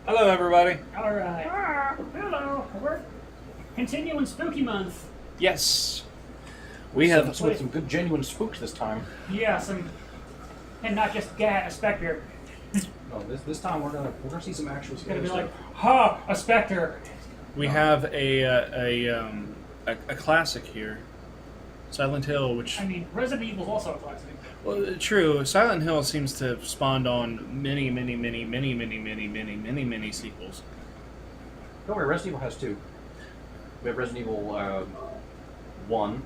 Hello, everybody. All right. Hello. We're continuing Spooky Month. Yes, we have. With some good genuine spooks this time. Yeah, and not just a specter. No, this time we're gonna see some actual It's gonna scary be stuff. like, ha, a specter. We have a classic here, Silent Hill, which I mean, Resident Evil's also a classic. well, true. Silent Hill seems to have spawned on many sequels. Don't worry, Resident Evil has two. We have Resident Evil 1.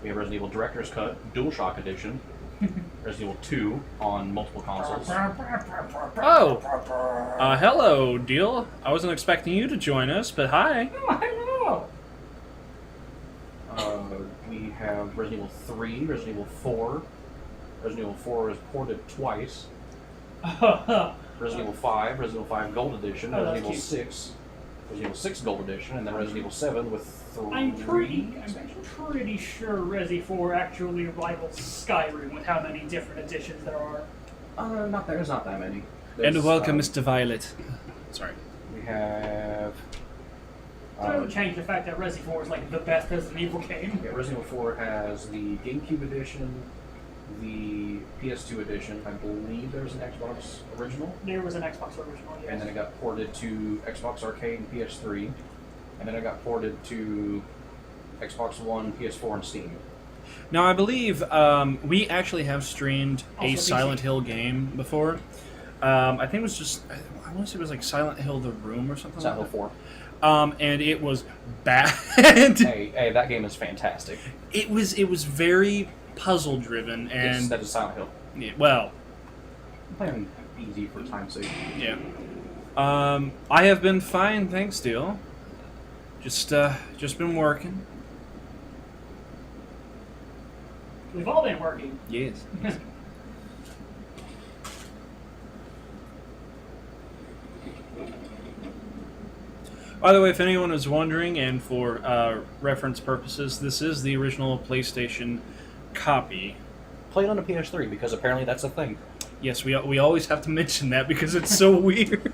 We have Resident Evil Director's Cut, DualShock Edition. Resident Evil 2 on multiple consoles. Oh, hello, Deal. I wasn't expecting you to join us, but hi. Oh, We have Resident Evil 3, Resident Evil 4. Resident Evil 4 is ported twice. hello. Resident Evil 5, Resident Evil 5 Gold Edition, Oh, Resident that's Evil cute. 6, Resident Evil 6 Gold Edition, and then Resident Evil 7 with 3. I'm pretty sure Resi 4 actually rivals Skyrim with how many different editions there are. There's not that many. And There's, welcome, Mr. Violet. Sorry. We have. Don't change the fact that Resi 4 is like the best Resident Evil game. Yeah, Resident Evil 4 has the GameCube edition, the PS2 edition. I believe there's an Xbox original, There was an Xbox original, yes. and then it got ported to Xbox Arcade and PS3, and then it got ported to Xbox One, PS4, and Steam. Now, I believe we actually have streamed a Also Silent PC. Hill game before. I think it was just, I want to say it was like Silent Hill The Room or something Silent Hill like 4. that. And it was bad. Hey, that game is fantastic. It was very puzzle driven and That is Silent Hill. yeah, well, I'm playing easy for time's sake. yeah. I have been fine, thanks, Deal. Just been working. We've all been working. Yes. By the way, if anyone is wondering, and for reference purposes, this is the original PlayStation copy. Play it on a PS3 because apparently that's a thing. Yes, we always have to mention that because it's so weird.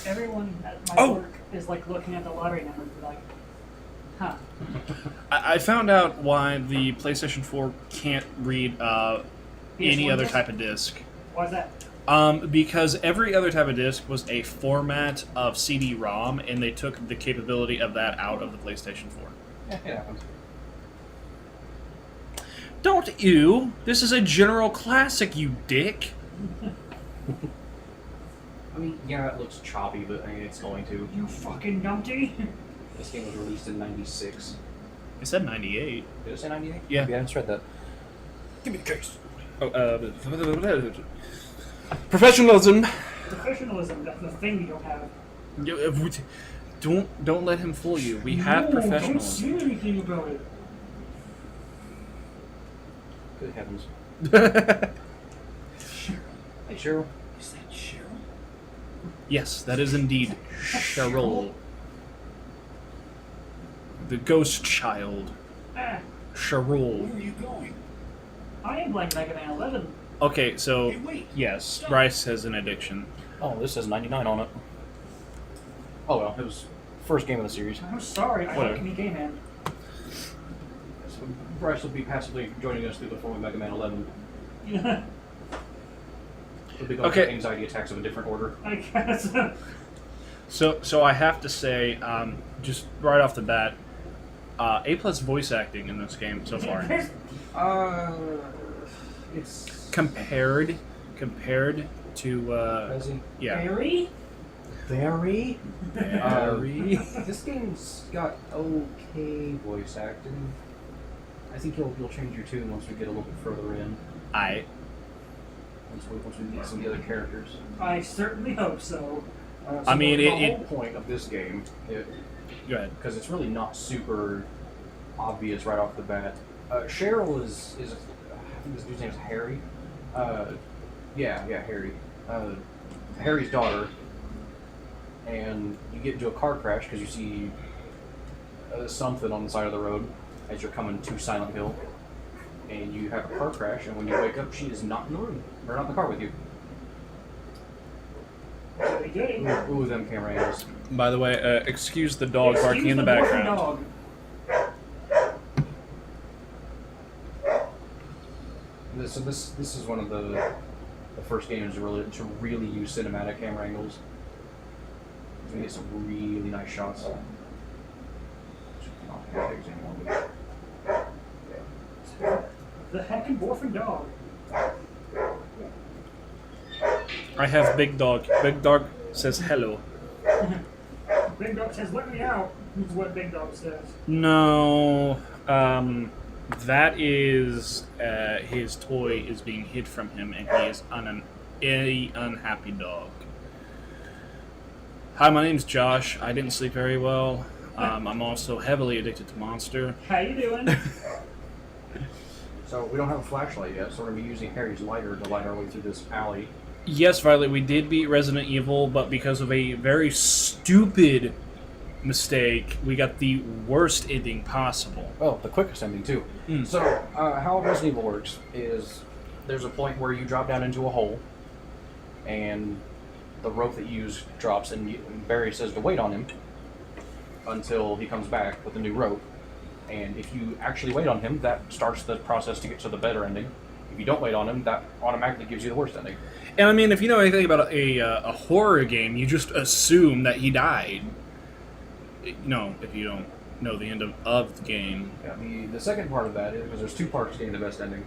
Everyone at my Oh! work is like looking at the lottery numbers and like, huh. I found out why the PlayStation 4 can't read any PS1 other disc? type of disc. Why's that? Because every other type of disc was a format of CD-ROM, and they took the capability of that out of the PlayStation 4. Yeah, it happens. Don't you? This is a general classic, you dick. I mean, yeah, it looks choppy, but I mean, it's going to. You fucking numpty. This game was released in '96. It said 98. Did it say '98? Yeah. I haven't read that. Give me the case. Oh, professionalism. Professionalism, that's the thing you don't have. Don't let him fool you. We have No, professionalism. Don't say anything about it. Good heavens. Hey, Cheryl. Is that Cheryl? Yes, that is indeed Cheryl. The ghost child. Ah, Cheryl. Where are you going? I am like Mega Man 11. Okay, so Hey, wait. yes, Bryce has an addiction. Oh, this says 99 on it. Oh well, it was first game of the series. I'm sorry, I Whatever. like me gay man. So Bryce will be passively joining us through the form of Mega Man 11. He'll be going Okay. through anxiety attacks of a different order. I guess. So I have to say, just right off the bat, A+ voice acting in this game so far. It's compared to Resi. yeah. Barry? Very. Very. This game's got okay voice acting. I think you'll change your tune once we get a little bit further in. Once we meet some of the other characters. I certainly hope so. I mean, the it- whole point of this game, Go ahead. because it's really not super obvious right off the bat. Cheryl is I think this dude's name is Harry. Yeah, Harry. Harry's daughter. and you get into a car crash because you see something on the side of the road as you're coming to Silent Hill, and you have a car crash, and when you wake up, she is not in the room, or not in the car with you. Very good. Ooh, them camera angles. By the way, excuse the dog Excuse barking in the barking background. dog. This is one of the first games to really use cinematic camera angles. You get some really nice shots. Not hashtags anymore, but The heckin' Borfin dog. I have Big Dog. Big Dog says hello. Big dog says, "Let me out." Is what Big dog says. No, that is his toy is being hid from him, and he is an unhappy dog. Hi, my name's Josh. I didn't sleep very well. I'm also heavily addicted to Monster. How you doing? So we don't have a flashlight yet, so we're gonna be using Harry's lighter to light our way through this alley. Yes, Violet, we did beat Resident Evil, but because of a very stupid mistake, we got the worst ending possible. Well, the quickest ending too. Mm. So how Resident Evil works is there's a point where you drop down into a hole, and the rope that you use drops, and Barry says to wait on him until he comes back with a new rope. And if you actually wait on him, that starts the process to get to the better ending. If you don't wait on him, that automatically gives you the worst ending. And I mean, if you know anything about a horror game, you just assume that he died. No, if you don't know the end of the game. Yeah, the second part of that is, because there's two parts to getting the best ending,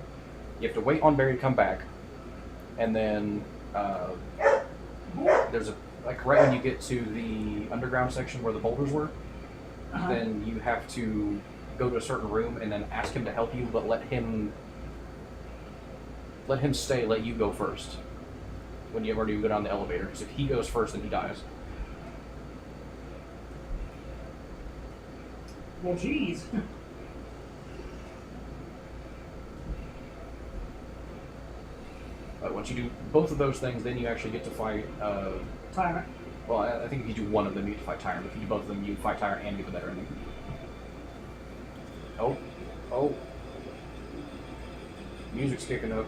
you have to wait on Barry to come back, and then there's like right when you get to the underground section where the boulders were, then you have to go to a certain room and then ask him to help you, but let him stay, let you go first when you go down the elevator, because if he goes first, then he dies. Well, geez. But once you do both of those things, then you actually get to fight. Timer. Well, I think if you do one of them, you get to fight Tyre. If you do both of them, you fight Tyre and get the better ending. Oh. Music's kicking up.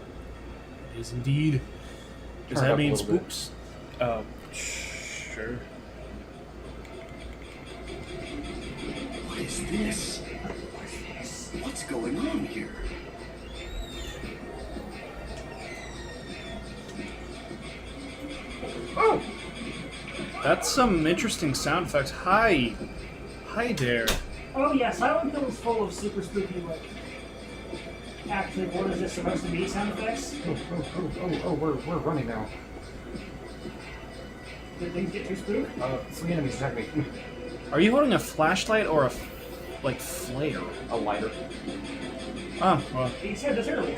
It is indeed. Does Turn it that up a mean little bit. spooks? Sure. What is this? What's going on here? Oh! That's some interesting sound effects. Hi there. Oh yeah, Silent Hill is full of super spooky, like, actually, what is this supposed to be, sound effects? Oh, we're running now. Did things get too spooked? 3 enemies attack me. Are you holding a flashlight or a flare? A lighter. Oh, well. He said this earlier.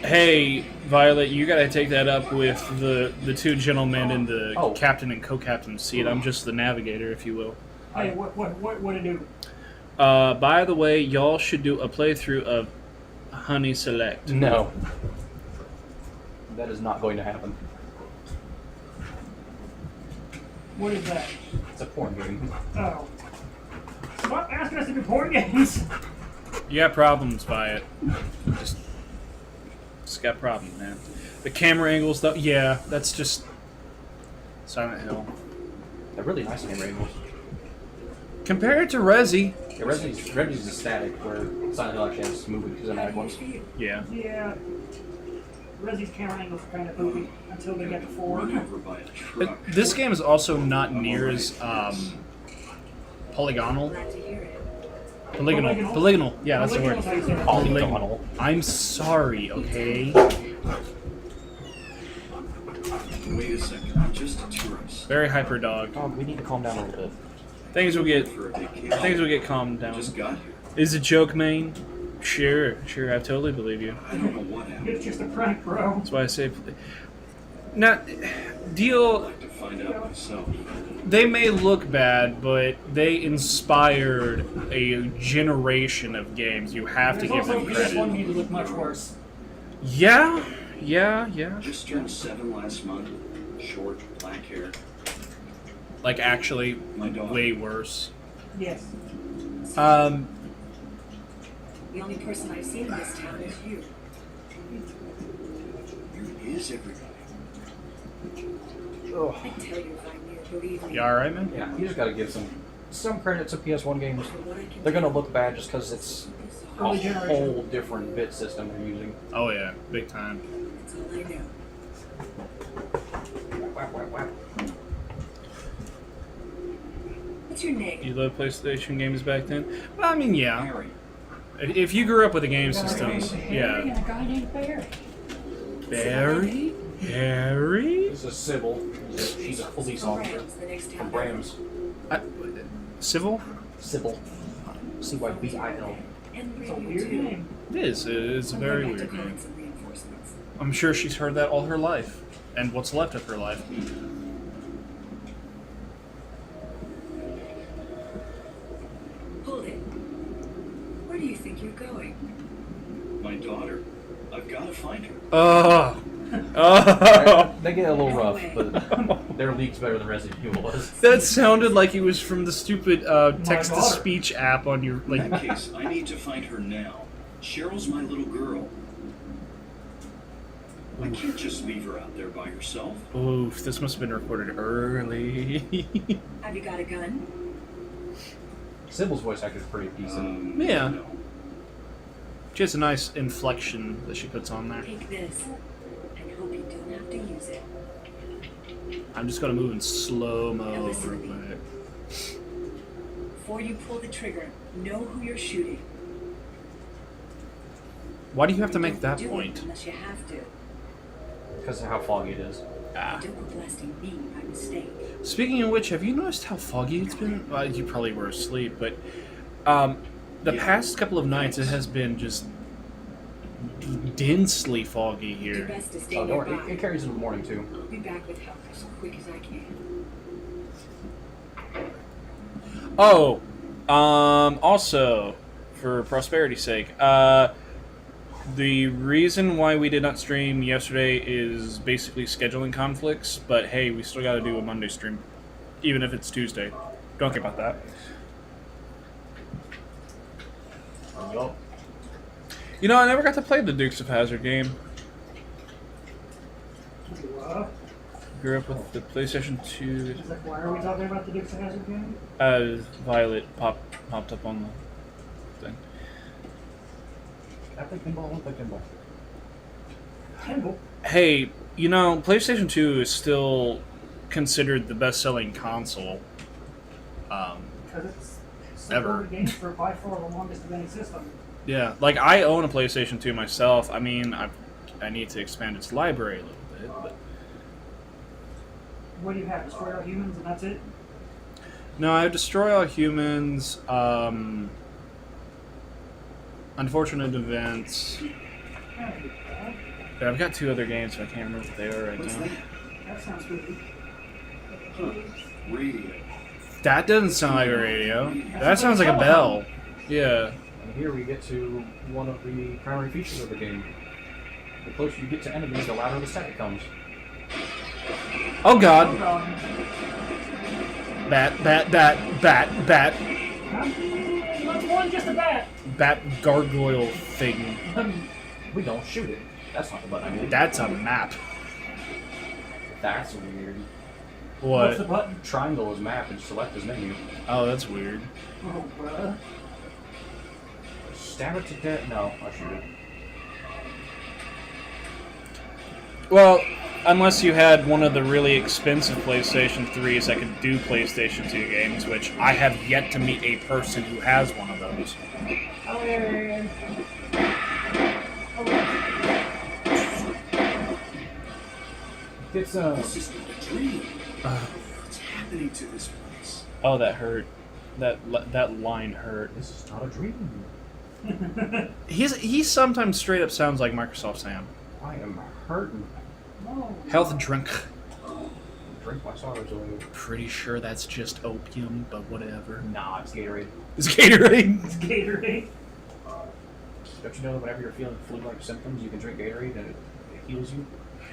Hey, Violet, you gotta take that up with the two gentlemen in the Oh. captain and co-captain seat. I'm just the navigator, if you will. Hey, what to do? By the way, y'all should do a playthrough of Honey Select. No. That is not going to happen. What is that? It's a porn game. Oh. Stop asking us to do porn games! You got problems by it. Just got problems, man. The camera angles, though, yeah, that's just Silent Hill. They're really nice camera angles. Compare it to Resi. Yeah, Resi's is static, where Silent Hill actually has moving cinematic ones. Yeah. Yeah. Resi's camera angles are kind of poopy until they get to 4. Run over by a truck. This game is also not near as polygonal. Polygonal. Yeah, that's the word. Polygonal's how you say that. Polygonal. I'm sorry, okay? Wait a second, I'm just a tourist. Very hyper dog. Dog, we need to calm down a little bit. Things will get For a vacation. things will get calmed I just down. got here. Is it joke, main? Sure, I totally believe you. I don't know what happened. It's just a prank, bro. That's why I say. Now, deal. I'd like to find out myself. They may look bad, but they inspired a generation of games. You have to There's give also them PS1 credit. made it look much worse. Yeah, Yeah. Just turned 7 last month. Short, black hair. Like, actually, My daughter. way worse. Yes. Um, The only person I've seen in this town is you. You is everybody. Ugh. I'd tell you if I knew, believe me. you alright, man? Yeah, you just gotta give some credit to PS1 games. For what I can They're do. gonna look bad just because it's a Early generation. whole different bit system they're using. Oh, yeah. Big time. That's all I know. Whap, whap, whap. What's your name? You love PlayStation games back then? Well, I mean, yeah. Harry. If you grew up with a game Got a system, guy named Harry yeah. And a guy named Barry. Barry? Harry? This is Sybil. She's a police officer Brams, the next from town. Brams. Civil? Sybil. Cybil. And It's a bring you weird too. name. It is. It's a I'm very going back weird to calling name. some reinforcements. I'm sure she's heard that all her life. And what's left of her life. Hold it. Where do you think you're going? My daughter. I've got to find her. Oh! Oh! They get a little rough, but their league's better than Resident Evil was. That sounded like it was from the stupid daughter. text-to-speech app on your, In that like... case, I need to find her now. Cheryl's my little girl. I can't just leave her out there by herself. Oof, this must have been recorded early. Have you got a gun? Sybil's voice actor is pretty decent. Yeah. No. She has a nice inflection that she puts on there. Take this. And hope you don't have to use it. I'm just gonna move in Now slow-mo listen real to me. quick. Before you pull the trigger, know who you're shooting. Why do you have to make that Don't do it point? unless you have to. Because of how foggy it is. Ah. Don't go blasting me by mistake. Speaking of which, have you noticed how foggy it's been? Well, you probably were asleep, but the Yeah. past couple of nights it has been just densely foggy Do here. best to stay Oh, don't nearby. worry. It carries in the morning, too. I'll be back with help as quick as I can. Oh, also, for prosperity's sake, the reason why we did not stream yesterday is basically scheduling conflicts, but hey, we still gotta do a Monday stream, even if it's Tuesday. Don't care about that. Yup. You know, I never got to play the Dukes of Hazzard game. Grew up with the PlayStation 2. Is that, why are we talking about the Dukes of Hazzard game? Violet popped up on the thing. I play pinball. I want to play pinball. Campbell. Hey, you know, PlayStation 2 is still considered the best-selling console. Because it's the Ever. game for by far the longest of any system. Yeah, like I own a PlayStation 2 myself. I mean, I need to expand its library a little bit, but What do you have? Destroy All Humans and that's it? no, I have Destroy All Humans. Unfortunate Events. But I've got two other games, so I can't remember what they are right What's now. that? That sounds good. Huh. Radio. That doesn't sound like a radio. That sounds like a bell. Yeah. And here we get to one of the primary features of the game. The closer you get to enemies, the louder the static comes. Oh God! Um, Bat! That's one just a bat. Bat gargoyle thing. We don't shoot it. That's not the button I need. That's a map. That's weird. What's the What? button? Triangle is map and select is menu. Oh, that's weird. Oh, bruh. Stab it to death. No, I'll shoot it. Well, unless you had one of the really expensive PlayStation 3s that could do PlayStation 2 games, which I have yet to meet a person who has one of those. Oh, yeah. It's This is not a dream. What's happening to this place? Oh, that hurt. That line hurt. This is not a dream. He sometimes straight up sounds like Microsoft Sam. I am hurting. Oh. Health drink. Drink my sorrows away. Pretty sure that's just opium, but whatever. Nah, it's Gatorade. It's Gatorade. It's Gatorade. Don't you know that whenever you're feeling flu-like symptoms, you can drink Gatorade and it heals you.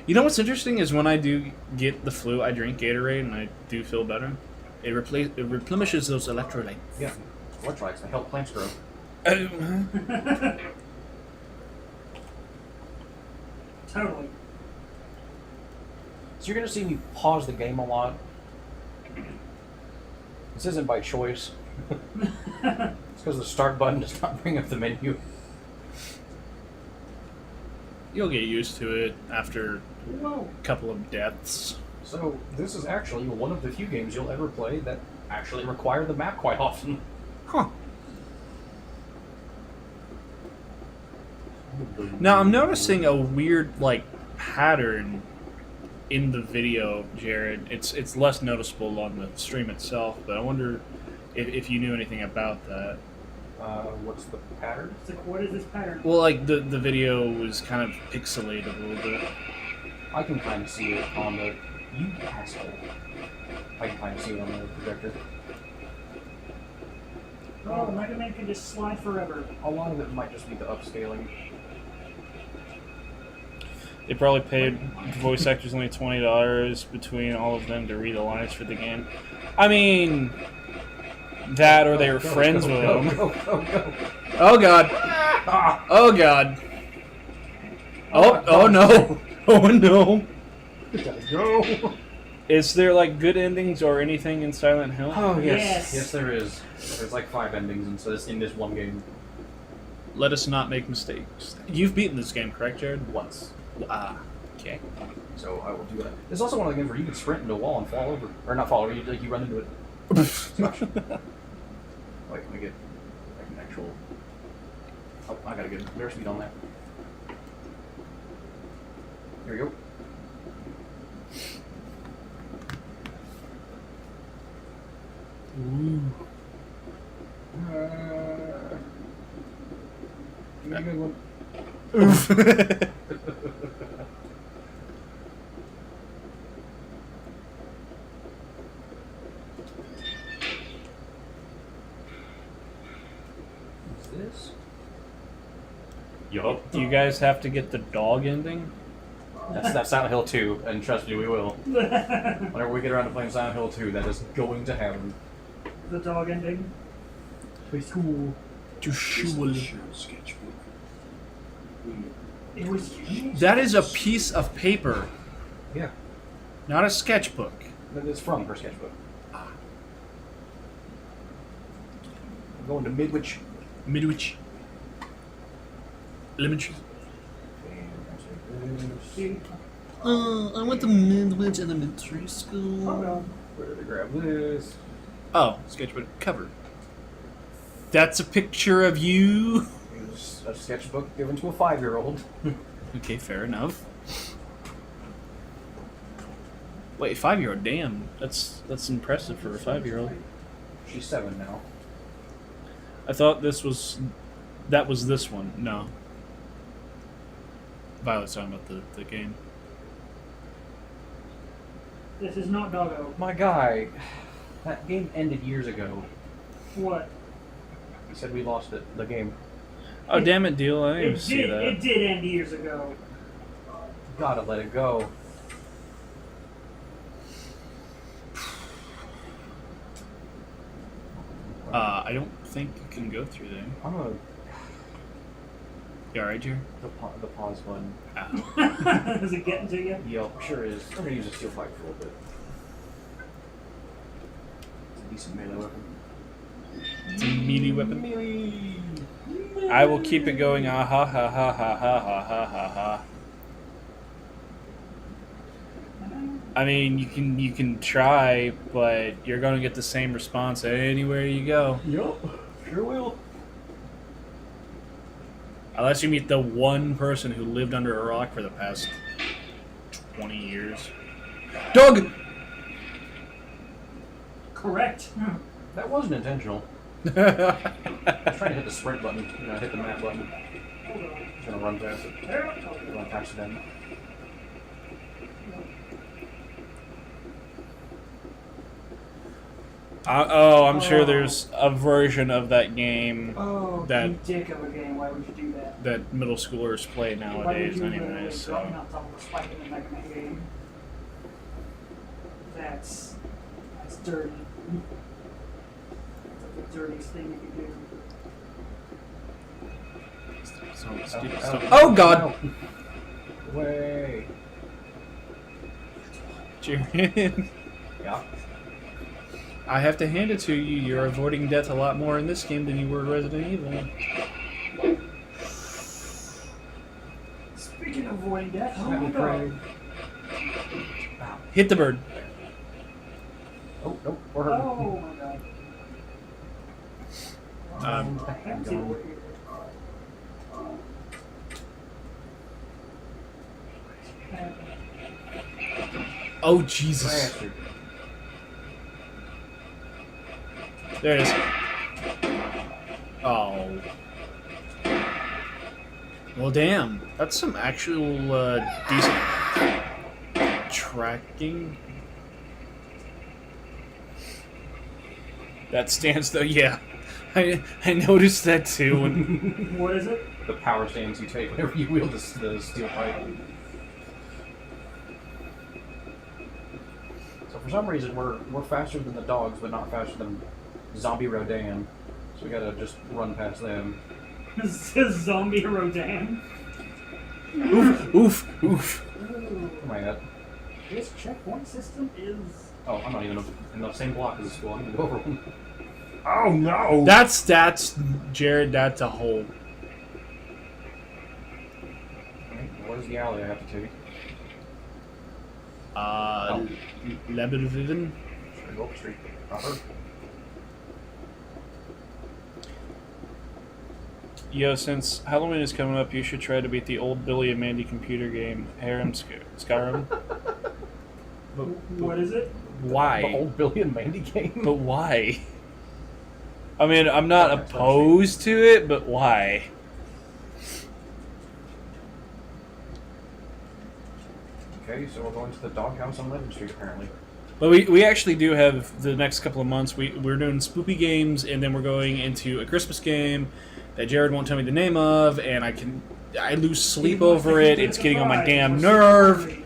You know what's interesting is when I do get the flu, I drink Gatorade and I do feel better. It replenishes those electrolytes. Yeah, electrolytes, they help plants grow. Totally. So you're gonna see me pause the game a lot. This isn't by choice. It's because the start button does not bring up the menu. You'll get used to it after Whoa. a couple of deaths. So this is actually one of the few games you'll ever play that actually require the map quite often. Huh. Now I'm noticing a weird pattern in the video, Jared. It's less noticeable on the stream itself, but I wonder if you knew anything about that. What's the pattern? It's like, what is this pattern? Well, the video was kind of pixelated a little bit. I can kind of see it on the... You asshole. I can kind of see it on the projector. Oh, Mega Man can just slide forever. A lot of it might just be the upscaling. They probably paid voice actors only $20 between all of them to read the lines for the game. I mean, that or they were friends with them. Go. Oh god. Oh god. Oh no. Oh no. Gotta go. Is there good endings or anything in Silent Hill? Oh Yes. Yes, there is. There's 5 endings in this one game. Let us not make mistakes. You've beaten this game, correct, Jared? Once. Ah, okay. So I will do that. It's also one of the games where you can sprint into a wall and fall over. Or not fall over, you run into it. Smash. Wait, let me get an actual... Oh, I gotta get clear speed on that. Here we go. Ooh. Give me a good one. Oof. What's this? Yup. Do you guys have to get the dog ending? That's Silent Hill 2, and trust me, we will. Whenever we get around to playing Silent Hill 2, that is going to happen. The dog ending. It's cool. To Sketchbook. It was That is a piece of paper, Yeah, not a sketchbook. that is from her sketchbook. I'm going to Midwich. Midwich Elementary. I went to Midwich Elementary School. Oh no. Where did I grab this? Oh, sketchbook cover. That's a picture of you. It's a sketchbook given to a 5-year-old. Okay, fair enough. Wait, 5-year-old? Damn, that's impressive for a 5-year-old. She's 7 now. I thought that was this one. No. Violet's talking about the game. This is not Doggo. My guy, that game ended years ago. What? He said we lost it, the game. Oh, damn it, Deal. I didn't It see did. that. It did end years ago. Gotta let it go. I don't think you can go through there. I'm gonna... You alright, Jared? The pause button. Ah. Is it getting to you? Yep, sure is. I'm gonna use a steel pipe for a little bit. It's a decent melee weapon. It's a meaty weapon. Melee! I will keep it going. Ah ha ha ha ha ha ha ha ha ha. I mean, you can try, but you're gonna get the same response anywhere you go. Yup, sure will. Unless you meet the one person who lived under a rock for the past 20 years. Dog! Correct. That wasn't intentional. I was trying to hit the sprint button, hit the map button. Hold on. Just gonna run past it. Run past it then. I'm sure Oh. there's a version of that game Oh, That- you dick of a game. Why would you do that? that middle schoolers play Why would nowadays, you anyways. So. drop on top of a spike in the Mega Man game? That's dirty. That's like the dirtiest thing you can do. Oh God! Way. Jared, Yeah. I have to hand it to you. You're avoiding death a lot more in this game than you were in Resident Evil. Speaking of avoiding death, oh Let my me god. pray. Hit the bird. Oh, nope. We're hurt. Oh my god. Empty over here. Oh Jesus! Bastard. There it is. Oh. Well, damn. That's some actual decent tracking. That stance, though, yeah. I noticed that too. When, What is it? The power stance you take whenever you wield the steel pipe. So for some reason we're faster than the dogs, but not faster than Zombie Rodan. So we gotta just run past them. This is Zombie Rodan. oof, oof, oof. Ooh. Come on, that. This checkpoint system is. Oh, I'm not even in the same block as the school. I'm gonna go over one. Oh no! That's Jared. That's a hole. Alright, where's the alley I have to take? Lebanon. Should I go up the street? Proper? Yo, since Halloween is coming up, you should try to beat the old Billy and Mandy computer game, Harem Skyrim. What is it? Why? The old Billy and Mandy game? But why? I mean, I'm not opposed to it, but why? Okay, so we're going to the doghouse on 11th Street, apparently. But we actually do have the next couple of months. We're doing spoopy games, and then we're going into a Christmas game that Jared won't tell me the name of, and I lose sleep over it. It's getting on my damn nerve.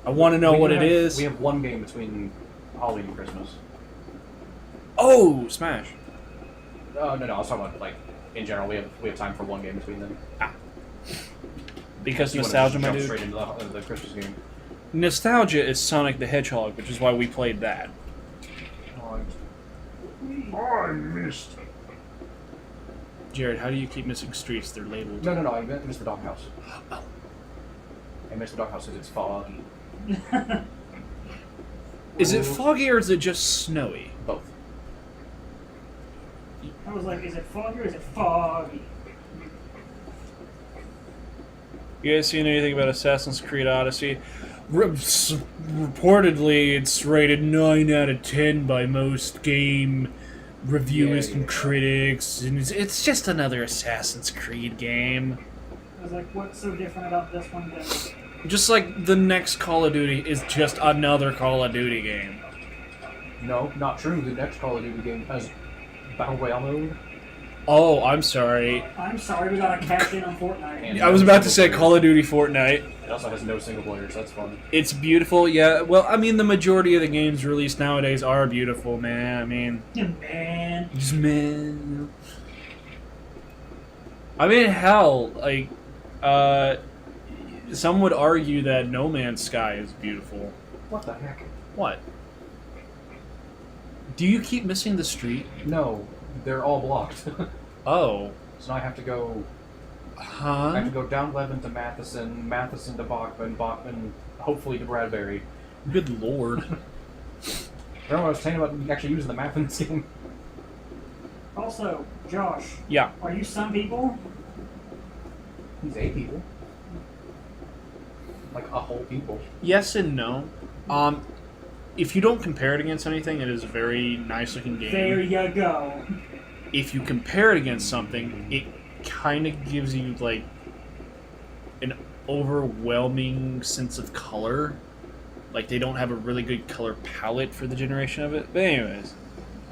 I want to know what it is. We have one game between Halloween and Christmas. Oh, Smash. Oh, no, I was talking about, like, in general, we have time for one game between them. Because You wanna nostalgia, just my jump dude. straight into the Christmas game. Nostalgia is Sonic the Hedgehog, which is why we played that. Oh, I missed. Jared, how do you keep missing streets? They're labeled. No, I missed the doghouse. I missed the doghouse because it's foggy. Is it foggy or is it just snowy? Both. I was like, is it foggy or is it foggy? You guys seen anything about Assassin's Creed Odyssey? Reportedly, it's rated 9 out of 10 by most game reviewers and critics, and it's just another Assassin's Creed game. I was like, what's so different about this one than... Just like the next Call of Duty is just another Call of Duty game. No, not true. The next Call of Duty game has Battle Royale mode. Oh, I'm sorry. I'm sorry, we got a cash in on Fortnite. And I was about to say Call of Duty Fortnite. It also has no single player, so that's fun. It's beautiful, yeah. Well, I mean, the majority of the games released nowadays are beautiful, man. I mean, Man. just man. I mean, hell, like, some would argue that No Man's Sky is beautiful. What the heck? What? Do you keep missing the street? No, they're all blocked. Oh. So now I have to go. I have Huh? to go down Levin to Matheson, Matheson to Bachman, Bachman, hopefully to Bradbury. Good lord. Remember what I was saying about actually using the map in this game? Also, Josh, Yeah. are you some people? He's 8 people. Like a whole people. Yes and no. If you don't compare it against anything, it is a very nice looking game. There you go. If you compare it against something, it kind of gives you like an overwhelming sense of color. Like they don't have a really good color palette for the generation of it. But anyways,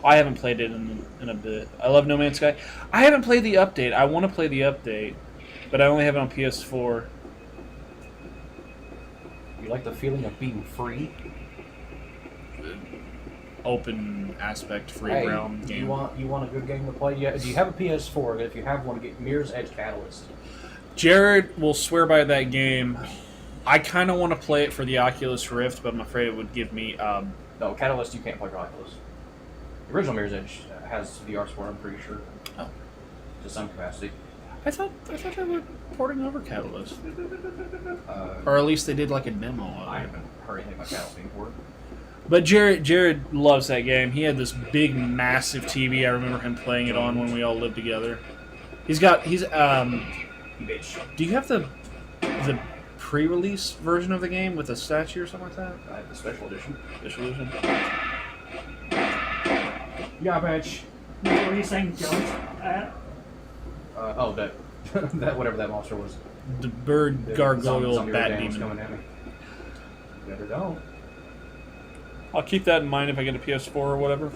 I haven't played it in a bit. I love No Man's Sky. I haven't played the update. I want to play the update, but I only have it on PS4. You like the feeling of being free? Open aspect, free Hey, realm game. you want a good game to play? Yeah. Do you have a PS4? If you have one, get Mirror's Edge Catalyst. Jared will swear by that game. I kind of want to play it for the Oculus Rift, but I'm afraid it would give me. No, Catalyst you can't play for Oculus. The original Mirror's Edge has VR support, I'm pretty sure. Oh. To some capacity. I thought they were porting over Catalyst, Uh, or at least they did like a demo of I it. haven't heard anything about Catalyst being ported. But Jared loves that game. He had this big, massive TV. I remember him playing it on when we all lived together. He's Bitch. Do you have the pre-release version of the game with a statue or something like that? I have the special edition. Special edition? Yeah, bitch. What were you saying, don't? That that whatever that monster was. The bird The gargoyle zombie bat organ was demon. coming at me. Never don't. I'll keep that in mind if I get a PS4 or whatever.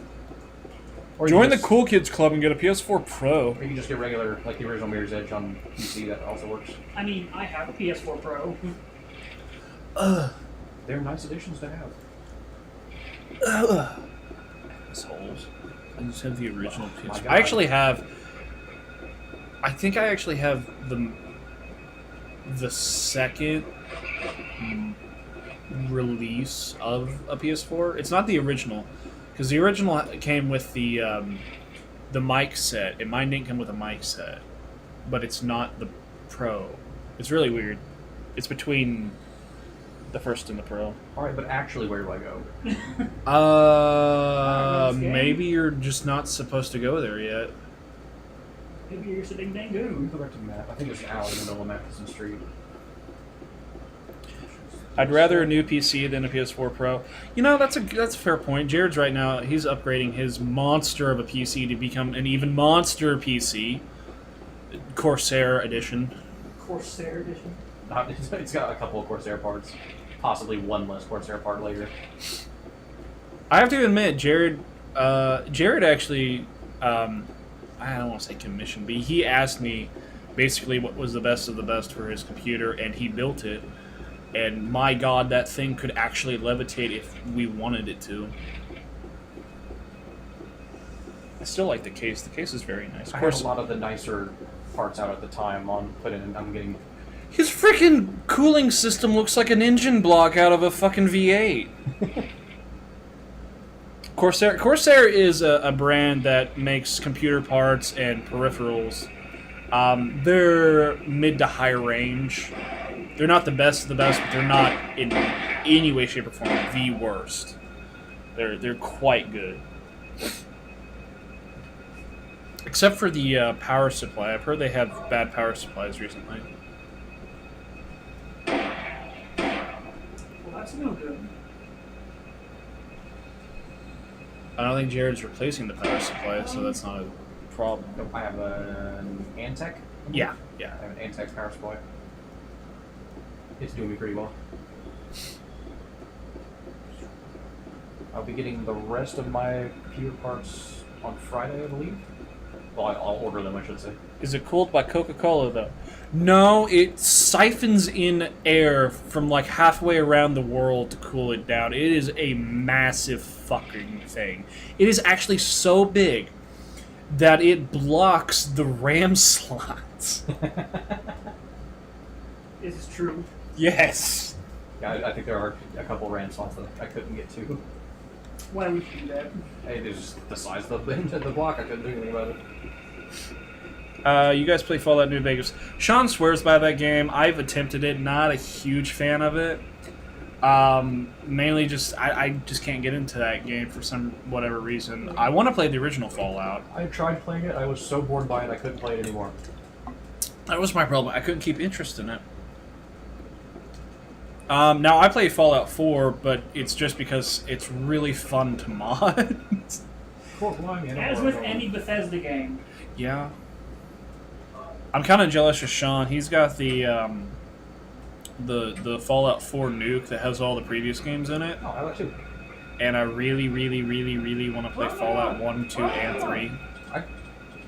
Or you Join the just- cool kids club and get a PS4 Pro. Or you can just get regular, like the original Mirror's Edge on PC. That also works. I mean, I have a PS4 Pro. They're nice additions to have. Assholes. I just have the original my PS4. God. I think I actually have the second release of a PS4. It's not the original, because the original came with the mic set, and mine didn't come with a mic set. But it's not the Pro. It's really weird. It's between the first and the Pro. All right, but actually, where do I go? Maybe you're just not supposed to go there yet. Maybe you're sitting dang Let me good. go back to the map. I think it's an alley in the middle of Matheson Street. I'd rather a new PC than a PS4 Pro. You know, that's a fair point. Jared's right now, he's upgrading his monster of a PC to become an even monster PC. Corsair edition. Corsair edition. It's got a couple of Corsair parts. Possibly one less Corsair part later. I have to admit, Jared actually, I don't want to say commissioned, but he asked me basically what was the best of the best for his computer, and he built it. And my God, that thing could actually levitate if we wanted it to. I still like the case. The case is very nice. Of I course, have a lot of the nicer parts out at the time on put in. I'm getting. his freaking cooling system looks like an engine block out of a fucking V8. Corsair is a brand that makes computer parts and peripherals. They're mid to high range. They're not the best of the best, but they're not in any way, shape, or form the worst. They're quite good. Except for the power supply. I've heard they have bad power supplies recently. Well, that's no good. I don't think Jared's replacing the power supply, so that's not a problem. Nope, I have an Antec. Yeah. I have an Antec power supply. It's doing me pretty well. I'll be getting the rest of my computer parts on Friday, I believe. Well, I'll order them, I should say. Is it cooled by Coca-Cola, though? No, it siphons in air from like halfway around the world to cool it down. It is a massive fucking thing. It is actually so big that it blocks the RAM slots. This is true. Yes. Yeah, I think there are a couple RAM slots that I couldn't get to. Why would you do that? Hey, it's just the size of the block. I couldn't do anything about it. You guys play Fallout New Vegas. Sean swears by that game. I've attempted it. Not a huge fan of it. Mainly just I just can't get into that game for some whatever reason. I want to play the original Fallout. I tried playing it. I was so bored by it, I couldn't play it anymore. That was my problem. I couldn't keep interest in it. Now I play Fallout 4, but it's just because it's really fun to mod. As with any Bethesda game. Yeah. I'm kind of jealous of Sean. He's got the Fallout 4 nuke that has all the previous games in it. Oh, I like too. and I really, really, really, really want to play Fallout 1, 2, and 3. I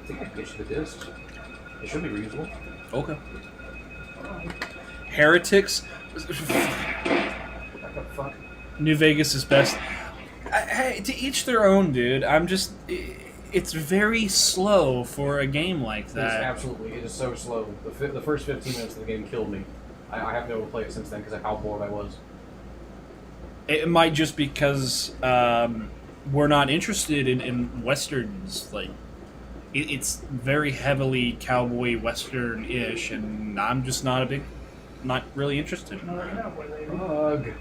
think I can get you the discs. It should be reusable. Okay. Heretics. What the fuck? New Vegas is best. Hey, to each their own, dude. I'm just. It's very slow for a game like It that. is so slow. The first 15 minutes of the game killed me. I haven't been able to play it since then because of how bored I was. It might just because we're not interested in westerns. Like, it's very heavily cowboy western-ish, and I'm just not really interested. Another cowboy lady. Ugh.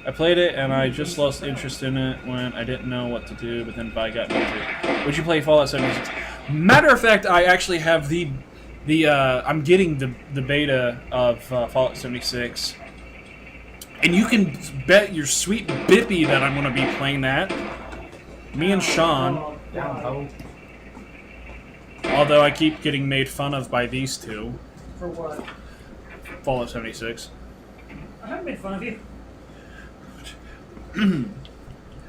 I played it, and I just lost interest in it when I didn't know what to do, but then Vi got me into it. Would you play Fallout 76? Matter of fact, I actually have I'm getting the beta of Fallout 76. And you can bet your sweet bippy that I'm going to be playing that. Me and Sean. Down ho. Although I keep getting made fun of by these two. For what? Fallout 76. I haven't made fun of you.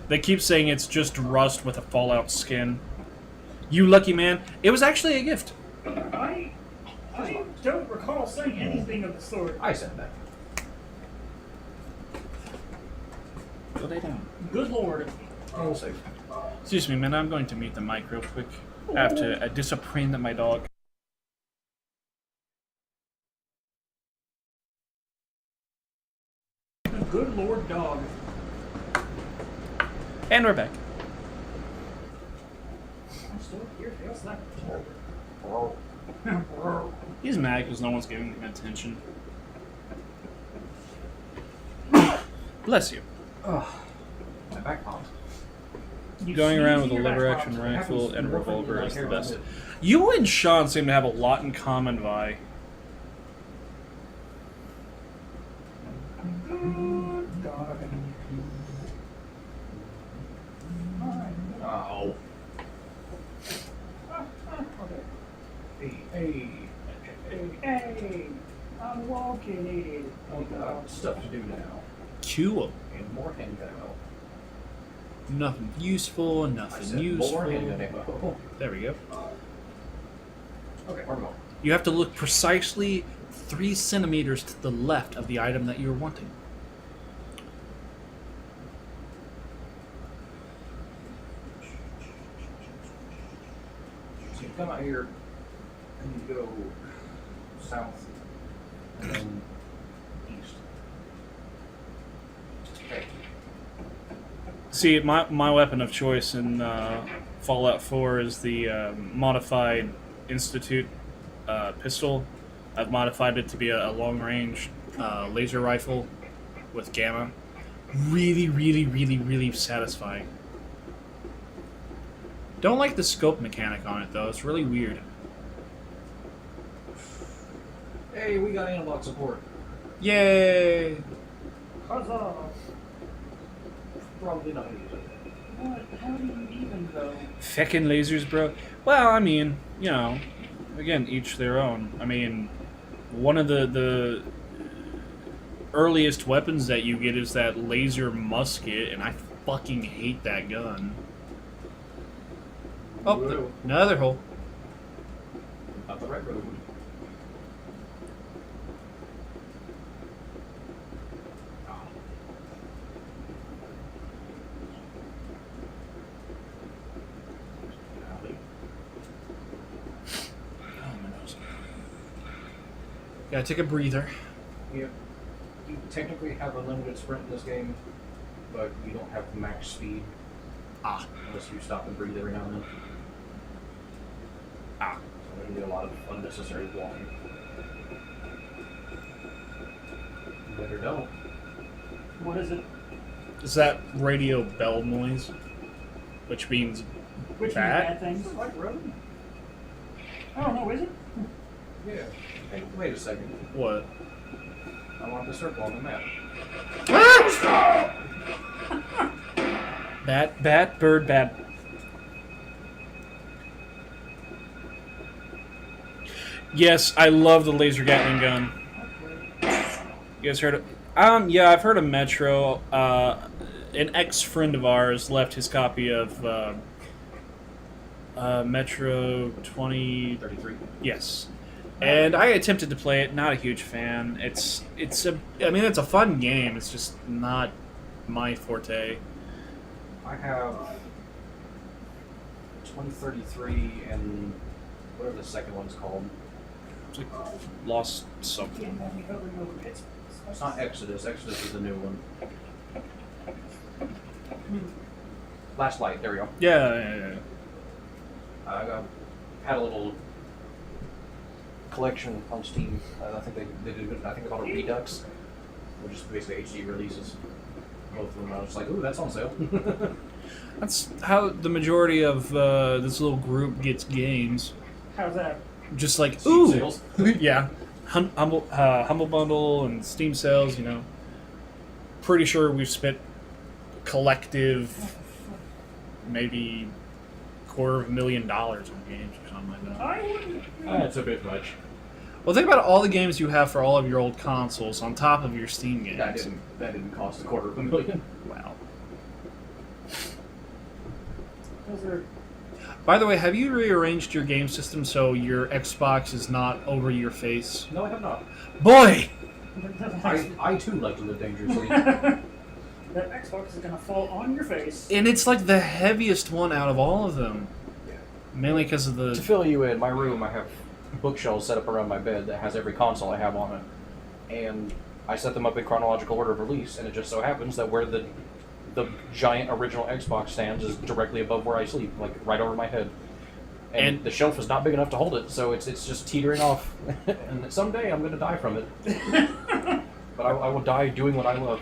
They keep saying it's just Rust with a Fallout skin. You lucky man. It was actually a gift. I don't recall saying anything of the sort. I said that. Go lay down. Good lord. We'll see. Excuse me, man. I'm going to mute the mic real quick. I have to disappoint my dog. Good lord, dog. And we're back. I'm still here. Feels like. He's mad because no one's giving him attention. Bless you. My back popped. Going around with a lever action rifle and a revolver is the best. You and Sean seem to have a lot in common, Vi. Oh. Hey. Hey, I'm walking. Oh god, stuff to do now. Cool. And more handgun ammo. Nothing useful, I nothing said useful. more handgun ammo. There we go. Okay, where am I going? You have to look precisely 3 centimeters to the left of the item that you're wanting. So you come out here and you go south and then east. Okay. See, my weapon of choice in Fallout 4 is the modified Institute pistol. I've modified it to be a long-range laser rifle with gamma. Really, really, really, really satisfying. Don't like the scope mechanic on it, though. It's really weird. Hey, we got analog support. Yay! Huzzah! Probably not use it. What? How do you even though? Feckin' lasers, bro. Well, I mean, you know, again, each their own. I mean, one of the earliest weapons that you get is that laser musket, and I fucking hate that gun. Oh, another hole. Up the right road. Gotta take a breather. You technically have a limited sprint in this game, but you don't have max speed. Unless you stop and breathe every now and then. So there can be a lot of unnecessary walking. You better don't. What is it? Is that radio bell noise? Which means Which Bat? bad things? Like road? I don't know, is it? Yeah. Hey, wait a second. what? I want the circle on the map. Bat, bird, bat. Yes, I love the laser Gatling gun. You guys heard it? Yeah, I've heard of Metro. An ex-friend of ours left his copy of Metro 20... 33. Yes. And I attempted to play it, not a huge fan. It's a fun game, it's just not my forte. I have 2033 and whatever the second one's called. It's like Lost something. It's not Exodus. Exodus is the new one. Last Light. There we go. Yeah. I had a little collection on Steam. I think they did. I think they called it Redux, which is basically HD releases. Both of them. I was just like, ooh, that's on sale. That's how the majority of this little group gets games. How's that? Just like, Steam ooh, sales. yeah, Humble Bundle and Steam sales. Pretty sure we've spent collective maybe $250,000 on games or something like that. I wouldn't. That's a bit much. Well, think about all the games you have for all of your old consoles on top of your Steam games. That didn't cost $250,000. Wow. Those are. By the way, have you rearranged your game system so your Xbox is not over your face? No, I have not. Boy! I too like to live dangerously. That Xbox is gonna fall on your face. And it's like the heaviest one out of all of them. Mainly because of To the... fill you in, my room, I have bookshelves set up around my bed that has every console I have on it. And I set them up in chronological order of release, and it just so happens that where the giant original Xbox stands is directly above where I sleep, like right over my head. And the shelf is not big enough to hold it, so it's just teetering off. And someday I'm going to die from it. But I will die doing what I love.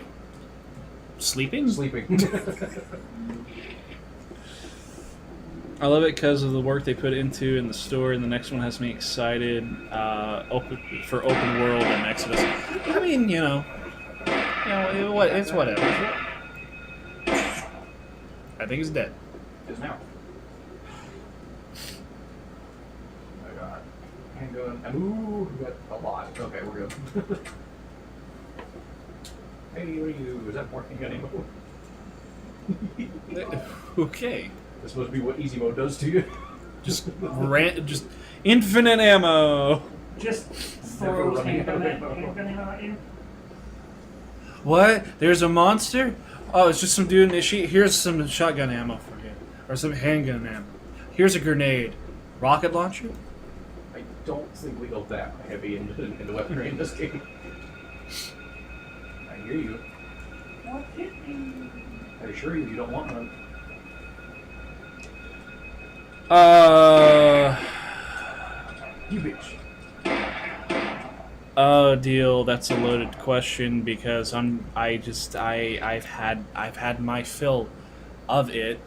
Sleeping? Sleeping. I love it because of the work they put into in the story, and the next one has me excited for open world and Exodus. I mean, it's whatever. I think it's dead. Is now. I got handgun. Ooh, we got a lot. Okay, we're good. Hey, what are you? Is that more handgun ammo? Okay. That's supposed to be what easy mode does to you. Just infinite ammo. Just throws handgun ammo at you. What? There's a monster? Oh, it's just some dude in a sheet. Here's some shotgun ammo for you. Or some handgun ammo. Here's a grenade. Rocket launcher? I don't think we go that heavy into weaponry in this game. I hear you. What hit me? I assure you, you don't want none. You bitch. Oh, deal. That's a loaded question because I've had my fill of it,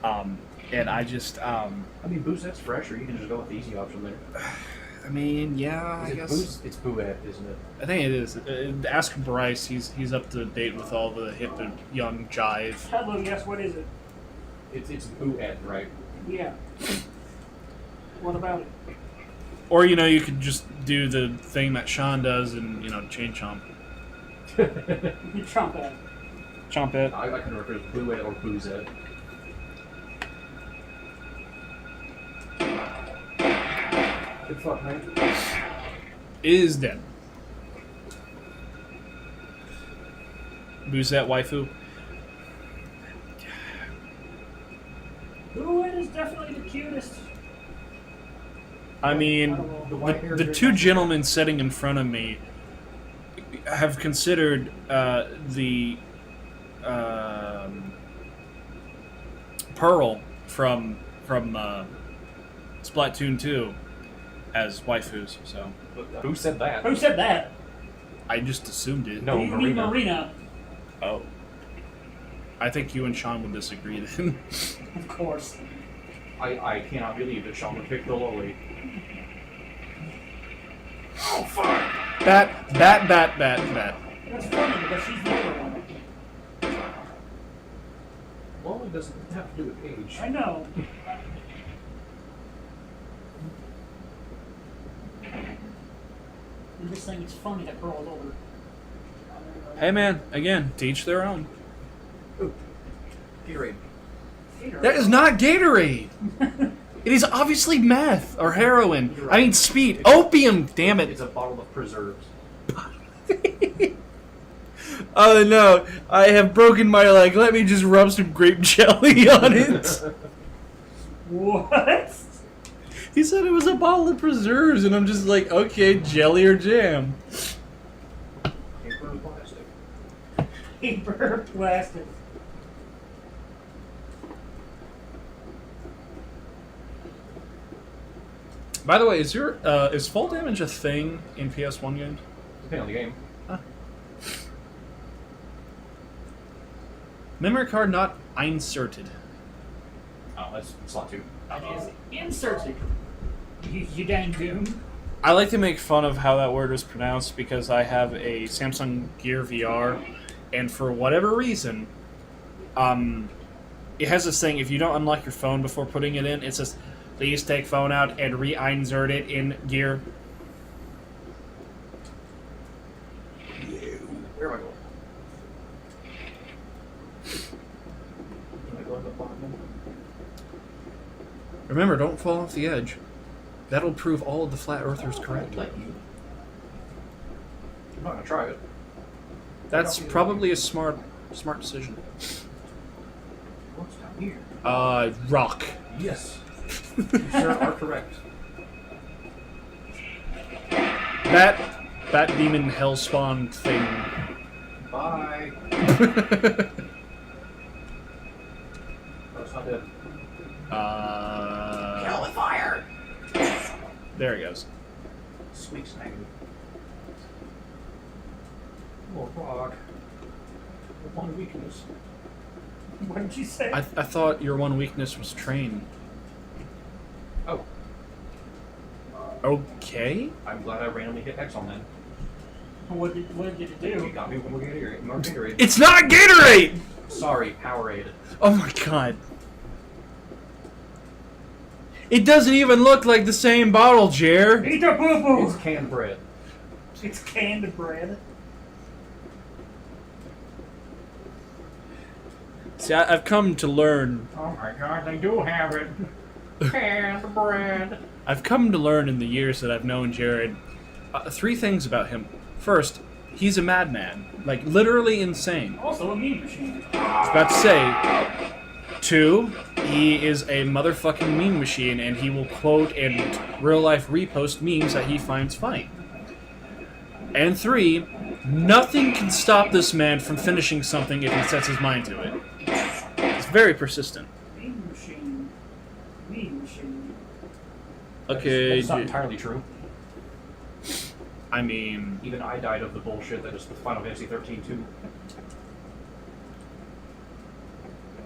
and I mean, Boo's that's fresh, or you can just go with the easy option there. I mean, yeah, I guess It's Boo-Ed, isn't it? I think it is. Ask Bryce; he's up to date with all the hip and young jive. Hello, yes, what is it? It's Boo-Ed, right? Yeah. What about it? Or you could just do the thing that Sean does and chain chomp, You trump it. chomp it. I can remember if it's Boo-Ed or Boo-Zed. Good fuck, man. Is dead. Boozette waifu. Ooh, it is definitely the cutest. I mean, the two gentlemen sitting in front of me have considered the Pearl from Splatoon 2 as waifus. So Who said that? Who said that? I just assumed it. No, You mean Marina. Marina. Oh. I think you and Sean would disagree then. Of course. I cannot believe that Sean would pick the lowly. Oh, fuck! Bat. That's funny because she's the other one. Well, it doesn't have to do with age. I know. I'm just saying it's funny that Pearl is older. Hey man, again, teach their own. Ooh. Gatorade. That is not Gatorade. It is obviously meth or heroin. I mean speed. Opium, damn It's it. a bottle of preserves. Oh no, I have broken my leg. Let me just rub some grape jelly on it. What? He said it was a bottle of preserves, and I'm just like, okay, jelly or jam. Paper or plastic? Paper, plastic. By the way, is fall damage a thing in PS1 games? Depending on the game. Memory card not inserted. Oh, that's slot 2. That is inserted. You dang goon. I like to make fun of how that word is pronounced because I have a Samsung Gear VR, and for whatever reason, it has this thing, if you don't unlock your phone before putting it in, it says, please take phone out and reinsert it in Gear. Where am I going? Am I going to the bottom? Remember, don't fall off the edge. That'll prove all of the flat earthers correct. Let you. I'm not gonna try it. That's probably a smart decision. What's down here? Rock. Yes. You, sir, are correct. That demon hellspawn thing. Bye. Oh, it's not dead. Kill with fire! There he goes. Squeaks negative. Oh, rock. One weakness. What did you say? I thought your one weakness was train. Oh, Okay. I'm glad I randomly hit X on that. What did it You do? got me with more Gatorade. It's not Gatorade! Sorry, Powerade. Oh my god. It doesn't even look like the same bottle, Jer. Eat your boo It's boo! canned bread. It's canned bread. See, I've come to learn. Oh my god, they do have it. Canned bread. I've come to learn in the years that I've known Jared 3 things about him. First, he's a madman. Like, literally insane. Also a mean machine. I was about to say. 2, he is a motherfucking meme machine, and he will quote and real-life repost memes that he finds funny. And 3, nothing can stop this man from finishing something if he sets his mind to it. It's very persistent. Mean machine. Mean machine. Okay, That's not entirely true. I mean, Even I died of the bullshit that is the Final Fantasy 13 too.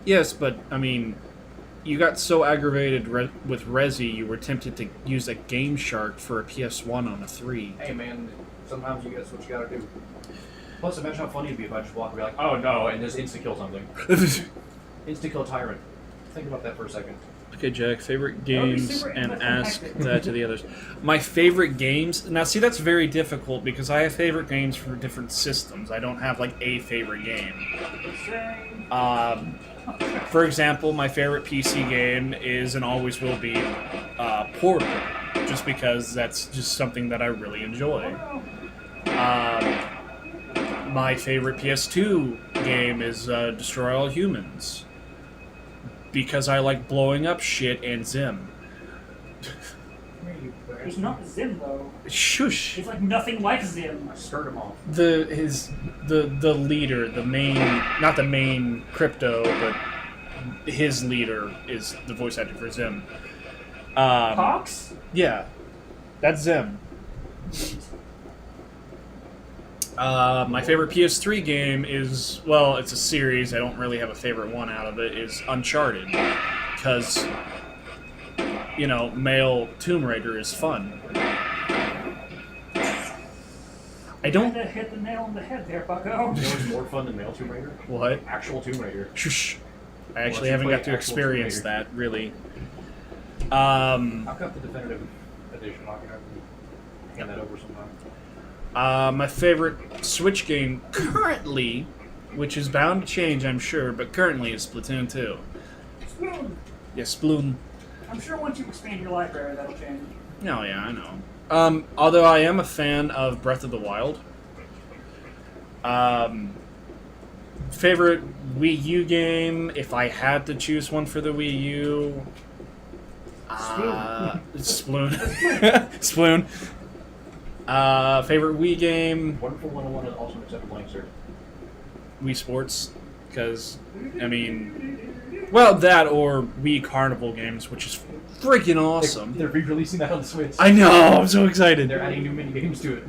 yes, but I mean, you got so aggravated with Resi, you were tempted to use a Game Shark for a PS1 on a 3. Hey man, sometimes you guess what you gotta do. Plus, imagine how funny it'd be if I just walk and be like, oh no, and just insta-kill something. Insta-kill Tyrant. Think about that for a second. Okay, Jack, favorite That would be games, super and anticlimactic. ask that to the others. My favorite games... Now, see, that's very difficult, because I have favorite games for different systems. I don't have, like, a favorite game. Same. For example, my favorite PC game is, and always will be, Portal. Just because that's just something that I really enjoy. My favorite PS2 game is Destroy All Humans. Because I like blowing up shit and Zim. He's not Zim though. Shush. He's like nothing like Zim. I stirred him off. The leader, the main, not the main crypto, but his leader is the voice actor for Zim. Cox? Yeah, that's Zim. My favorite PS3 game is, well, it's a series. I don't really have a favorite one out of it. Is Uncharted, because you know, male Tomb Raider is fun. I don't. Kinda hit the nail on the head there, Bucko. You know what's more fun than male Tomb Raider? What? Actual Tomb Raider. Shush. I actually you haven't play got to actual Tomb experience Raider. that, really. I've got the definitive edition. I can hand that over sometime. My favorite Switch game currently, which is bound to change, I'm sure, but currently is Splatoon 2. Splatoon. Yeah, Splatoon. I'm sure once you expand your library, that'll change. Oh, yeah, I know. Although I am a fan of Breath of the Wild. Favorite Wii U game, if I had to choose one for the Wii U... Sploon. Sploon. Favorite Wii game, Wonderful 101 is also accepted blank, sir. Wii Sports, because, I mean, well, that or Wii Carnival games, which is freaking awesome. They're re-releasing that on the Switch. I know, I'm so excited. They're adding new mini games to it.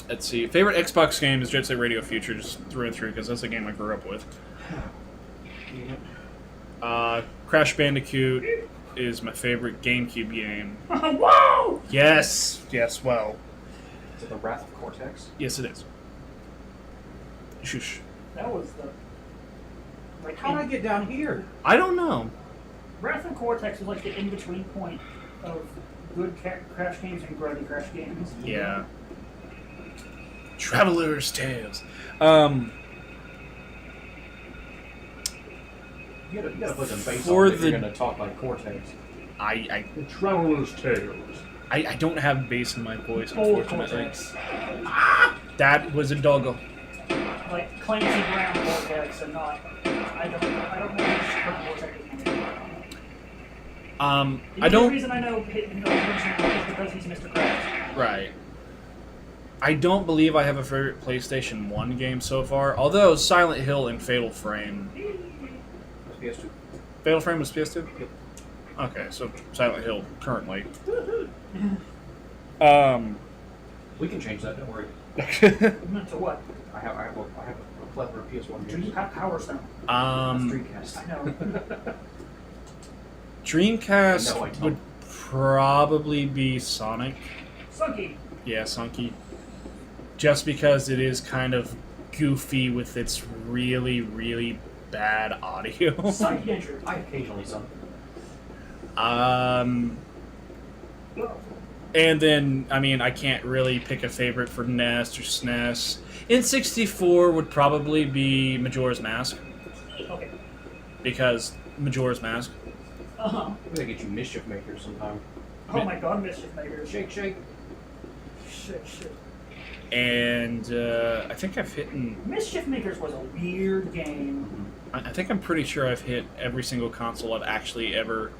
Let's see. Favorite Xbox game is Jet Set Radio Future, just through and through, because that's a game I grew up with. Crash Bandicoot is my favorite GameCube game. Whoa! Yes, well, Is it the Wrath of Cortex? yes it is. Shush. That was the. Like, How did I get down here? I don't know. Wrath and Cortex was like the in between point of good Crash games and grody Crash games. Yeah. Traveler's Tales. You gotta put some bass For on it if the- you're gonna talk like Cortex. I The Traveler's Tales. I don't have bass in my voice, Old unfortunately. Cortex. That was a doggo. Like Clancy Brown Cortex and not. I don't know which Cortex is. I The don't. reason I know Peyton is because he's Mr. Krabs. Right. I don't believe I have a favorite PlayStation 1 game so far, although Silent Hill and Fatal Frame. That's PS2. Fatal Frame was PS2? Yep. Okay, so Silent Hill currently. We can change that, don't worry. To what? I have a plethora of PS1 Do you games. have Power Stone? That's um, Dreamcast. No. Dreamcast No, I don't. would probably be Sonic. Sunky. Yeah, Sunky. Just because it is kind of goofy with its really, really bad audio. Sunky Adventure. I occasionally some. And then, I mean, I can't really pick a favorite for NES or SNES. N64 would probably be Majora's Mask, Okay. because Majora's Mask. Uh-huh. We gotta get you Mischief Makers sometime. Oh my god, Mischief Makers. Shake, shake. Shit. And I think I've hit. Mischief Makers was a weird game. I think I'm pretty sure I've hit every single console I've actually ever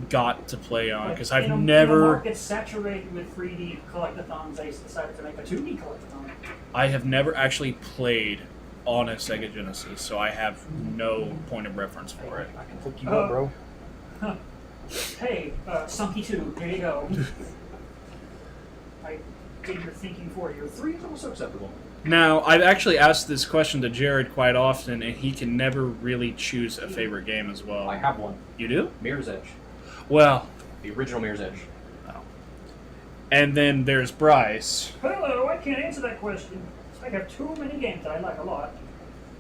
got to play on, because Like, I've in a never. market saturated with 3D collectathons, they decided to make a 2D collectathon. I have never actually played on a Sega Genesis, so I have no point of reference for it. I can hook you Uh, up, bro. Huh. Hey, Sunky 2, here you go. I did your thinking for you. 3 is also acceptable. Now, I've actually asked this question to Jared quite often, and he can never really choose a favorite game as well. I have one. You do? Mirror's Edge. Well, The original Mirror's Edge. and then there's Bryce. Hello, I can't answer that question. I have too many games that I like a lot.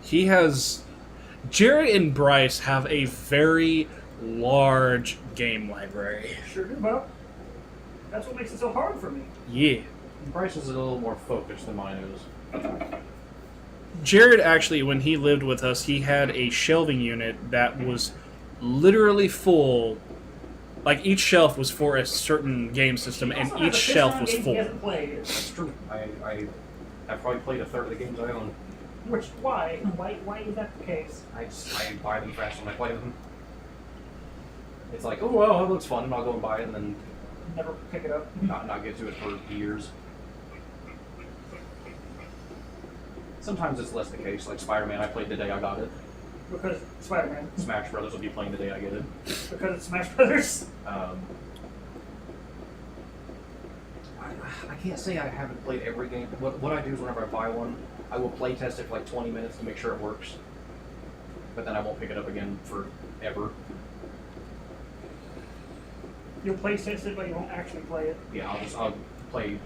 He has. Jared and Bryce have a very large game library. Sure do, Bo. That's what makes it so hard for me. Yeah. Bryce is a little more focused than mine is. Jared actually, when he lived with us, he had a shelving unit that was literally full. Like, each shelf was for a certain game system, He and also has each a shelf fist was on games full. He hasn't played. That's true. I've probably played a third of the games I own. Which, why? Why is that the case? I buy them faster than I play them. It's like, oh well, that looks fun, and I'll go and buy it, and then Never pick it up. not get to it for years. Sometimes it's less the case. Like Spider-Man, I played the day I got it. Because Spider-Man. Smash Brothers will be playing the day I get it. Because it's Smash Brothers. I can't say I haven't played every game. What I do is whenever I buy one, I will play test it for like 20 minutes to make sure it works. But then I won't pick it up again forever. You'll play test it, but you won't actually play it. Yeah, I'll play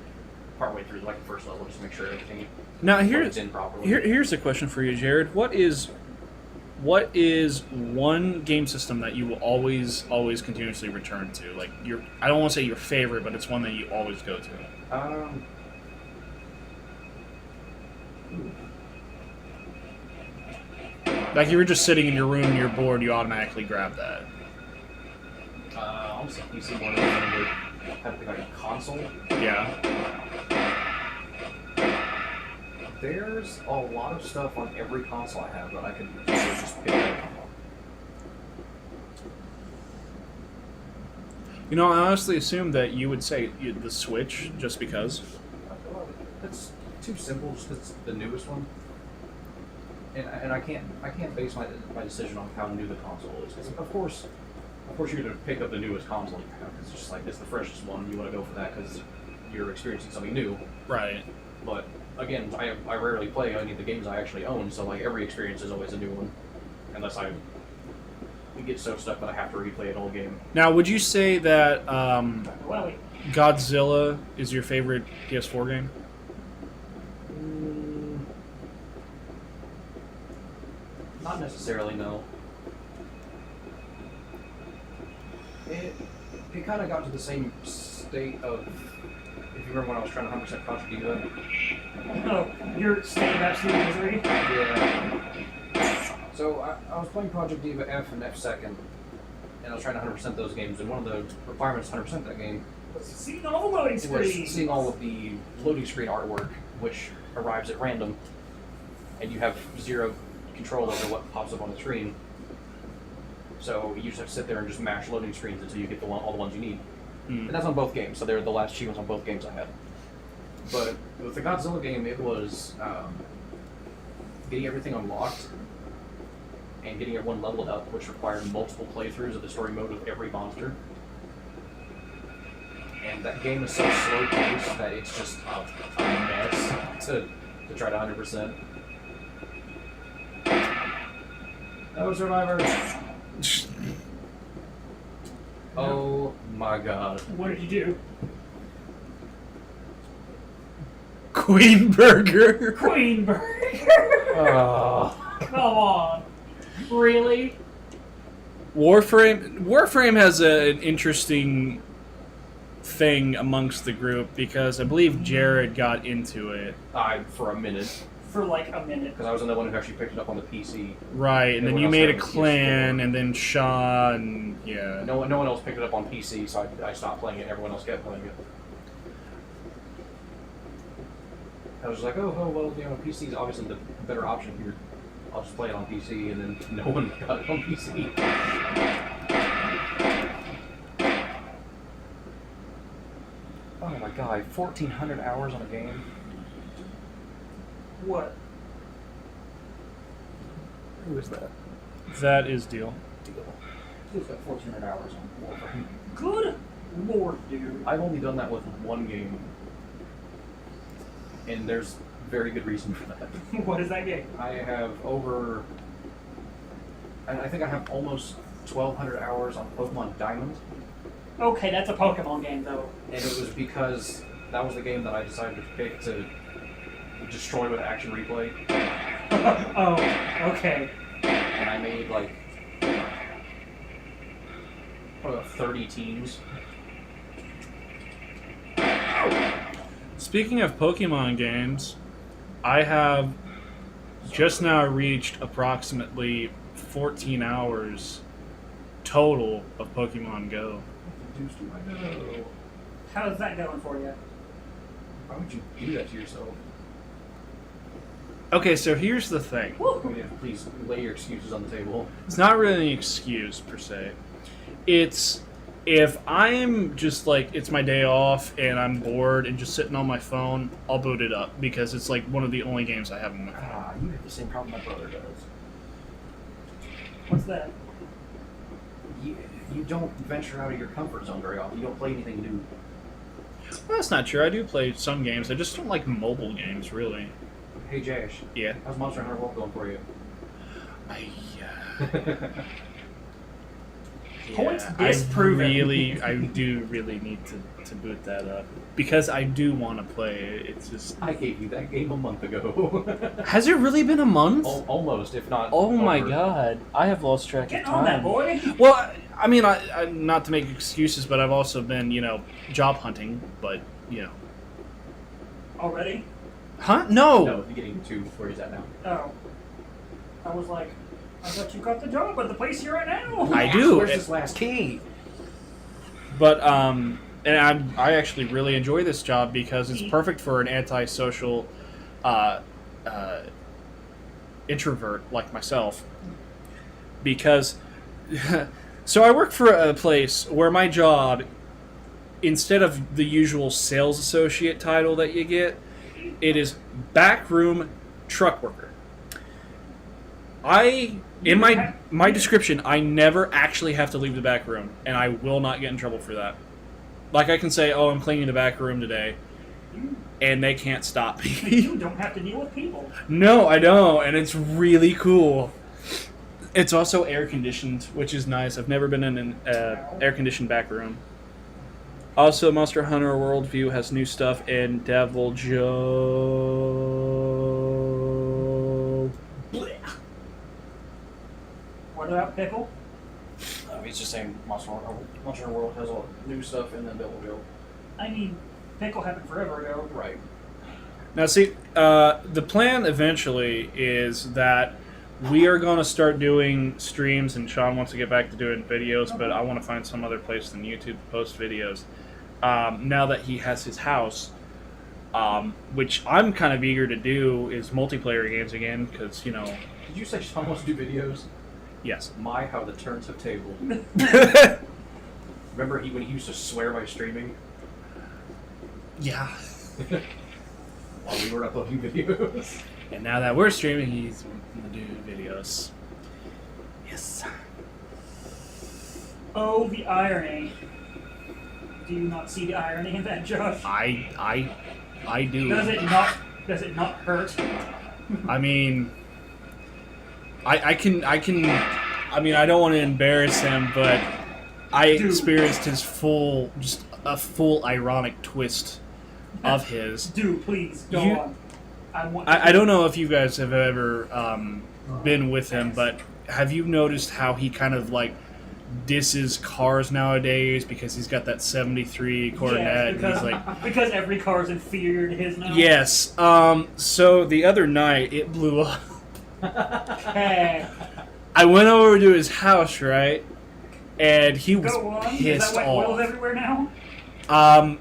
partway through like the first level just to make sure everything Now, plugs in properly. here's a question for you, Jared. What is what is one game system that you will always continuously return to? Like I don't want to say your favorite, but it's one that you always go to. Like you were just sitting in your room and you're bored, you automatically grab that. Honestly, PC one of them would have to be like a console. Yeah. There's a lot of stuff on every console I have that I could just pick up. You know, I honestly assumed that you would say the Switch just because. It's too simple, just 'cause it's the newest one. And I can't base my decision on how new the console is. 'Cause of course you're gonna pick up the newest console you have. It's just like it's the freshest one. You want to go for that because you're experiencing something new. Right. But again, I rarely play any of the games I actually own, so like every experience is always a new one, unless I get so stuck that I have to replay an old game. Now, would you say that Well, Godzilla is your favorite PS4 game? Not necessarily, no. It kind of got to the same state of, if you remember when I was trying to 100% Project Diva. oh, your state of absolute misery. Yeah. So I was playing Project Diva F and F second, and I was trying to 100% those games, and one of the requirements to 100% that game Seeing all the loading was screens. seeing all of the loading screen artwork, which arrives at random, and you have zero control over what pops up on the screen. So you just have to sit there and just mash loading screens until you get all the ones you need. And that's on both games, so they're the last achievements on both games I had. But with the Godzilla game, it was getting everything unlocked and getting everyone leveled up, which required multiple playthroughs of the story mode with every monster. And that game is so slow paced that it's just a mess to try to 100%. No survivors! Oh my god. What did you do? Queen Burger. Queen Burger. Oh. Come on. Really? Warframe has an interesting thing amongst the group because I believe Jared got into it. For a minute. For like a minute. Because I was the one who actually picked it up on the PC. Right, and then Everyone you else made a had it on clan, PS4. and then Shaw, and yeah. No one else picked it up on PC, so I stopped playing it. Everyone else kept playing it. I was like, oh well, you know, PC is obviously the better option here. I'll just play it on PC, and then no one got it on PC. Oh my god, 1,400 hours on a game? What? Who is that? That is deal. Who's got 1,400 hours on Warframe? Good lord, dude. I've only done that with one game, and there's very good reason for that. What is that game? I have I think I have almost 1,200 hours on Pokemon Diamond, Okay, that's a Pokemon game, though. and it was because that was the game that I decided to pick to destroy with action replay, Oh, okay. and I made like probably about 30 teams. Speaking of Pokemon games, I have just now reached approximately 14 hours total of Pokemon Go. Deuce do I know? How's that going for you? Why would you do that to yourself? Okay, so here's the thing. I mean, please lay your excuses on the table. It's not really an excuse, per se. It's if I'm just like, it's my day off and I'm bored and just sitting on my phone, I'll boot it up because it's like one of the only games I have on my phone. Ah, you have the same problem my brother does. What's that? You don't venture out of your comfort zone very often. You don't play anything new. Well, that's not true. I do play some games. I just don't like mobile games, really. Hey Jash, Yeah. how's Monster Hunter World going for you? Points I disproven. I do really need to boot that up because I do want to play it. It's just. I gave you that game a month ago. Has it really been a month? Almost, if not. Oh my over. god, I have lost track Get of on that, time. boy. Well, I mean, I not to make excuses, but I've also been, job hunting. But Already? huh? No. No, you're getting to where he's at now. Oh. I was like, I thought you got the job at the place you're at now. I do. Where's this last key? But and I actually really enjoy this job because it's perfect for an antisocial introvert like myself. Because so I work for a place where my job, instead of the usual sales associate title that you get, it is backroom truck worker. In my description, I never actually have to leave the back room, and I will not get in trouble for that. Like, I can say, oh, I'm cleaning the back room today, and they can't stop me. You don't have to deal with people. No, I don't, and it's really cool. It's also air-conditioned, which is nice. I've never been in an air-conditioned back room. Also, Monster Hunter Worldview has new stuff in Devil Joe. What about Pickle? He's just saying Monster World has all new stuff and then Devil Joe. I mean, Pickle happened forever ago. Right. Now, see, the plan eventually is that we are going to start doing streams, and Sean wants to get back to doing videos, but I want to find some other place than YouTube to post videos. Now that he has his house, which I'm kind of eager to do, is multiplayer games again, because, Did you say Sean wants to do videos? yes. My, how the turns have tabled. Remember when he used to swear by streaming Yeah. while we were uploading videos? And now that we're streaming, he's going to do videos. Yes. Oh, the irony. Do you not see the irony in that, Josh? I do. Does it not hurt? I mean, I mean, I don't want to embarrass him, but I Dude. experienced his full ironic twist of his. Do please go You- on. I don't know if you guys have ever been with him, but have you noticed how he kind of like disses cars nowadays because he's got that 73 Coronet? Yes, And because, he's like, because every car is inferior to his now. yes. So the other night it blew up. Hey, I went over to his house, right? And he was go on. Is pissed that why oil's off. everywhere now?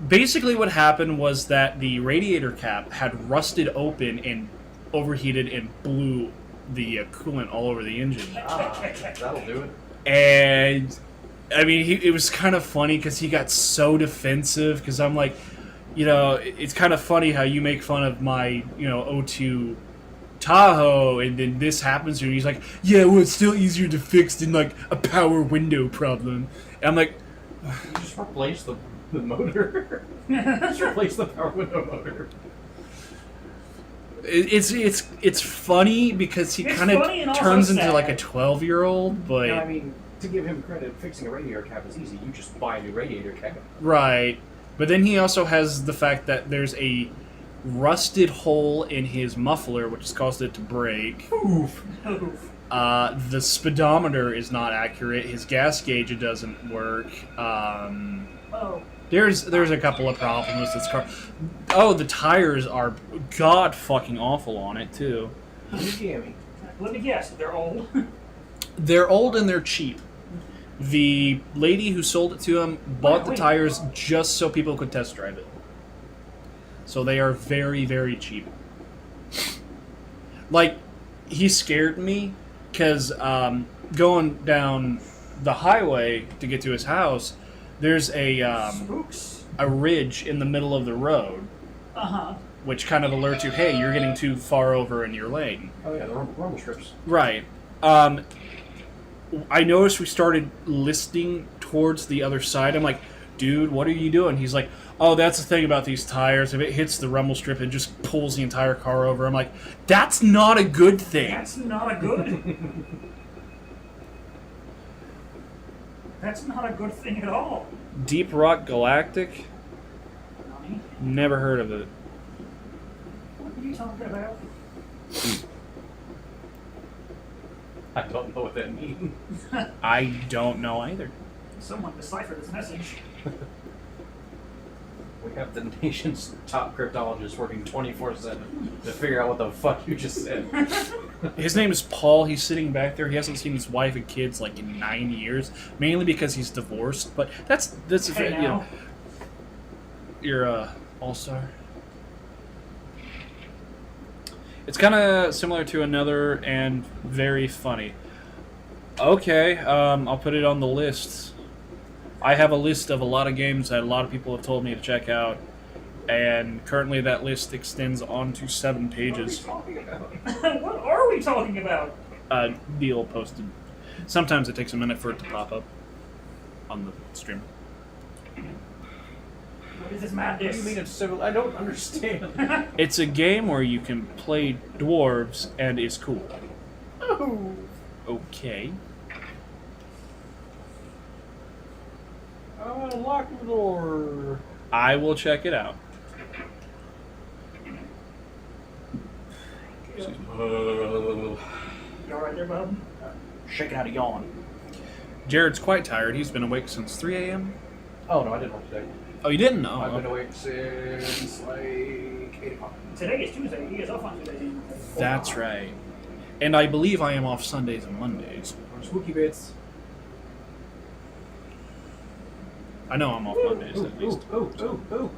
Basically what happened was that the radiator cap had rusted open and overheated and blew the coolant all over the engine. That'll do it. And I mean, it was kind of funny because he got so defensive because I'm like, it's kind of funny how you make fun of my, O2 Tahoe, and then this happens to him. He's like, yeah, well, it's still easier to fix than like a power window problem. And I'm like, You just replace the motor. Just replace the power window motor. it's funny because he It's kind funny and of also turns into sad. like a 12-year-old, but I mean, to give him credit, fixing a radiator cap is easy. You just buy a new radiator cap. right. But then he also has the fact that there's a rusted hole in his muffler, which has caused it to break. Oof. The speedometer is not accurate. His gas gauge doesn't work. Oh. There's a couple of problems with this car. Oh, the tires are god fucking awful on it too. Let me guess, they're old. They're old and they're cheap. The lady who sold it to him bought the Wait. tires just so people could test drive it. So they are very, very cheap. Like, he scared me because going down the highway to get to his house, there's Spooks. a ridge in the middle of the road, Uh-huh. which kind of alerts you, hey, you're getting too far over in your lane. Oh yeah, the rumble strips. Right. I noticed we started listing towards the other side. I'm like, dude, what are you doing? He's like, oh, that's the thing about these tires. If it hits the rumble strip, it just pulls the entire car over. I'm like, that's not a good thing. That's not a good. That's not a good thing at all. Deep Rock Galactic? Nani? Never heard of it. What are you talking about? I don't know what that means. I don't know either. Someone decipher this message. We have the nation's top cryptologist working 24/7 to figure out what the fuck you just said. His name is Paul. He's sitting back there. He hasn't seen his wife and kids like in 9 years, mainly because he's divorced. But that's Hey, you know, now. you're a all-star. It's kind of similar to another and very funny. Okay, I'll put it on the list. I have a list of a lot of games that a lot of people have told me to check out, and currently that list extends on to 7 pages. What are we talking about? Neil posted. Sometimes it takes a minute for it to pop up on the stream. What is this What do madness? you mean it's civil? I don't understand. It's a game where you can play dwarves and it's cool. Oh. Okay. Lock the door. I will check it out. You alright there, bub? Shaking out a yawn. Jared's quite tired. He's been awake since 3 a.m. Oh no, I didn't work today. Oh, you didn't? I've been Oh, awake since like 8 o'clock. Today is Tuesday. He is off on Tuesday. that's right. And I believe I am off Sundays and Mondays. Spooky bits. I know I'm off Mondays at least. Ooh.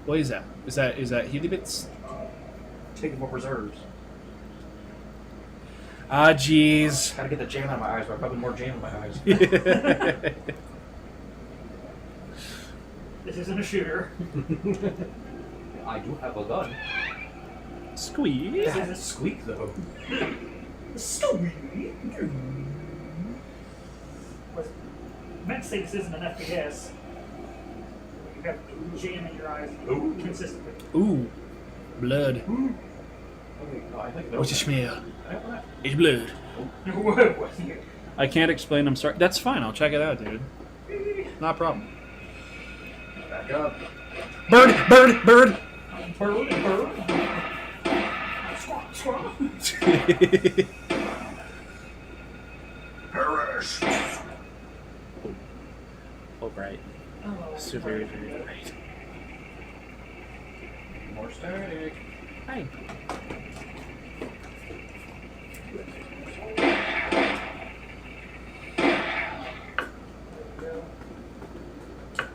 What is that? Is that Healy Bits? Taking more preserves. Ah, jeez. Gotta get the jam out of my eyes, but I'm probably more jam in my eyes. This isn't a shooter. I do have a gun. Squeeze. It has a squeak though. Sweet. Was meant to say this isn't an FPS. You have jam in your eyes consistently. Ooh, blood. Okay, no, I think What's the smell? I have that. It's blood. Whoa. I can't explain. I'm sorry. That's fine. I'll check it out, dude. Not a problem. Back up. Bird, bird, bird. Bird. Squawk, squawk. Perish. Oh, right. Oh, So very, very right. More static. Hi.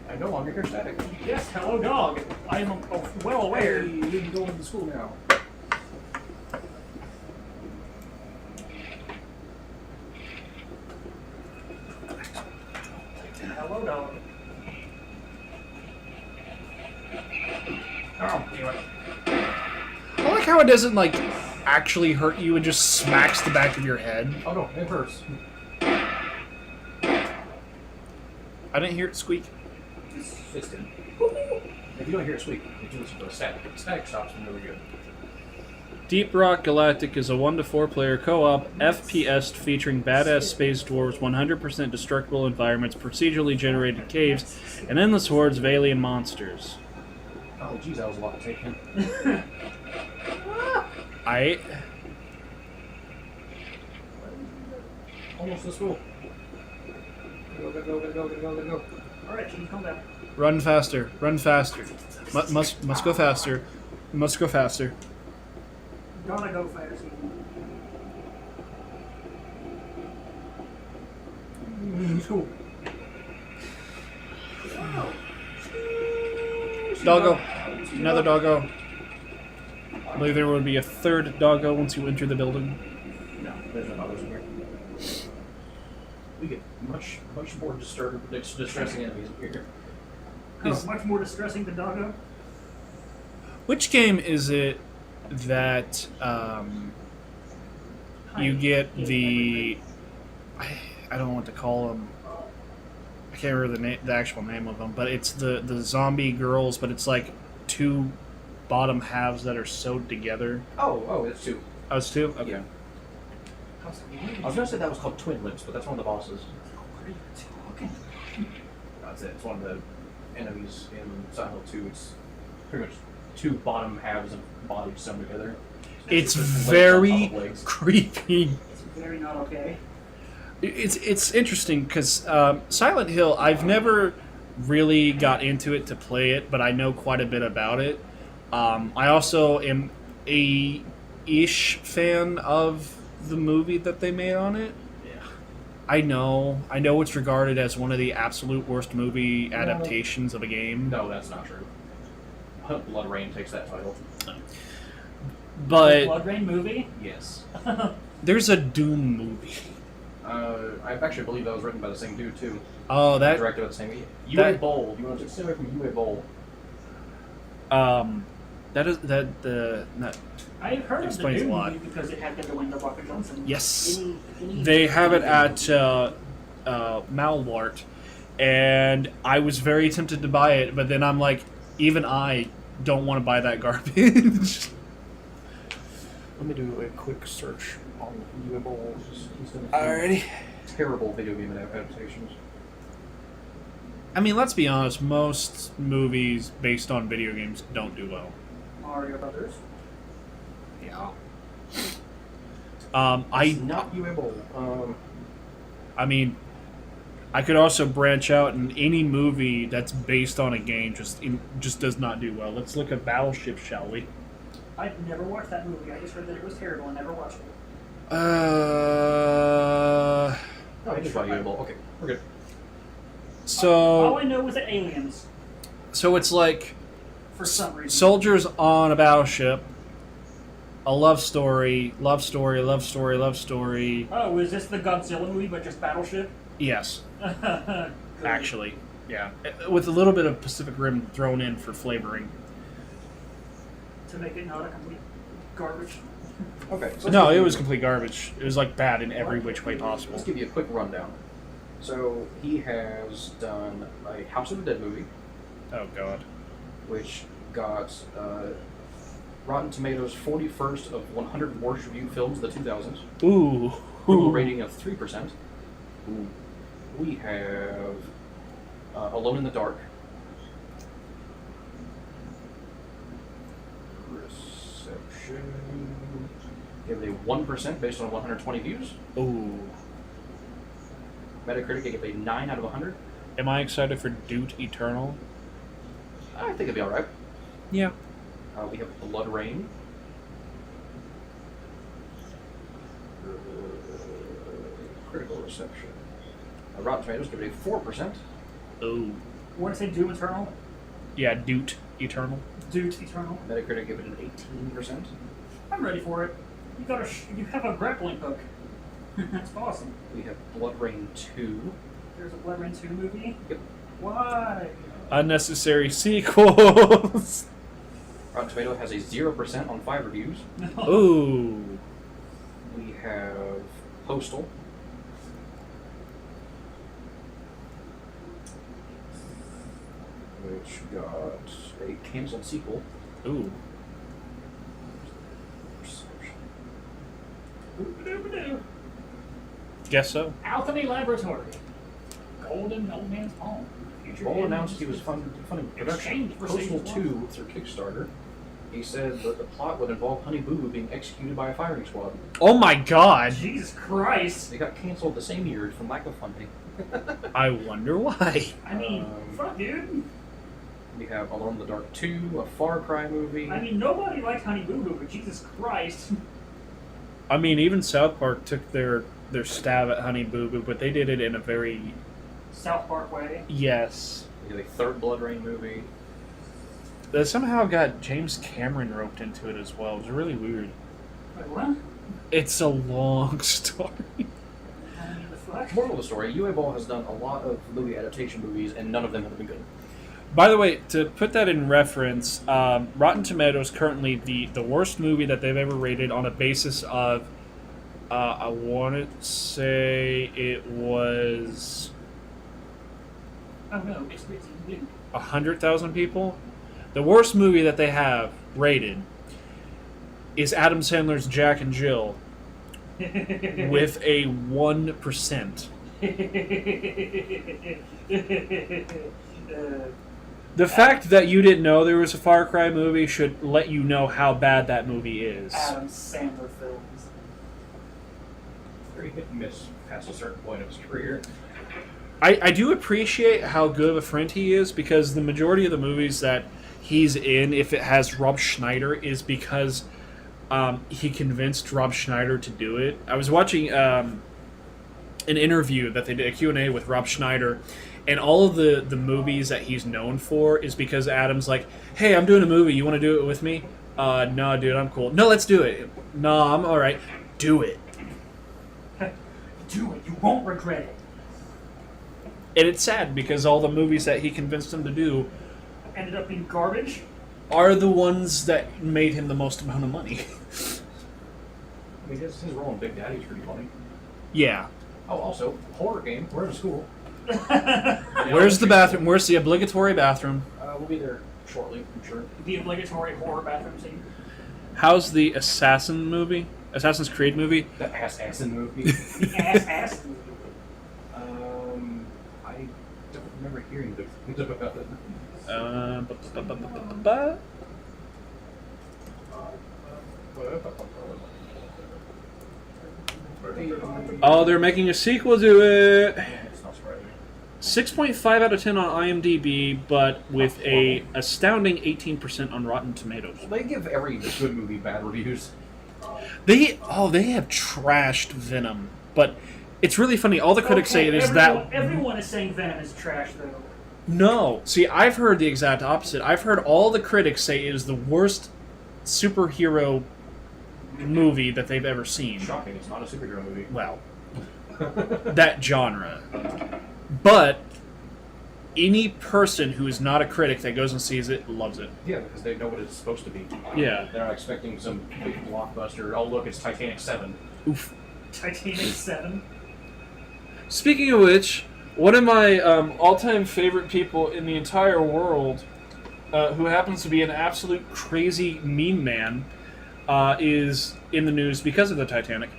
I no longer hear static. Yes, hello, dog. I am well aware. You need to go into school now. Hello, dog. Oh, anyway. I like how it doesn't like actually hurt you and just smacks the back of your head. Oh no, it hurts. I didn't hear it squeak. It's good. If you don't hear it squeak, you listen to the static. The static stops and really good. Deep Rock Galactic is a 1 to 4 player co-op FPS featuring badass space dwarves, 100% destructible environments, procedurally generated caves, and endless hordes of alien monsters. Oh geez, that was a lot to take in. Almost to school. Go. Alright, Chief, calm down. Run faster, run faster. Must go faster. Must go faster. Gotta go fast. School. Doggo. Another doggo. I believe there would be a third doggo once you enter the building. No, there's no doggos in here. We get much more distressing enemies in here. Is- Much more distressing than doggo. Which game is it that you get the... I don't know what to call them. I can't remember the actual name of them, but it's the zombie girls, but it's like 2 bottom halves that are sewed together. Oh, it's two. Oh, it's 2? Okay. Yeah. I was gonna say that was called Twin Lips, but that's one of the bosses. What are you That's it. It's one of the enemies in Silent Hill 2. It's pretty much two bottom halves of bodies sewn together. It's Just legs on very top of legs. creepy. It's very not okay. It's interesting because Silent Hill, I've never really got into it to play it, but I know quite a bit about it. I also am a ish fan of the movie that they made on it. Yeah. I know it's regarded as one of the absolute worst movie adaptations of a game. No, that's not true. Blood Rain takes that title. But Blood Rain movie? Yes. there's a Doom movie. I actually believe that was written by the same dude too. Oh, that Directed by the same. Uwe that- Boll. You want to stay away from Uwe Boll? that is that the not, I've heard of the Explains a Doom lot. movie because it had Dwayne The Rock Johnson. yes. Any- They have it at Malwart, and I was very tempted to buy it, but then I'm like, even I don't want to buy that garbage. Let me do a quick search on Uwe Boll. He's done Alrighty. terrible video game adaptations. I mean, let's be honest. Most movies based on video games don't do well. Mario Brothers. Yeah. I Not Uwe Boll. I mean, I could also branch out, and any movie that's based on a game just does not do well. Let's look at Battleship, shall we? I've never watched that movie. I just heard that it was terrible and never watched it. Oh, I just got Uwe Boll. Okay, we're good. All So I know is that aliens, it's like for some reason. soldiers on a battleship, a love story, love story, love story, love story. Oh, is this the Godzilla movie but just Battleship? Yes, Great. actually, yeah, with a little bit of Pacific Rim thrown in for flavoring. To make it not a complete garbage. Okay. So No, it was complete garbage. It was like bad in every which way possible. Let's give you a quick rundown. So he has done a House of the Dead movie, Oh god. which got Rotten Tomatoes 41st of 100 worst reviewed films of the 2000s. Ooh. Approval rating of 3%. We have Alone in the Dark. Reception. Gave it a 1% based on 120 views. Ooh. Metacritic gave it a 9 out of 100. Am I excited for Doot Eternal? I think it'll be alright. Yeah. We have Blood Rain. Critical reception. Rotten Tomatoes give it a 4%. Ooh. Want to say Doom Eternal? Yeah, Doot Eternal. Doom Eternal. Metacritic give it an 18%. I'm ready for it. You have a grappling hook. That's awesome. We have Blood Rain 2. There's a Blood Rain 2 movie. Yep. Why? Unnecessary sequels. Rotten Tomato has a 0% on 5 reviews. Ooh. We have Postal. Which got a canceled sequel. Ooh. Boop-a-doop-a-doo. Guess so. Alchemy Laboratory. Golden Old Man's Palm. Future Boll End. announced he was funding production Exchange of for Postal season 2 through Kickstarter. He said that the plot would involve Honey Boo Boo being executed by a firing squad. Oh my god. Jesus Christ. They got canceled the same year from lack of funding. I wonder why. I mean, fuck, dude. We have Alone in the Dark 2, a Far Cry movie. I mean, nobody liked Honey Boo Boo, but Jesus Christ. I mean, even South Park took their stab at Honey Boo Boo, but they did it in a very South Park way. yes. We have a third Blood Rain movie. They somehow got James Cameron roped into it as well. It was really weird. Wait, what? It's a long story. I mean, the fuck? Moral of the story, Uwe Boll has done a lot of movie adaptation movies, and none of them have been good. By the way, to put that in reference, Rotten Tomatoes currently the worst movie that they've ever rated on a basis of, I want to say it was Oh no, it's 100,000 people. The worst movie that they have rated is Adam Sandler's Jack and Jill with a 1%. The fact that you didn't know there was a Far Cry movie should let you know how bad that movie is. Adam Sandler films. Very hit and miss past a certain point of his career. I do appreciate how good of a friend he is, because the majority of the movies that he's in, if it has Rob Schneider, is because he convinced Rob Schneider to do it. I was watching an interview that they did, a Q&A with Rob Schneider, and all of the movies that he's known for is because Adam's like, hey, I'm doing a movie, you want to do it with me? No, dude, I'm cool. No, let's do it. No, I'm alright. Do it. Do it. You won't regret it. And it's sad, because all the movies that he convinced him to do Ended up being garbage. are the ones that made him the most amount of money. I mean, his role in Big Daddy is pretty funny. Yeah. Oh, also, horror game. We're in a school. Where's the bathroom? Where's the obligatory bathroom? We'll be there shortly, I'm sure. The obligatory horror bathroom scene. How's the Assassin's Creed movie? The ass-assin movie. The ass movie. I don't remember hearing the things about it. Oh, they're making a sequel to it. It's not surprising. 6.5 out of 10 on IMDb, but with a astounding 18% on Rotten Tomatoes. They give every good movie bad reviews. They have trashed Venom, but it's really funny. All the critics say it is that. Everyone is saying Venom is trash, though. No, see, I've heard the exact opposite. I've heard all the critics say it is the worst superhero movie that they've ever seen. Shocking, it's not a superhero movie. Well, that genre. But any person who is not a critic that goes and sees it loves it. Yeah, because they know what it's supposed to be. Yeah. They're not expecting some big blockbuster. Oh, look, it's Titanic 7. Oof. Titanic 7. Speaking of which, one of my all-time favorite people in the entire world, who happens to be an absolute crazy meme man, is in the news because of the Titanic.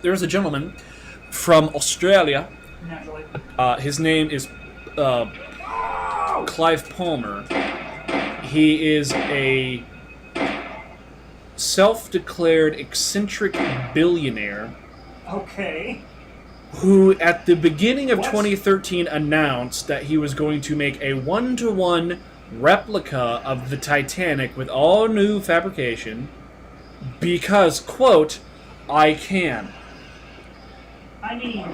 There's a gentleman from Australia. Naturally. His name is Clive Palmer. He is a self-declared eccentric billionaire Okay. who, at the beginning of What? 2013, announced that he was going to make a one-to-one replica of the Titanic with all new fabrication because, quote, I can. I mean,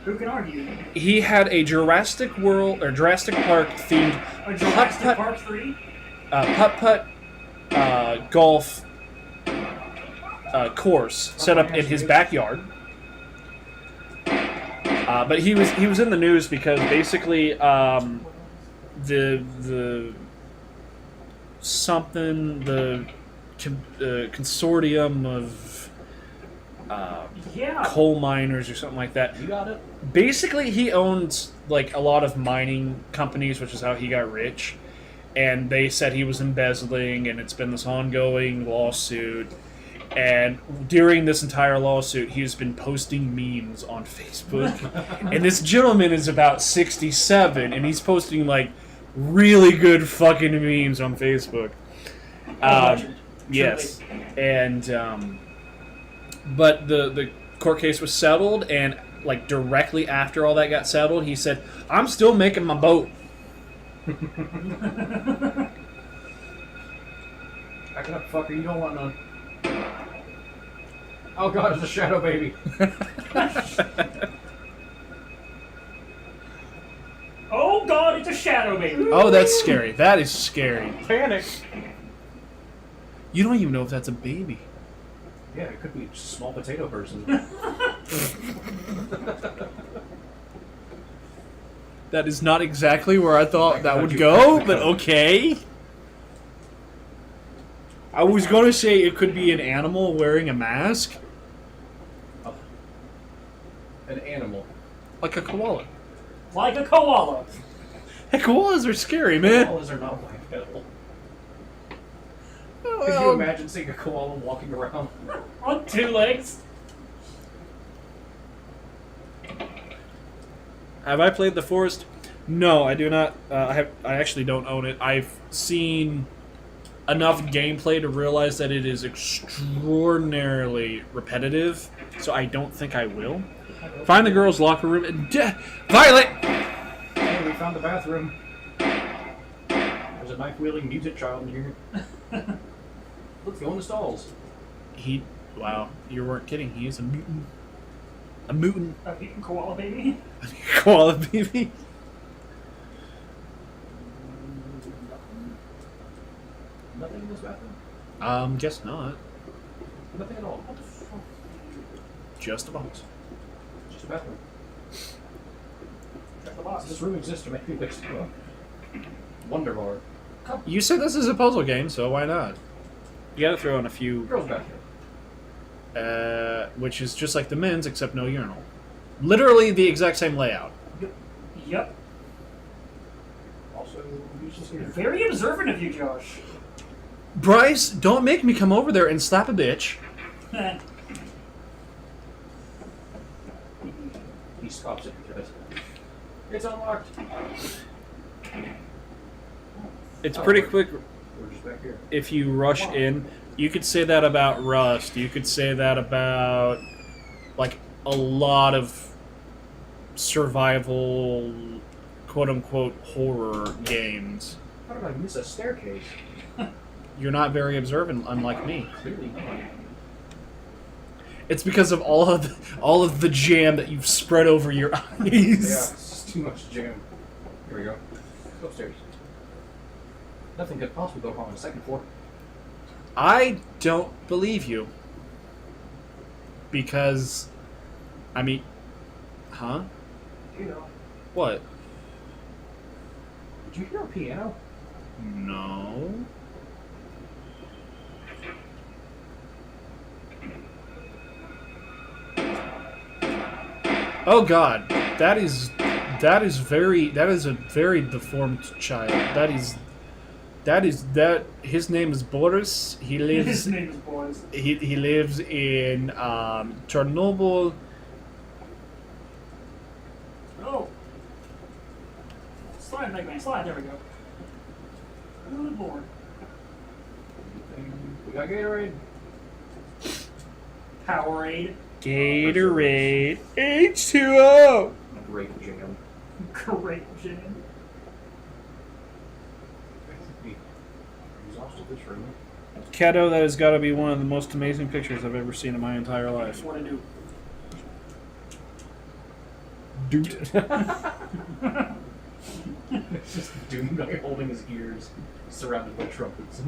who can argue? He had a Jurassic Park themed A Jurassic Park 3? putt-putt golf course set up in his backyard. But he was in the news because basically the consortium of Yeah. coal miners or something like that. You got it? Basically, he owns like a lot of mining companies, which is how he got rich. And they said he was embezzling, and it's been this ongoing lawsuit. And during this entire lawsuit, he's been posting memes on Facebook. And this gentleman is about 67, and he's posting like really good fucking memes on Facebook. Legend. Yes, and but the court case was settled, and like directly after all that got settled, he said, "I'm still making my boat." Back it up, fucker. You don't want none. Oh god, it's a shadow baby. Oh god, it's a shadow baby. Oh, that's scary. That is scary. Panic. You don't even know if that's a baby. Yeah, it could be just a small potato person. That is not exactly where I thought that would go, but okay. I was going to say it could be an animal wearing a mask, An animal. like a koala. Like a koala. Hey, koalas are scary, man. Koalas are not bipedal. Could you Well, imagine seeing a koala walking around? On two legs. Have I played The Forest? No, I do not. I actually don't own it. I've seen enough gameplay to realize that it is extraordinarily repetitive, so I don't think I will. Find the girls' locker room and Violet! Hey, we found the bathroom. There's a knife-wielding music child in here. Let's go in the stalls. Wow, you weren't kidding. He is a mutant. A mutant A mutant koala baby. koala baby. Nothing in this bathroom? Guess not. Nothing at all. Just a box. Just a bathroom. Check the box. Does this room exist to make me explore? Wonder bar. You said this is a puzzle game, so why not? You gotta throw in a few, Girls' bathroom. which is just like the men's, except no urinal. Literally the exact same layout. Yep. Also, useless here. Very observant of you, Josh. Bryce, don't make me come over there and slap a bitch. He stops it because it's unlocked. It's pretty quick We're just back here. if you rush in. You could say that about Rust. You could say that about, like, a lot of survival, quote-unquote, horror games. How did I miss a staircase? You're not very observant, unlike me. Clearly not. It's because of all of the jam that you've spread over your eyes. Yeah, it's just too much jam. Here we go. Go upstairs. Nothing could possibly go wrong on the second floor. I don't believe you. Because, I mean, huh? You know. What? Did you hear a piano? No. Oh God, that is a very deformed child. His name is Boris. He lives His name is Boys. he lives in Chernobyl. Oh. Slide, Mega Man, slide. There we go. Good lord. We got Gatorade. Powerade. Gatorade H2O. Great jam. Great jam. Exhausted this room. Keto, that has got to be one of the most amazing pictures I've ever seen in my entire life. What I do. Dude. It's just Doom guy holding his ears, surrounded by trumpets.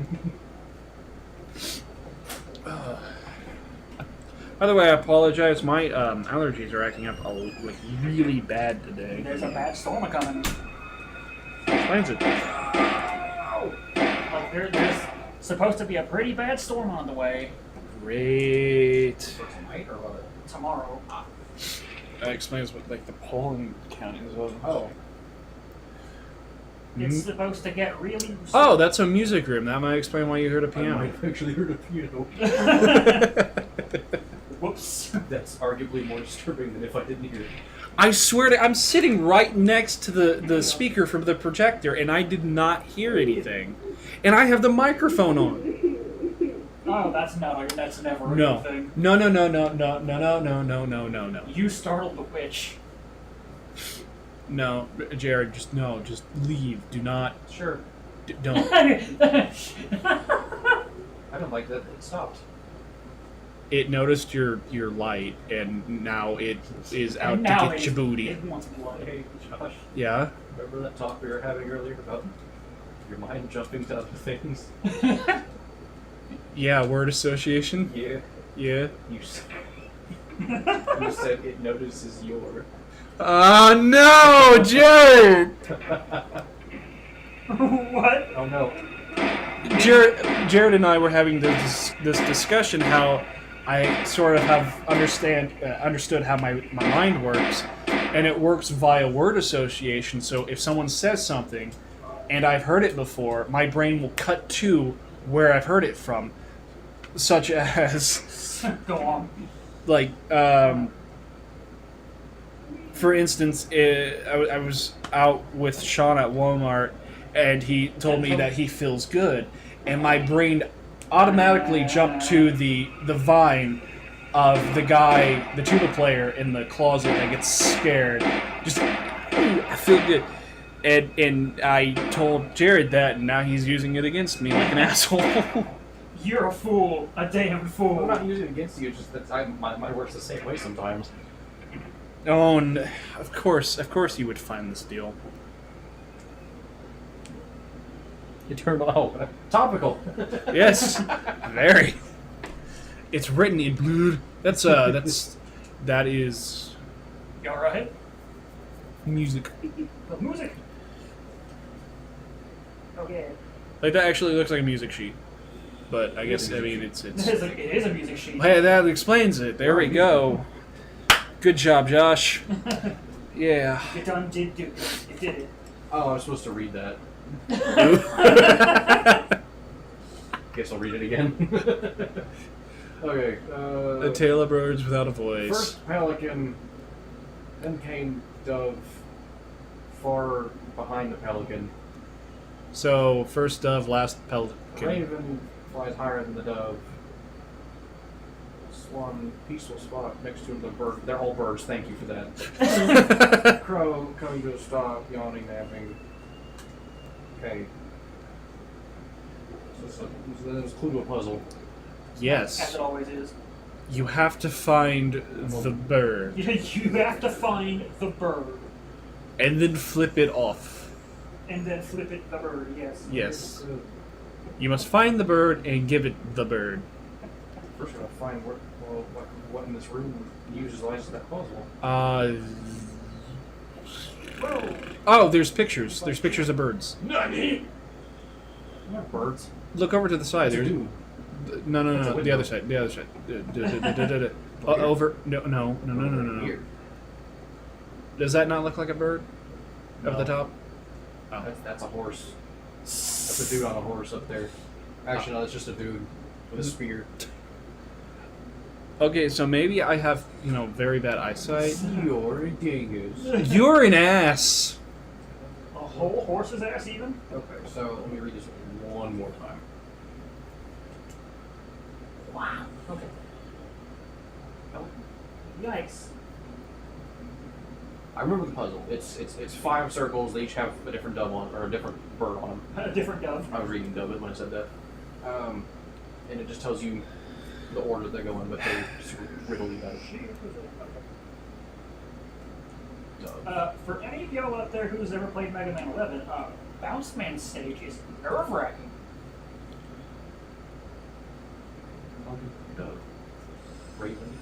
By the way, I apologize. My allergies are acting up like really bad today. There's a bad storm coming. Explains it. Like there's supposed to be a pretty bad storm on the way Great. For tonight or what? tomorrow. That explains what like the pollen count is. Oh. It's supposed to get really. Oh, that's a music room. That might explain why you heard a I piano. might have actually heard a piano. Whoops. That's arguably more disturbing than if I didn't hear it. I swear to I'm sitting right next to the speaker from the projector, and I did not hear anything. And I have the microphone on. Oh, that's never a No. good thing. No. You startled the witch. No, Jared, just leave. Do not. Sure. Don't. I don't like that. It stopped. It noticed your light, and now it is out And to now get your booty. It wants blood. Hey, Josh. Yeah. Remember that talk we were having earlier about your mind jumping to other things? Yeah. Word association. Yeah. Yeah. You said it notices your. No, Jared. What? Oh no. Jared and I were having this discussion how I sort of have understood how my mind works, and it works via word association. So if someone says something, and I've heard it before, my brain will cut to where I've heard it from, such as Go on. like for instance, I was out with Sean at Walmart, and he told me that he feels good, and my brain automatically jumped to the vine of the guy, the tuba player in the closet that gets scared. Just, ooh, I feel good. And I told Jared that, and now he's using it against me like an asshole. You're a fool. A damn I'm fool. not using it against you. It's just that my works the same way sometimes. Oh, and of course you would find this deal. Eternal. Oh, topical. Yes, very. It's written in blood. That is You alright? music. The music. Okay. Like that actually looks like a music sheet, but I guess it's. It is a music sheet. Hey, that explains it. There we go. Good job, Josh. Yeah. You done did do it. You did it. Oh, I was supposed to read that. Guess I'll read it again. Okay. A tale of birds without a voice. First pelican, then came dove, far behind the pelican. So first dove, last pelican. Raven flies higher than the dove. Swan, peaceful spot next to the bird. They're all birds. Thank you for that. Crow coming to a stop, yawning, napping. Okay. So there's a clue to a puzzle. As Yes. it always is. You have to find the bird You have to find the bird. and then flip it off. And then flip it the bird, yes. Yes. You must find the bird and give it the bird. First, gotta find what in this room utilizes that puzzle. Whoa! Oh, there's pictures. There's pictures of birds. Nani? Not birds. Look over to the side. It's a There's dude. no, That's a the window. other side. The other side. Over. No. Here. Does that not look like a bird? Up the No. top. Oh. That's a horse. That's a dude on a horse up there. Actually, no, it's just a dude with a spear. Okay, so maybe I have very bad eyesight. You're a dingus. You're an ass. A whole horse's ass, even? Okay, so let me read this one more time. Wow. Okay. Oh. Yikes. I remember the puzzle. It's 5 circles. They each have a different dove on, or a different bird on them. A different dove. I was reading dove when I said that. And it just tells you the order they go in, but they're super riddly about it. Dove. For any of y'all out there who's ever played Mega Man 11, Bounce Man stage is nerve-wracking. Dove. Raven.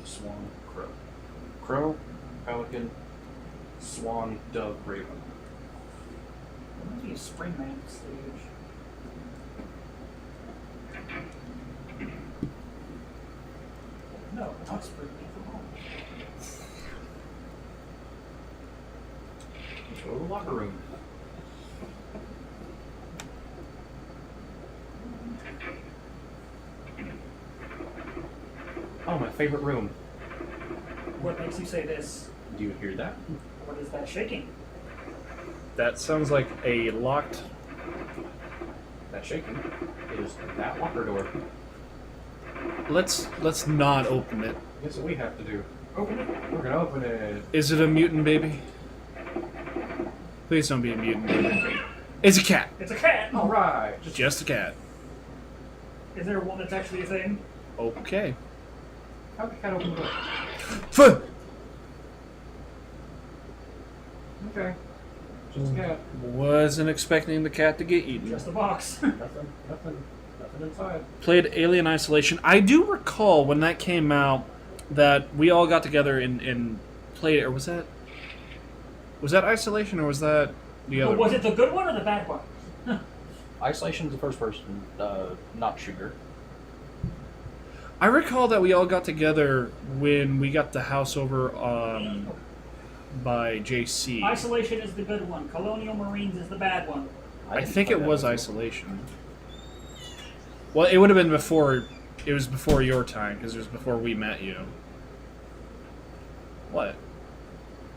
Swan. Crow. Crow. Pelican. Swan. Dove. Raven. There might be a Spring Man stage. No, not Spring Man from home. Let's go to the locker room. Oh, my favorite room. What makes you say this? Do you hear that? What is that shaking? That sounds like a locked. That shaking is that locker door. Let's not open it. Guess what we have to do? Open it. We're gonna open it. Is it a mutant baby? Please don't be a mutant baby. It's a cat. It's a cat! All right. Just a cat. Is there one that's actually a thing? Okay. How can cat open the door? Fuh! Okay. Just a cat. Wasn't expecting the cat to get eaten. Just a box. Nothing inside. Played Alien Isolation. I do recall when that came out that we all got together and played it. Or was that Isolation, or was that the other? Was it the good one or the bad one? Isolation's the first person, not shooter. I recall that we all got together when we got the house over by JC. Isolation is the good one. Colonial Marines is the bad one. I didn't think play it that was before. Isolation. Well, it would have been before. It was before your time because it was before we met you. What?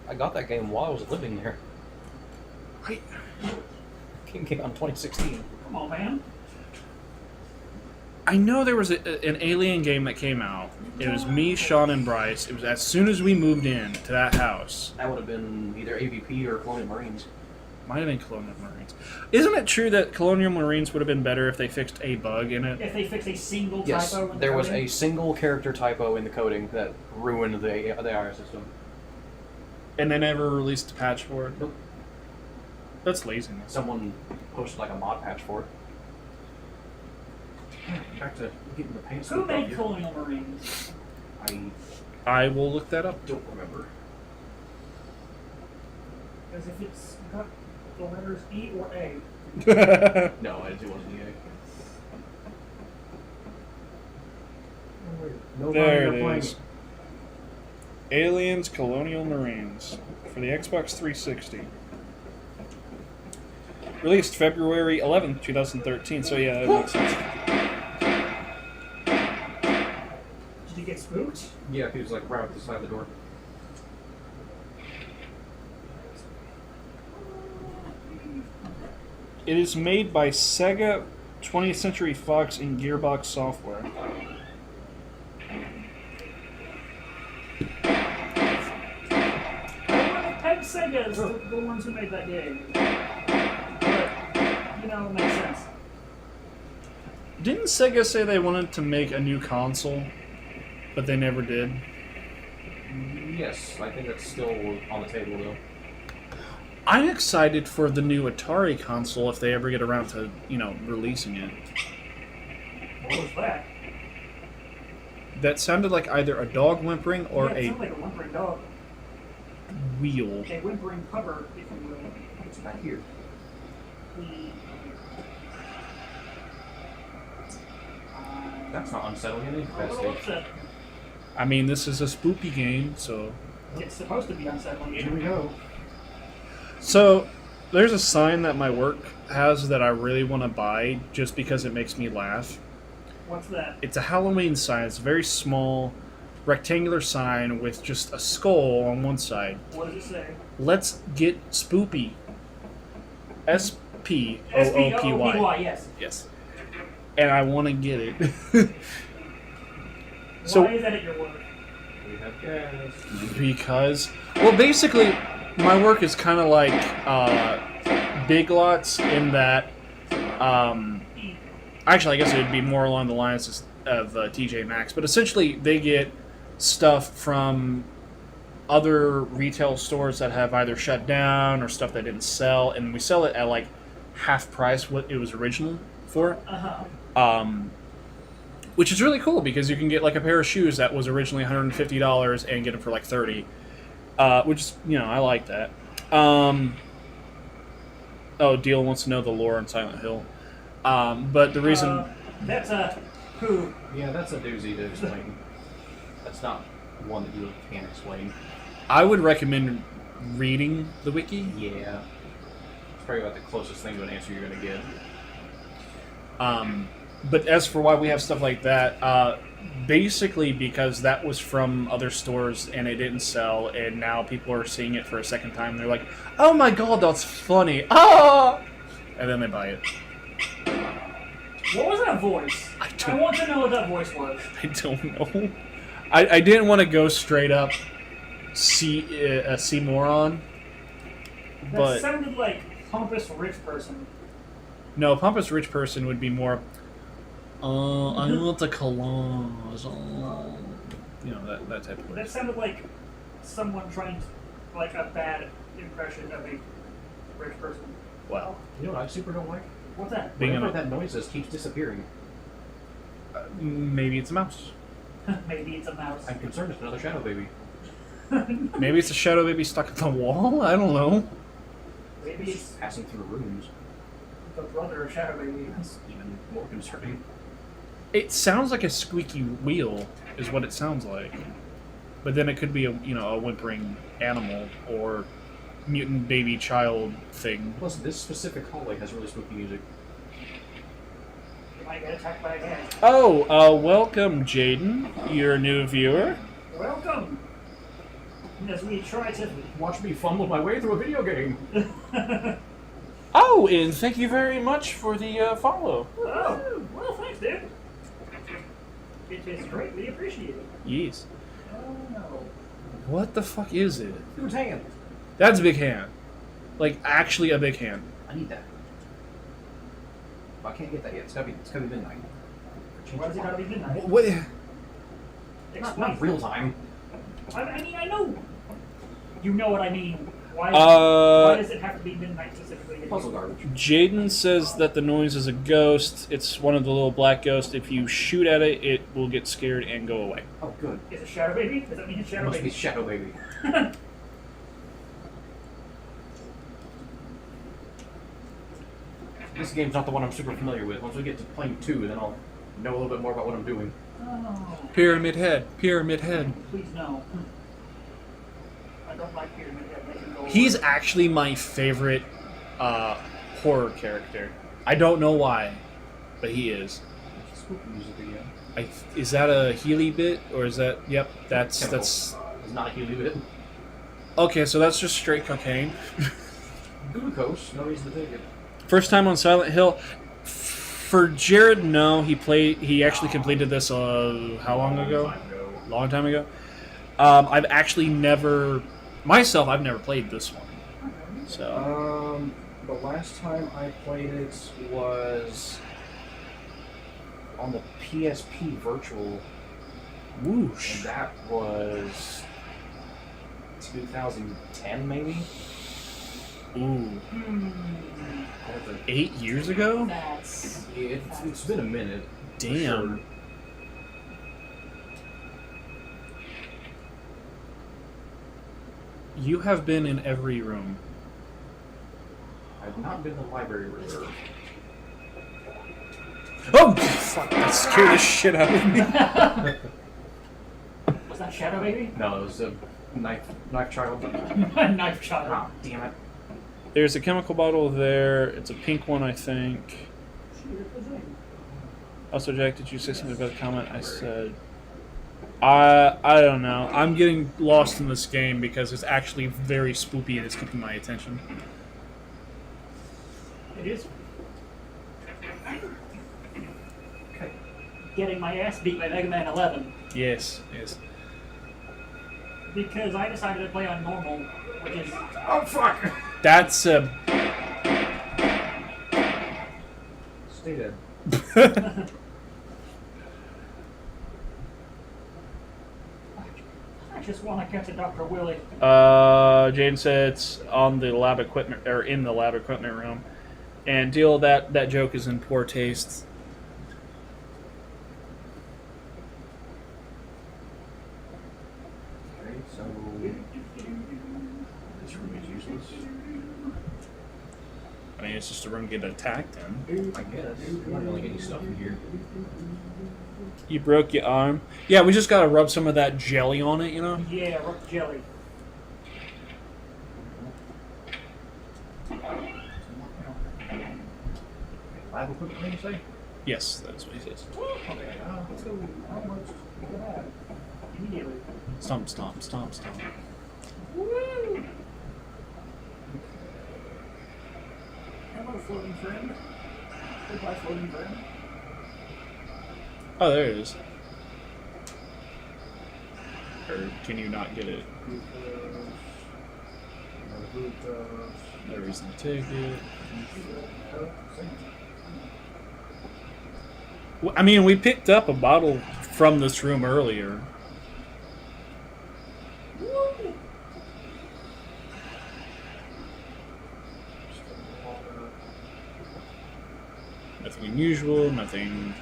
I got that game while I was living there. I, Game came out in 2016. Come on, man. I know there was an Alien game that came out. It was me, Sean, and Bryce. It was as soon as we moved in to that house. That would have been either AVP or Colonial Marines. Might have been Colonial Marines. Isn't it true that Colonial Marines would have been better if they fixed a bug in it? If they fix a single Yes, typo in the there was coding. a single character typo in the coding that ruined the AI system. And they never released a patch for it? Nope. That's laziness. Someone posted like a mod patch for it. Back to getting the pants. Who made Colonial Marines? I I will look that up. don't remember. Because if it's got the letters E or A, No, it wasn't EA. There it is. Aliens Colonial Marines for the Xbox 360. Released February 11th, 2013. So yeah, that makes sense. did you get spooked? Yeah, he was like right at the side of the door. It is made by Sega, 20th Century Fox, and Gearbox Software. Peg Sega is the ones who made that game. But, you know, it makes sense. Didn't Sega say they wanted to make a new console, but they never did? Yes, I think that's still on the table though. I'm excited for the new Atari console if they ever get around to, releasing it. What was that? That sounded like either a dog whimpering or Yeah, it a sounded like a whimpering dog. wheel. A whimpering pupper, if you will. It's back here. That's not unsettling in any Oh, what's capacity. that? I mean, this is a spoopy game, so... It's supposed to be unsettling. Here we go. So, there's a sign that my work has that I really want to buy just because it makes me laugh. What's that? It's a Halloween sign. It's a very small, rectangular sign with just a skull on one side. What does it say? Let's get spoopy. S-P-O-O-P-Y. S-P-O-O-P-Y, yes. Yes. And I want to get it. So- Why is that at your work? We have gas. Because, well, basically, my work is kind of like Big Lots in that, actually, I guess it would be more along the lines of TJ Maxx, but essentially they get stuff from other retail stores that have either shut down or stuff that didn't sell, and we sell it at like half price what it was original for. Uh-huh. Which is really cool because you can get like a pair of shoes that was originally $150 and get them for like $30, which is, I like that. Deal wants to know the lore on Silent Hill, but the reason That's who? Yeah, that's a doozy to explain. That's not one that you can explain. I would recommend reading the wiki. Yeah. It's probably about the closest thing to an answer you're going to get. But as for why we have stuff like that, basically because that was from other stores and it didn't sell, and now people are seeing it for a second time. They're like, "Oh my god, that's funny!" Ah, and then they buy it. What was that voice? I I don't- want to know what that voice was. I don't know. I didn't want to go straight up see moron, That but sounded like pompous rich person. no, pompous rich person would be more. I want a collage. That type of That voice. sounded like someone trying to, like a bad impression of a rich person. Wow. You know what I super don't like? What's that? Being Whatever a- that noise is keeps disappearing. Maybe it's a mouse. Maybe it's a mouse. I'm concerned it's another shadow baby. Maybe it's a shadow baby stuck in the wall. I don't know. Maybe it's Passing through rooms. the brother of Shadow Baby. That's even more concerning. It sounds like a squeaky wheel, is what it sounds like. But then it could be a whimpering animal or mutant baby child thing. Plus, this specific hallway has really spooky music. You might get attacked by a cat. Oh, welcome, Jaden. You're a new viewer. Welcome. as we try to. Watch me fumble my way through a video game. Oh, and thank you very much for the follow. Oh, well, thanks, dude. It is greatly appreciated. Yes. Oh no. What the fuck is it? Dude's hand. That's a big hand. Like, actually a big hand. I need that. I can't get that yet. It's gotta be midnight. Why does it gotta be midnight? What? Not real time. I mean, I know. You know what I mean. Why does it have to be midnight specifically? Puzzle garbage. Jaden says that the noise is a ghost. It's one of the little black ghosts. If you shoot at it, it will get scared and go away. Oh, good. Is it Shadow Baby? Does that mean it's It Shadow must Baby? be Shadow Baby. This game's not the one I'm super familiar with. Once we get to playing 2, then I'll know a little bit more about what I'm doing. Oh, Pyramid Head. Pyramid Head. please no. I don't like Pyramid Head. They can go He's away. actually my favorite horror character. I don't know why, but he is. Spooky music again. Is that a Healy bit or is that? Yep, that's Chemical. that's. It's not a Healy bit. Okay, so that's just straight cocaine. Glucose. No reason to take it. First time on Silent Hill. For Jared, no, he actually completed this how long ago? Long time ago. I've actually never I've never played this one. So The last time I played it was on the PSP Virtual, and whoosh. that was 2010 maybe. Ooh. Hmm. 8 years ago? That's. It's been a minute. for Damn. sure. You have been in every room. I've not been to the library reserve. Oh fuck, that scared the shit out of me. Was that Shadow Baby? No, it was a knife child. Knife Child. Ah, damn it. There's a chemical bottle there. It's a pink one, I think. Also, Jack, did you say something about the comment? I said, I don't know. I'm getting lost in this game because it's actually very spoopy and it's keeping my attention. It is. Okay. Getting my ass beat by Mega Man 11 Yes, yes. because I decided to play on normal, which is. Oh fuck! That's Stay dead. I just want to catch a Dr. Willie. Jane said it's on the lab equipment or in the lab equipment room, and deal that joke is in poor taste. Okay, so this room is useless. I mean, it's just a room to get attacked in. I guess. I'm not really getting stuff in here. You broke your arm. Yeah, we just gotta rub some of that jelly on it, you know. Yeah, rock jelly. Lab equipment, what did you say? Yes, that's what he says. Okay, let's go. How much do you have? Immediately. Stomp, stomp, stomp, stomp. Woo! Hello, floating friend. Goodbye, floating friend. Oh, there it is. Or can you not get it? No reason to take it. Well, I mean, we picked up a bottle from this room earlier. Nothing unusual, nothing.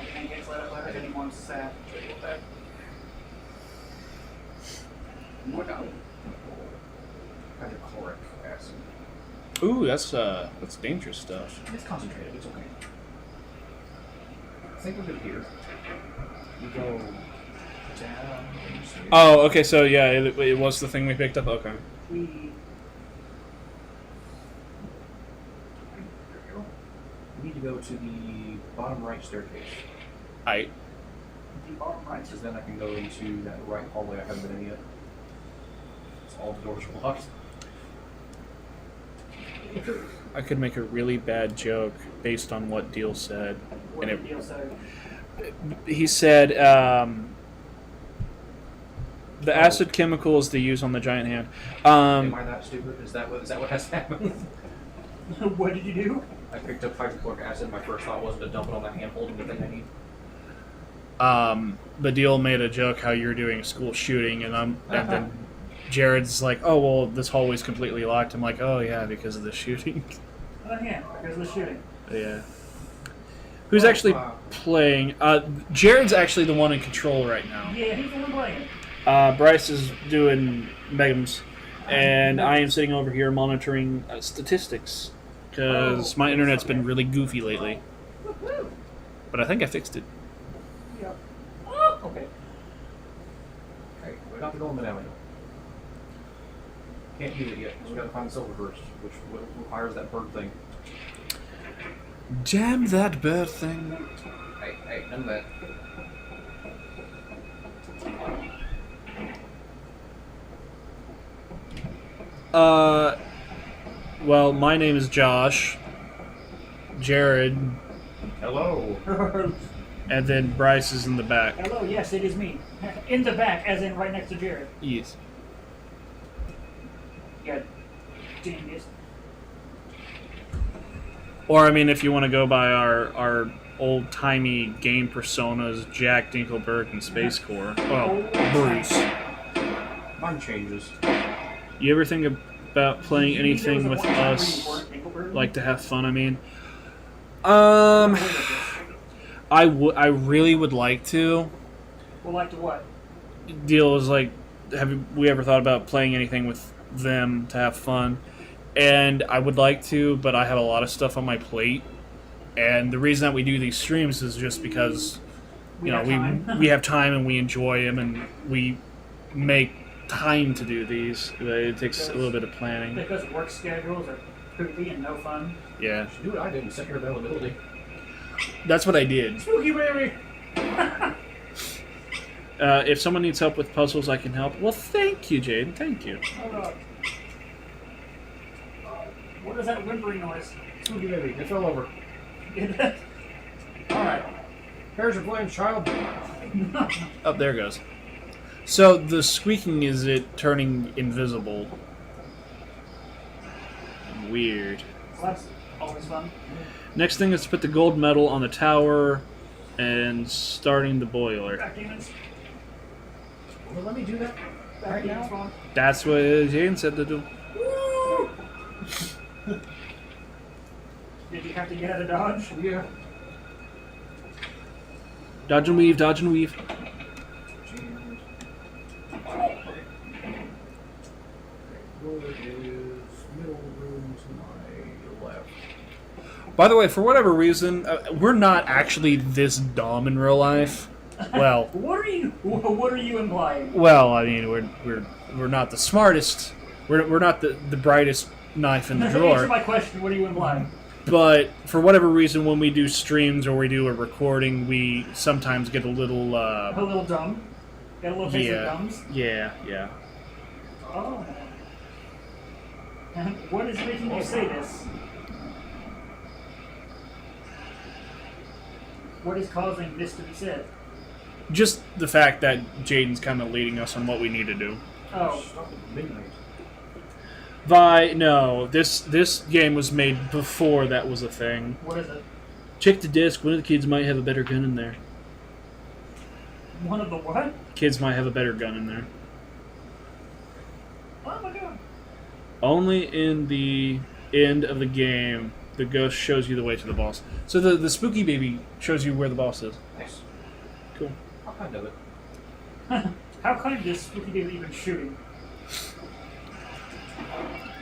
I can't get let up anymore. Sad. What now? Hydrochloric acid. Ooh, that's dangerous stuff. It's concentrated, it's okay. I think we're good here. We go down. Oh, okay, so yeah, it was the thing we picked up. Okay. We. There we go. We need to go to the bottom right staircase. Aight. The bottom right. Because then I can go into that right hallway I haven't been in yet. So all the doors are locked. I could make a really bad joke based on what Deal said. What And did Deal say? He said the acid chemicals they use on the giant hand. Am I that stupid? Is that what has happened? What did you do? I picked up hydrochloric acid. My first thought wasn't to dump it on that hand holding the thing I need. The Deal made a joke how you're doing a school shooting, and then Jared's like, "Oh well, this hallway's completely locked." I'm like, "Oh yeah, because of the shooting." Oh yeah, because of the shooting. Yeah. Who's actually wow. playing? Jared's actually the one in control right now. Yeah, he's the one playing. Bryce is doing Megams, and I am sitting over here monitoring statistics because my internet's been really goofy lately. Woohoo! But I think I fixed it. Yep. Oh, Okay. Okay, we got the golden medallion. Can't use it yet because we got to find the silver first, which requires that bird thing. Damn that bird thing. Hey, none of that. Well, my name is Josh. Jared, Hello. and then Bryce is in the back. Hello, yes, it is me. In the back, as in right next to Jared. Yes. Yeah. Genius. Or, I mean, if you want to go by our old-timey game personas, Jack, Dinkelberg, and Space Corps. Oh, Bruce. Mine changes. You ever think about playing anything with us, Like, like to have fun, I mean? I really would like to. well, like to what? Deal is like, have we ever thought about playing anything with them to have fun? And I would like to, but I have a lot of stuff on my plate. And the reason that we do these streams is just because, We have time. we have time and we enjoy them and we make time to do these. It takes a little bit of planning. Because work schedules are poopy and no fun. Yeah, Do what I did and set your availability. that's what I did. Spooky baby! If someone needs help with puzzles, I can help. Well, thank you, Jaden. Thank you. Hold on. What is that whimpering noise? Spooky baby, it fell over. Alright. There's your blame, child. Oh, there it goes. So the squeaking is it turning invisible. Weird. That's always fun. Next thing is to put the gold medal on the tower and starting the boiler. Back demons. Well, let me do that. Back demons spawn. That's what Jaden said to do. Woo! Did you have to get out of dodge? Yeah. Dodge and weave, dodge and weave. Where is middle room to my left? By the way, for whatever reason, we're not actually this dumb in real life. Well, What are you implying? I mean, we're not the smartest. We're not the brightest knife in the Answer drawer. my question, what are you implying? But for whatever reason, when we do streams or we do a recording, we sometimes get a little. A little dumb. Got a little taste of dumbs. Yeah. Oh. And what is making you say this? What is causing this to be said? Just the fact that Jaden's kind of leading us on what we need to do. Oh. Stop at midnight. No, this game was made before that was a thing. What is it? Check the disc. One of the kids might have a better gun in there. One of the what? Kids might have a better gun in there. Oh my god. Only in the end of the game, the ghost shows you the way to the boss. So the spooky baby shows you where the boss is. Nice. Cool. How kind of it. How kind is Spooky Baby even shooting?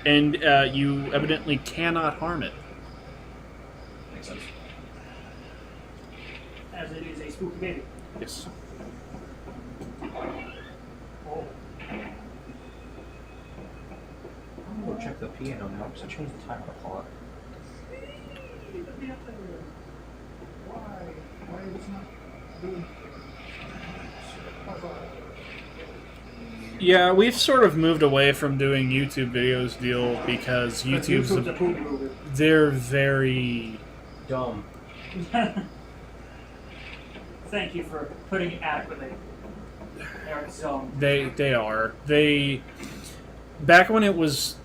And you evidently cannot harm it. Makes sense. As it is a Spooky Baby. Yes. Oh. I'm gonna go check the piano now because I changed the time on the clock. Why? Why is it not doing? Yeah, we've sort of moved away from doing YouTube videos deal because YouTube's a YouTube's poop movie. they're very Dumb. Thank you for putting it adequately. They're dumb. they are. They back when it was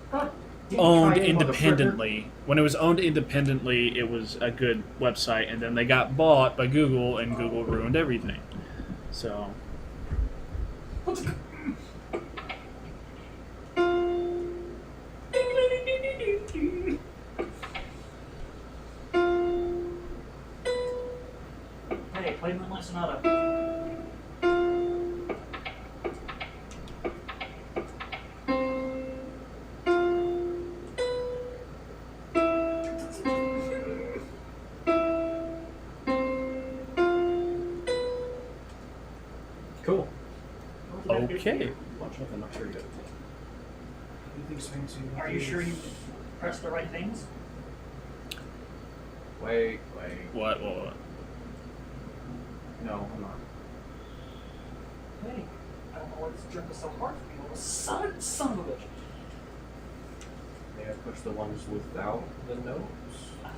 owned independently. When it was owned independently, it was a good website, and then they got bought by Google, and Google ruined everything. So, Hey, play Moonlight Sonata. Cool. okay. Watch nothing. I'm sure you did. Anything's fancy. Are you sure you pressed the right things? Wait. What? No, I'm not. Hey, I don't know why this jerk is so hard for me. Son of a bitch. May I push the ones without the notes? I-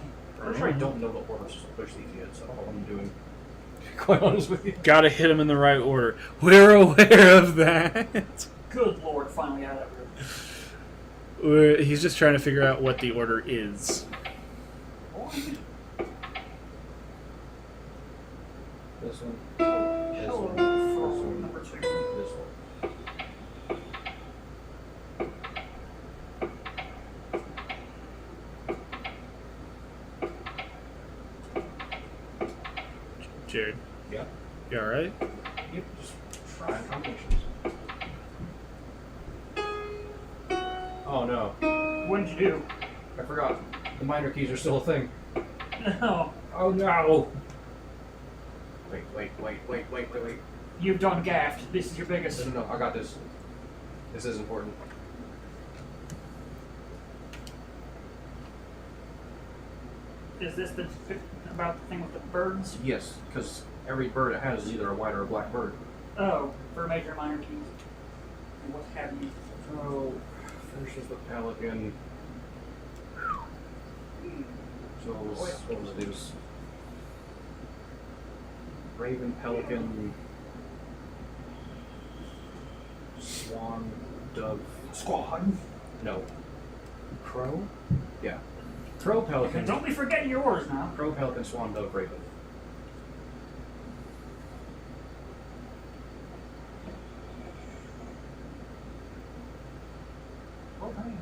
I'm sure I don't know the orders to push these yet, so I don't know what I'm doing. To be quite honest with you. Gotta hit them in the right order. We're aware of that. Good lord, finally out of that room. He's just trying to figure out what the order is. This one. Hello, This for one. number 2. This one. Jared, Yeah. you alright? Yep. Just trying combinations. Oh no. What did you do? I forgot. The minor keys are still a thing. No, Oh no! Wait. you've done gaffed. This is your biggest. No, I got this. This is important. Is this about the thing with the birds? Yes, because every bird it has is either a white or a black bird. Oh, for major and minor keys. And what have you? So, first is the pelican. So, what was these? Raven, pelican, swan, dove. Squad. No. Crow? Yeah. Crow, pelican. And don't be forgetting yours now. Crow, pelican, swan, dove, raven. Okay.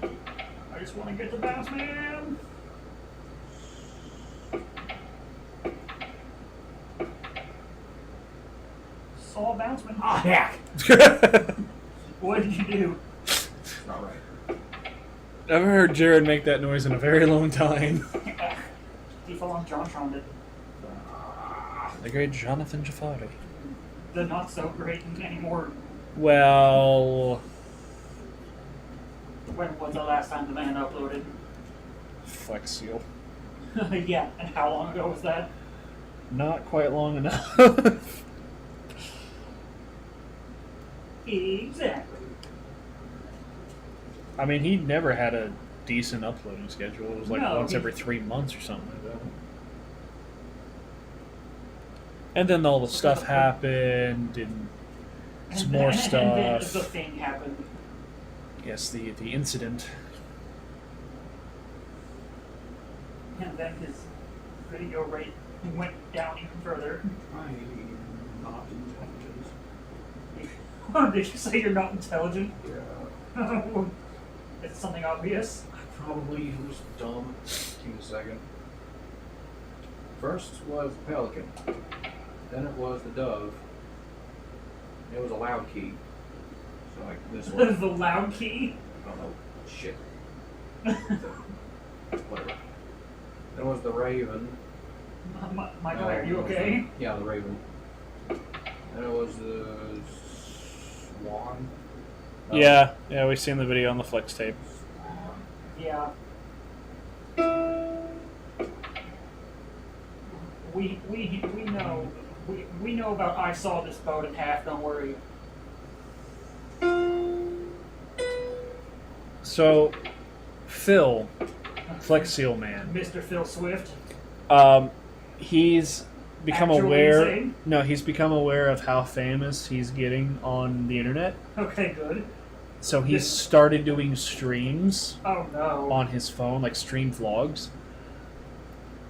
I just want to get the bounce, man. Saw a bounce, man. Ah, heck! What did you do? Not right. I haven't heard Jared make that noise in a very long time. He fell on John did. The great Jonathan Jafari. The not so great anymore. Well, When was the last time the band uploaded? Flex Seal. Yeah, and how long ago was that? Not quite long enough. Exactly. I mean, he never had a decent uploading schedule. It was like No, once he- every 3 months or something like that. And then all the stuff happened, and some more And then stuff. the thing happened. Yes, the incident. And then his video rate went down even further. I'm not intelligent. Did you say you're not intelligent? Yeah. It's something obvious. Probably was dumb. Give me a second. First was the pelican. Then it was the dove. It was a loud key. So like this one. The loud key. I don't know. Shit. Whatever. Then was the raven. Michael, are you okay? Yeah, the raven. Then it was the swan. Yeah, we've seen the video on the flex tape. Yeah. We know we know about I saw this boat in half. Don't worry. So, Phil, Flex Seal Man, Mr. Phil Swift. he's become Actually aware. insane? No, he's become aware of how famous he's getting on the internet. Okay, good. So he's started doing streams Oh no. on his phone, like stream vlogs.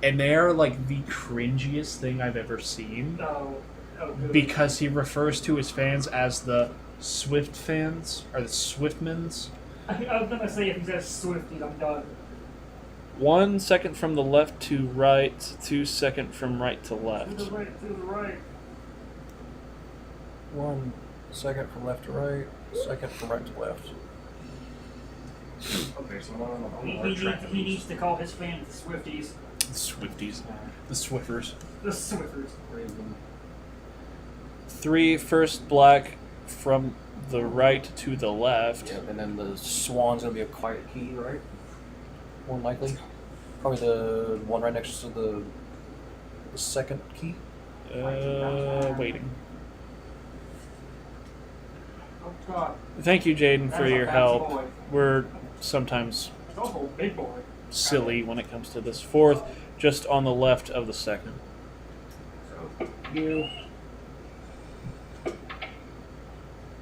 And they're like the cringiest thing I've ever seen. No. Oh, good. Because he refers to his fans as the Swift fans, or the Swiftmans. I was gonna say if he says Swifties, I'm done. 1 second from the left to right, 2 second from right to To left. the right, to the right. 1 second from left to right, second from right to left. Okay, so I'm on He needs to call his fans the Swifties. The Swifties. The Swiffers. The Swiffers. 3 first black from the right to the left. Yeah, and then the swan's gonna be a quiet key, right? More than likely. Probably the one right next to the second key. Waiting. Oh god. Thank you, Jaden, for That's a your fast help. boy. We're sometimes Oh, big boy. silly when it comes to this. 4th, just on the left of the second. You.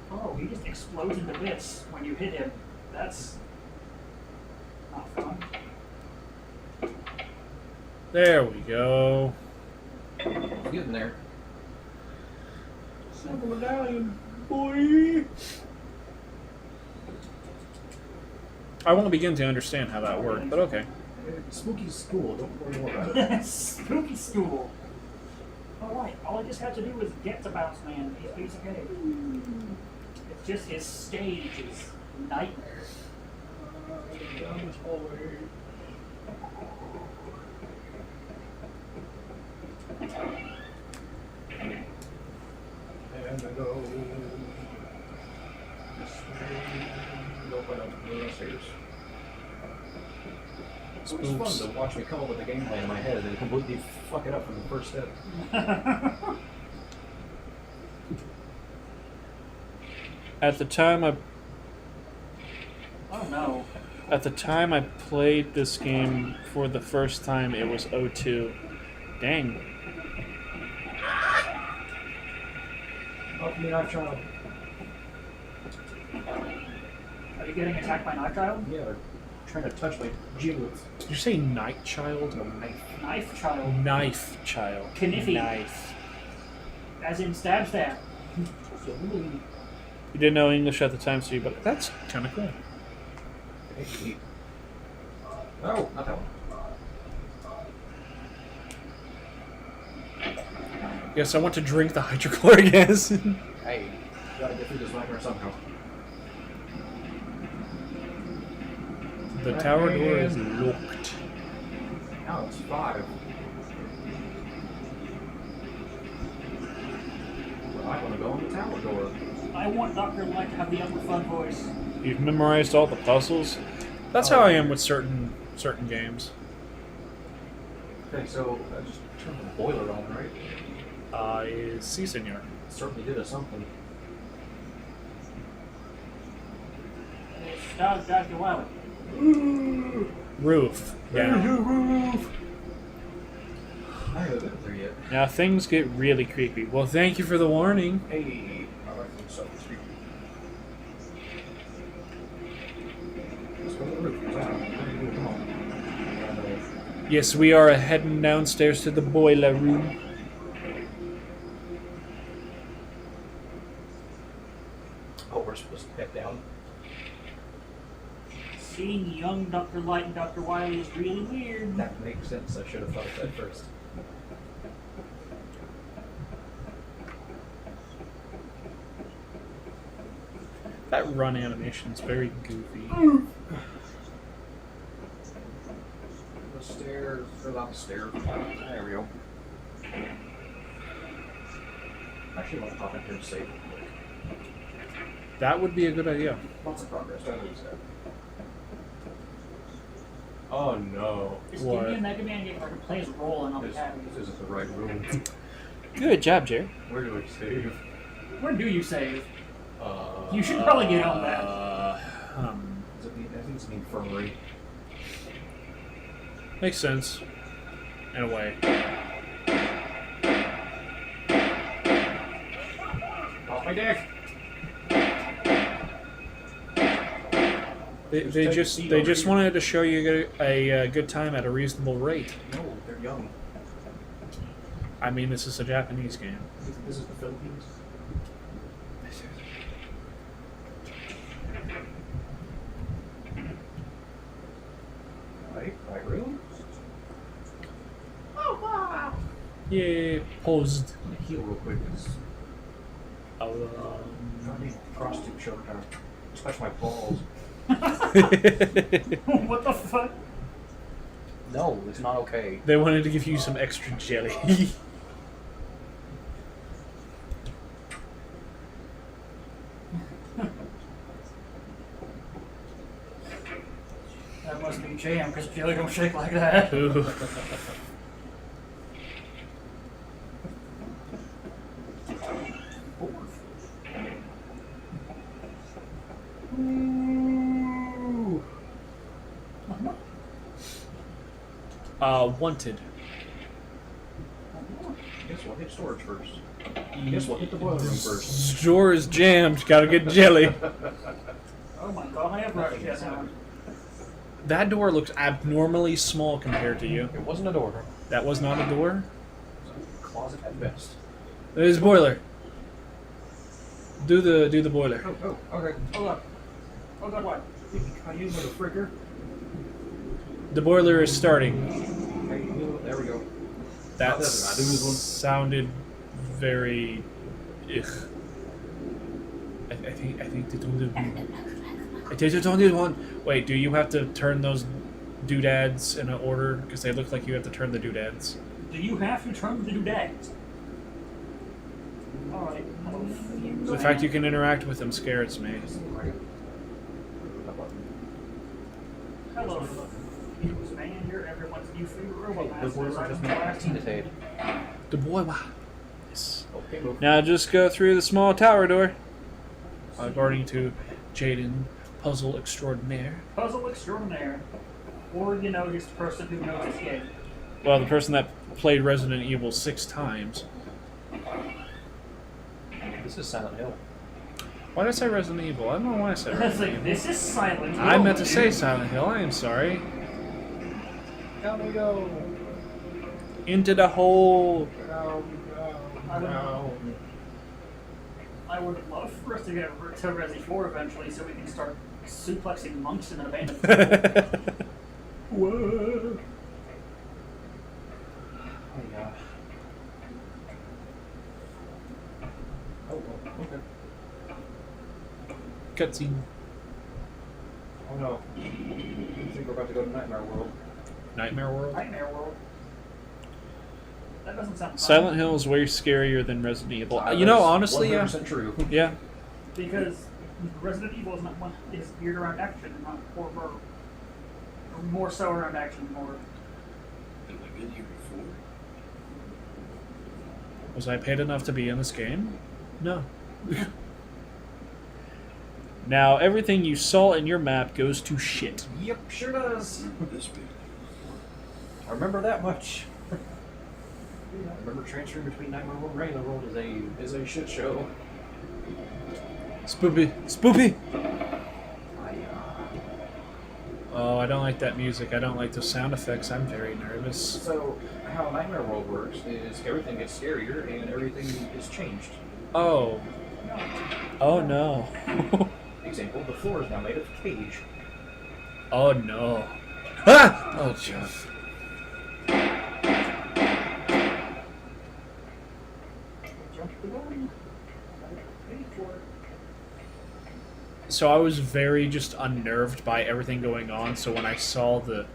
Oh, he just explodes into bits when you hit him. That's not fun. There we go. Getting there. Silver medallion, boy. I won't begin to understand how that worked, but okay. Spooky school. Don't worry more about it. Spooky stool. Alright, all I just had to do was get to Bounce Man. He's okay. It's just his stage is nightmare. Down this hallway. And I go. Open up the stairs. It was fun to watch me come up with a game plan in my head and completely fuck it up from the first step. At the time Oh no. I played this game for the first time, it was 02. Dang. Help me, knife child. Are you getting attacked by Knife Child? Yeah, they're trying to touch my genitals. Did you say Night Child? Knife Child. Knife Child. Kniffy. Knife. As in stab stab. You didn't know English at the time, so but that's kind of cool. Hey. Oh, not that one. Yes, I want to drink the hydrochloric acid. Hey, you gotta get through this nightmare somehow. The tower door is locked. Now it's 5. Well, I want to go on the tower door. I want Dr. Light to have the upper fun voice. You've memorized all the puzzles. That's how I am with certain games. Okay, so I just turned the boiler on, right? Si, senor. Certainly did a something. Stop Dr. Wiley. Roof. Yeah. I haven't been there yet. Now things get really creepy. Well, thank you for the warning. Hey, my rifle itself is creepy. Let's go to the roof. Come on. Yes, we are heading downstairs to the boiler room. Oh, we're supposed to head down. Seeing young Dr. Light and Dr. Wiley is really weird. That makes sense. I should have thought of that first. That run animation's very goofy. The stairs, or not the stairs. There we go. Actually, I want to pop in here and save real quick. That would be a good idea. Lots of progress. Oh no. Just What? give me a Mega Man game where I can play his role and I'll be happy. This isn't the right room. Good job, Jerry. Where do I save? Where do you save? You should probably get on that. Is it I think it's the infirmary. Makes sense. In a way. Off my deck! They just wanted to show you a good time at a reasonable rate. No, they're young. I mean, this is a Japanese game. This is the Philippines. Right room? Yay, paused. I'm gonna heal real quick. I need a prostitute show to touch my balls. What the fuck? No, it's not okay. They wanted to give you some extra jelly. That must be jam, because jelly don't shake like that. Ooh. Wanted. Guess what? Hit storage first. Guess what? Hit the boiler room first. Door is jammed. Gotta get jelly. Oh my god, I have rushed yet now. That door looks abnormally small compared to you. It wasn't a door. That was not a door. Closet at best. There's boiler. Do the boiler. Oh, okay. Hold up. Oh god, what? I use like a fricker. The boiler is starting. There we go. That I do this one. sounded very. Ugh. I think they don't do one. They don't do one. Wait, do you have to turn those doodads in an order? Because they look like you have to turn the doodads. Do you have to turn the doodads? Alright. The fact you can interact with them scares me. Hello, man. You're everyone's new favorite robot The master. boiler Right just on the last made team. The boy, wow. Yes. Okay, move. Now just go through the small tower door. According to Jaden, puzzle extraordinaire. Puzzle extraordinaire. Or, you know, just a person who knows his game. Well, the person that played Resident Evil 6 times. This is Silent Hill. Why did I say Resident Evil? I don't know why I said I was Resident like, Evil. this is Silent Hill. I meant to say Silent Hill. I am sorry. Down we go. Into the hole. I would love for us to get to Resi 4 eventually so we can start suplexing monks in an abandoned temple. Whoa. Yeah. Oh, okay. Cutscene. Oh no. I think we're about to go to Nightmare World. Nightmare World. Nightmare World. That doesn't sound fun. Silent Hill is way scarier than Resident Evil. You know, honestly, yeah. 100% true. Yeah. Because Resident Evil is not one is geared around action, not horror. Or more so around action than horror. Have I been here before? Was I paid enough to be in this game? No. Now, everything you saw in your map goes to shit. Yep, sure does. This big. I remember that much. I remember transferring between Nightmare World and Regular World is a shit show. Spoopy. Spoopy! Oh, I don't like that music. I don't like the sound effects. I'm very nervous. So, how Nightmare World works is everything gets scarier and everything is changed. Oh. Oh no. Example, the floor is now made of cage. Oh no. Ah! Oh jeez. Jump the gun. Pay for it. So I was very just unnerved by everything going on. So when I saw the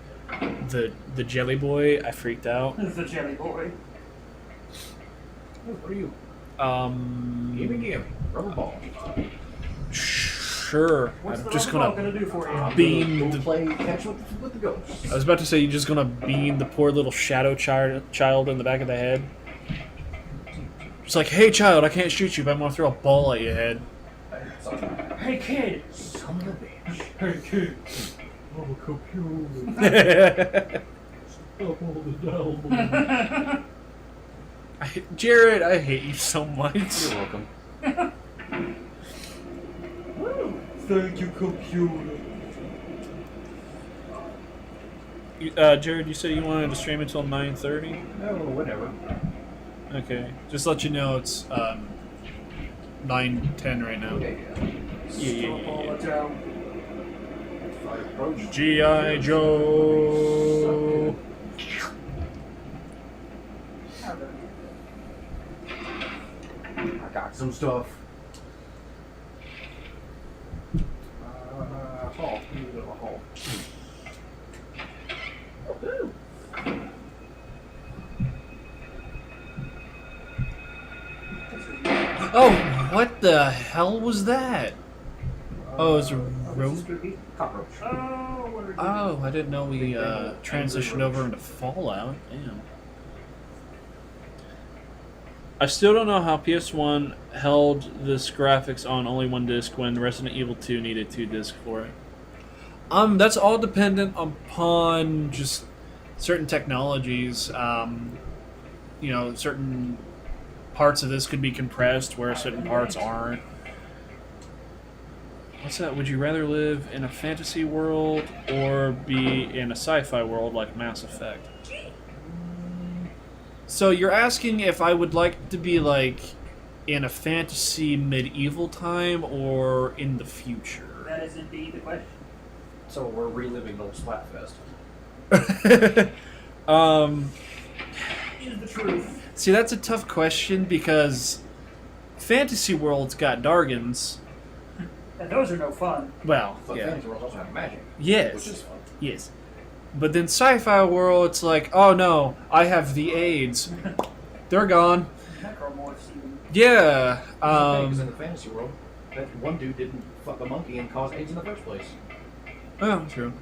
jelly boy, I freaked out. The jelly boy. Oh, what are you? Gimme. Gimme. Rubber ball. Shh. sure. What's I'm the just rubber ball gonna gonna do for you? beam Go the. play catch with the ghosts. I was about to say you're just gonna beam the poor little shadow child in the back of the head. It's like, hey child, I can't shoot you, but I'm gonna throw a ball at your head. Hey kid! Son of a bitch. Hey kid! I'm a computer. Up all the down. Jared, I hate you so much. You're welcome. Thank you, computer. Jared, you said you wanted to stream until 9:30. No, whatever. Okay, just let you know it's 9:10 right now. Yeah. G.I. Joe. I got some stuff. Hall. We need to go to a hall. Oh, what the hell was that? Oh, it was a room. Cockroach. Oh, what are we doing? Oh, I didn't know we transitioned over into Fallout. Damn. I still don't know how PS1 held this graphics on only one disc when Resident Evil 2 needed 2 discs for it. That's all dependent upon just certain technologies. Certain parts of this could be compressed where certain parts aren't. What's that? Would you rather live in a fantasy world or be in a sci-fi world like Mass Effect? So you're asking if I would like to be like in a fantasy medieval time or in the future? That is indeed the question. So we're reliving old Splatfest. Is the truth. See, that's a tough question because fantasy worlds got Dargans. And those are no fun. Well, But yeah. fantasy worlds also have magic. Yes. Which is fun. Yes. But then sci-fi world, it's like, oh no, I have the AIDS. They're gone. Necromorphs even. Yeah. Because in the fantasy world, that one dude didn't fuck a monkey and cause AIDS in the first place. Oh, true.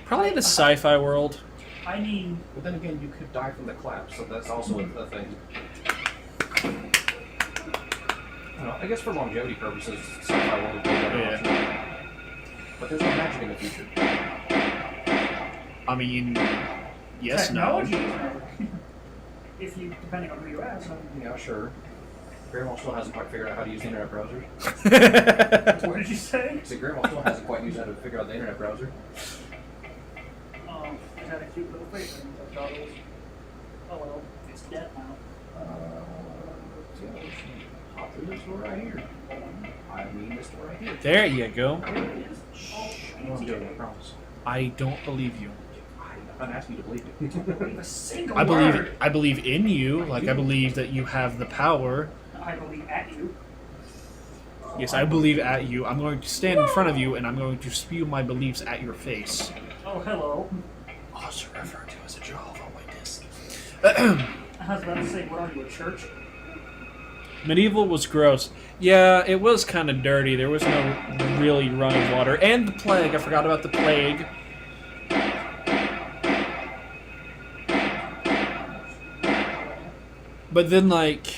Probably the sci-fi world. I mean, But then again, you could die from the collapse, so that's also a thing. I don't know, I guess for longevity purposes, sci-fi world would be a better Yeah. option. But there's no magic in the future. I mean, yes, no. technology is better. If you, depending on who you ask. Yeah, sure. Grandma still hasn't quite figured out how to use the internet browser. What did you say? See, Grandma still hasn't quite used how to figure out the internet browser. It had a cute little face and I thought it was. Oh well, it's dead now. Hop through this door right here. I mean this door right here. There you go. There it is. I know I'm doing it, I promise. I don't believe you. I'm not asking you to believe me. Believe a single I believe word. I believe in you. Like I believe that you have the power. I believe at you. Yes, I believe at you. I'm going to stand in front of you and I'm going to spew my beliefs at your face. Oh, hello. Also referred to as a Jehovah's Witness. I was about to say, what are you, a church? Medieval was gross. Yeah, it was kind of dirty. There was no really running water. And the plague. I forgot about the plague. But then, like...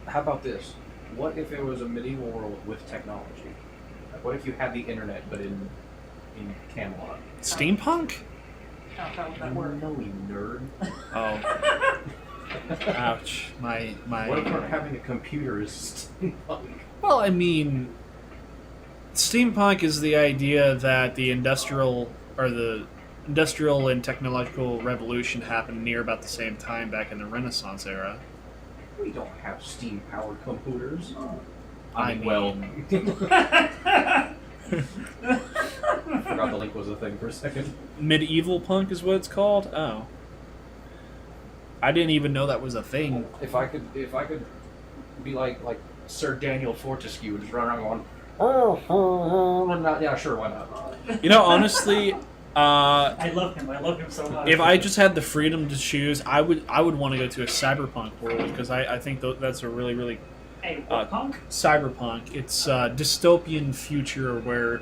How about this? What if it was a medieval world with technology? What if you had the internet, but in Camelot? Steampunk? How would that work? No, you nerd. Oh. Ouch. My... What if having a computer is steampunk? Well, I mean... Steampunk is the idea that the industrial and technological revolution happened near about the same time back in the Renaissance era. We don't have steam-powered computers. I well, mean- I forgot the link was a thing for a second. Medieval punk is what it's called? Oh. I didn't even know that was a thing. If I could be like Sir Daniel Fortescue and just run around going, yeah, sure, why not? You know, honestly, I love him. I love him so much. if I just had the freedom to choose, I would want to go to a cyberpunk world because I think that's a really, really Hey, what, punk? Cyberpunk. It's a dystopian future where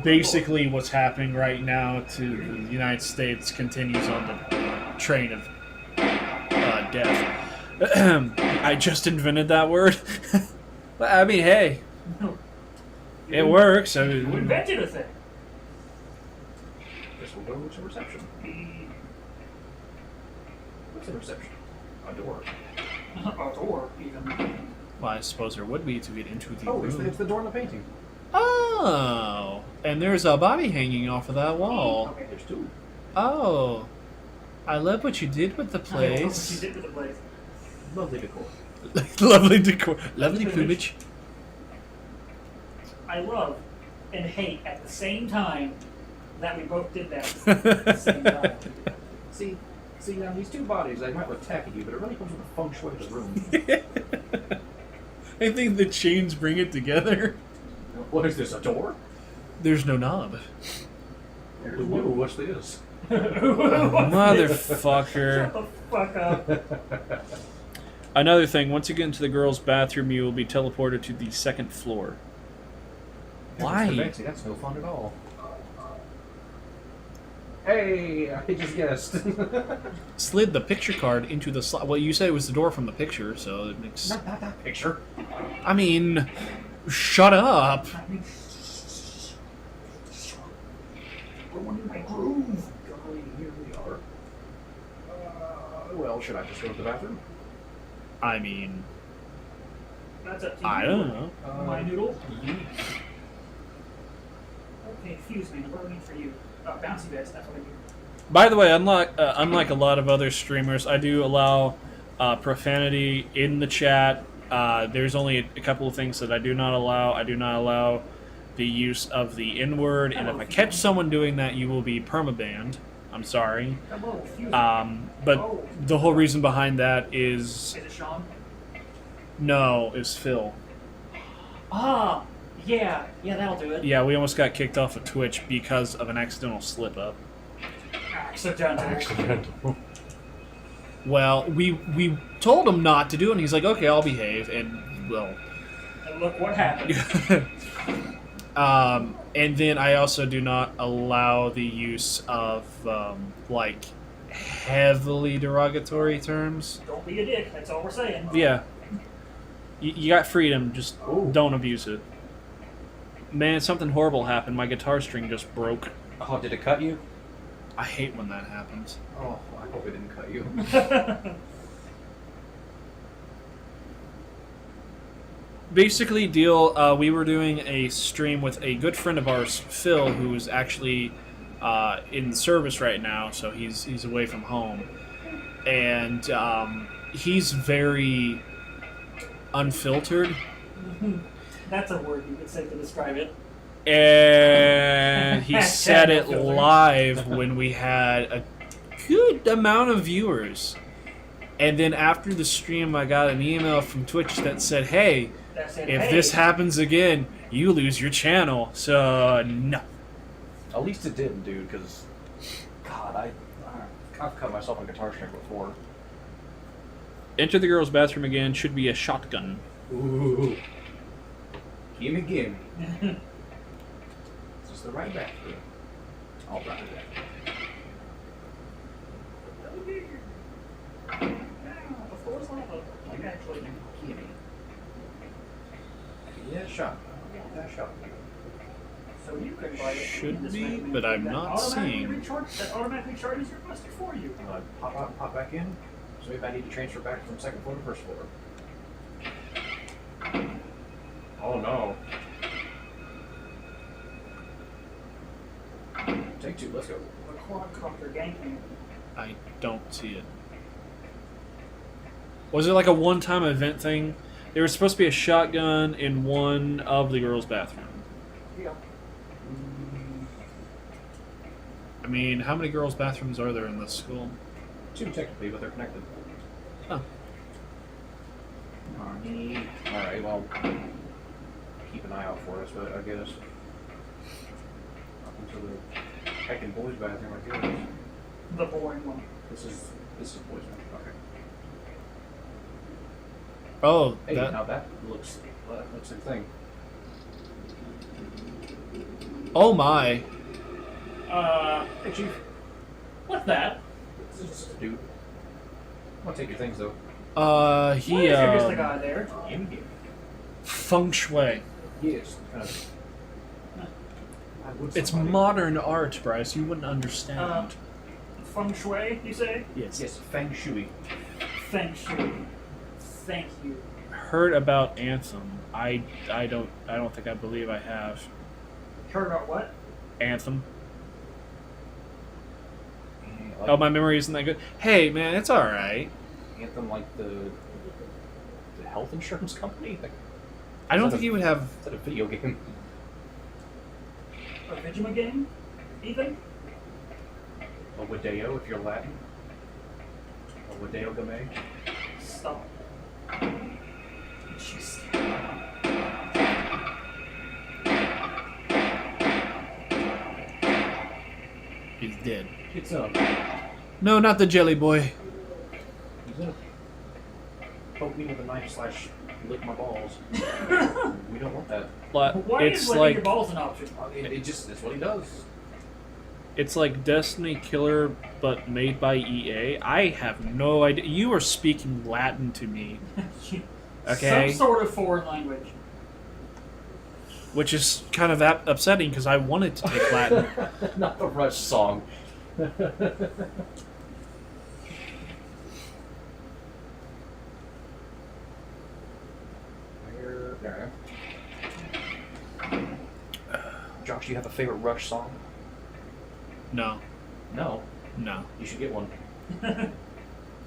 basically what's happening right now to the United States continues on the train of death. I just invented that word. But, I mean, hey, it works. I Who mean, invented a thing? Guess we'll go to reception. What's a reception? A door. A door, even. well, I suppose there would be to get into the Oh, room. it's the door in the painting. Oh, and there's a body hanging off of that wall. Okay, there's two. Oh, I love what you did with the She place. did with the place. Lovely decor. Lovely decor, lovely plumage. I love and hate at the same time that we both did that at the same time. See, now these two bodies, they might look tacky, but it really comes with the feng shui of the room. I think the chains bring it together. What is this, a door? There's no knob. Ooh, what's this? Motherfucker. Shut the fuck up. Another thing, once you get into the girls' bathroom, you will be teleported to the second floor. Why? Mr. Banksy, that's no fun at all. Hey, I just guessed. Slid the picture card into the slot. Well, you said it was the door from the picture, so it makes. Not that picture. I mean, shut up. Going in my groove. Golly, here we are. Well, should I just go to the bathroom? I mean, That's up to you. I don't know. My noodle. Okay, fuse man. What do I need for you? Bouncy beds. That's what I do. By the way, unlike a lot of other streamers, I do allow profanity in the chat. There's only a couple of things that I do not allow. I do not allow the use of the N-word, and if I catch someone doing that, you will be permabanned. I'm sorry. Hello, fuse. But the whole reason behind that is Is it Sean? no, is Phil. Ah, yeah, that'll do it. Yeah, we almost got kicked off of Twitch because of an accidental slip-up. Accidental. Well, we told him not to do it, and he's like, okay, I'll behave, and, well... And look what happened. And then I also do not allow the use of, like, heavily derogatory terms. Don't be a dick. That's all we're saying. Yeah. You got freedom, just don't abuse it. Man, something horrible happened. My guitar string just broke. Oh, did it cut you? I hate when that happens. Oh, I hope it didn't cut you. Basically, we were doing a stream with a good friend of ours, Phil, who is actually in service right now, so he's away from home. And he's very unfiltered. That's a word you could say to describe it. And he said it live when we had a good amount of viewers. And then after the stream, I got an email from Twitch that said, hey, if this happens again, you lose your channel. So, no. At least it didn't, dude, because, God, I've cut myself a guitar string before. Enter the girls' bathroom again. Should be a shotgun. Ooh. Gimme. Is this the right bathroom? All right. Gimme. Yeah, shotgun. That shotgun. So you can buy it. Should This be, way, but I'm that not automatically seeing. that automatically charges your plastic for you. Pop out and pop back in. So if I need to transfer back from second floor to first floor. Oh no. Take two, let's go. The quadcopter gangbang. I don't see it. Was it like a one-time event thing? There was supposed to be a shotgun in one of the girls' bathrooms. Yeah. I mean, how many girls' bathrooms are there in this school? Two technically, but they're connected. Oh. Alright, well, keep an eye out for us, but I guess. Up into the heckin' boys' bathroom, I guess. The boring one. This is boys' bathroom. Okay. Oh, Hey, that. now that looks like the thing. Oh my. Hey, Chief. What's that? This is just a dude. I'm gonna take your things though. He What is there just a guy there? feng shui. Yes. Kind of. I would It's somebody- modern art, Bryce. You wouldn't understand. Feng Shui, you say? yes. Yes, Feng Shui. Feng Shui. Thank you. Heard about Anthem. I don't think I believe I have. Heard about what? Anthem. Like Oh, my memory isn't that good. Hey, man, it's all right. Anthem, like the health insurance company. Like, I don't Is that think you would have. is that a video game? A Vigima game? Ethan? A Wadeo, if you're Latin. A Wadeo game. Stop. Just. He's dead. It's up. No, not the jelly boy. He's up. Poke me with a knife slash lick my balls. We don't want that. Why It's is licking your like balls an option? It just, that's what he does. it's like Destiny Killer, but made by EA. I have no idea. You are speaking Latin to me, Okay. Some sort of foreign language. which is kind of upsetting because I wanted to take Latin. Not the Rush song. There. Josh, do you have a favorite Rush song? No, No. no. You should get one.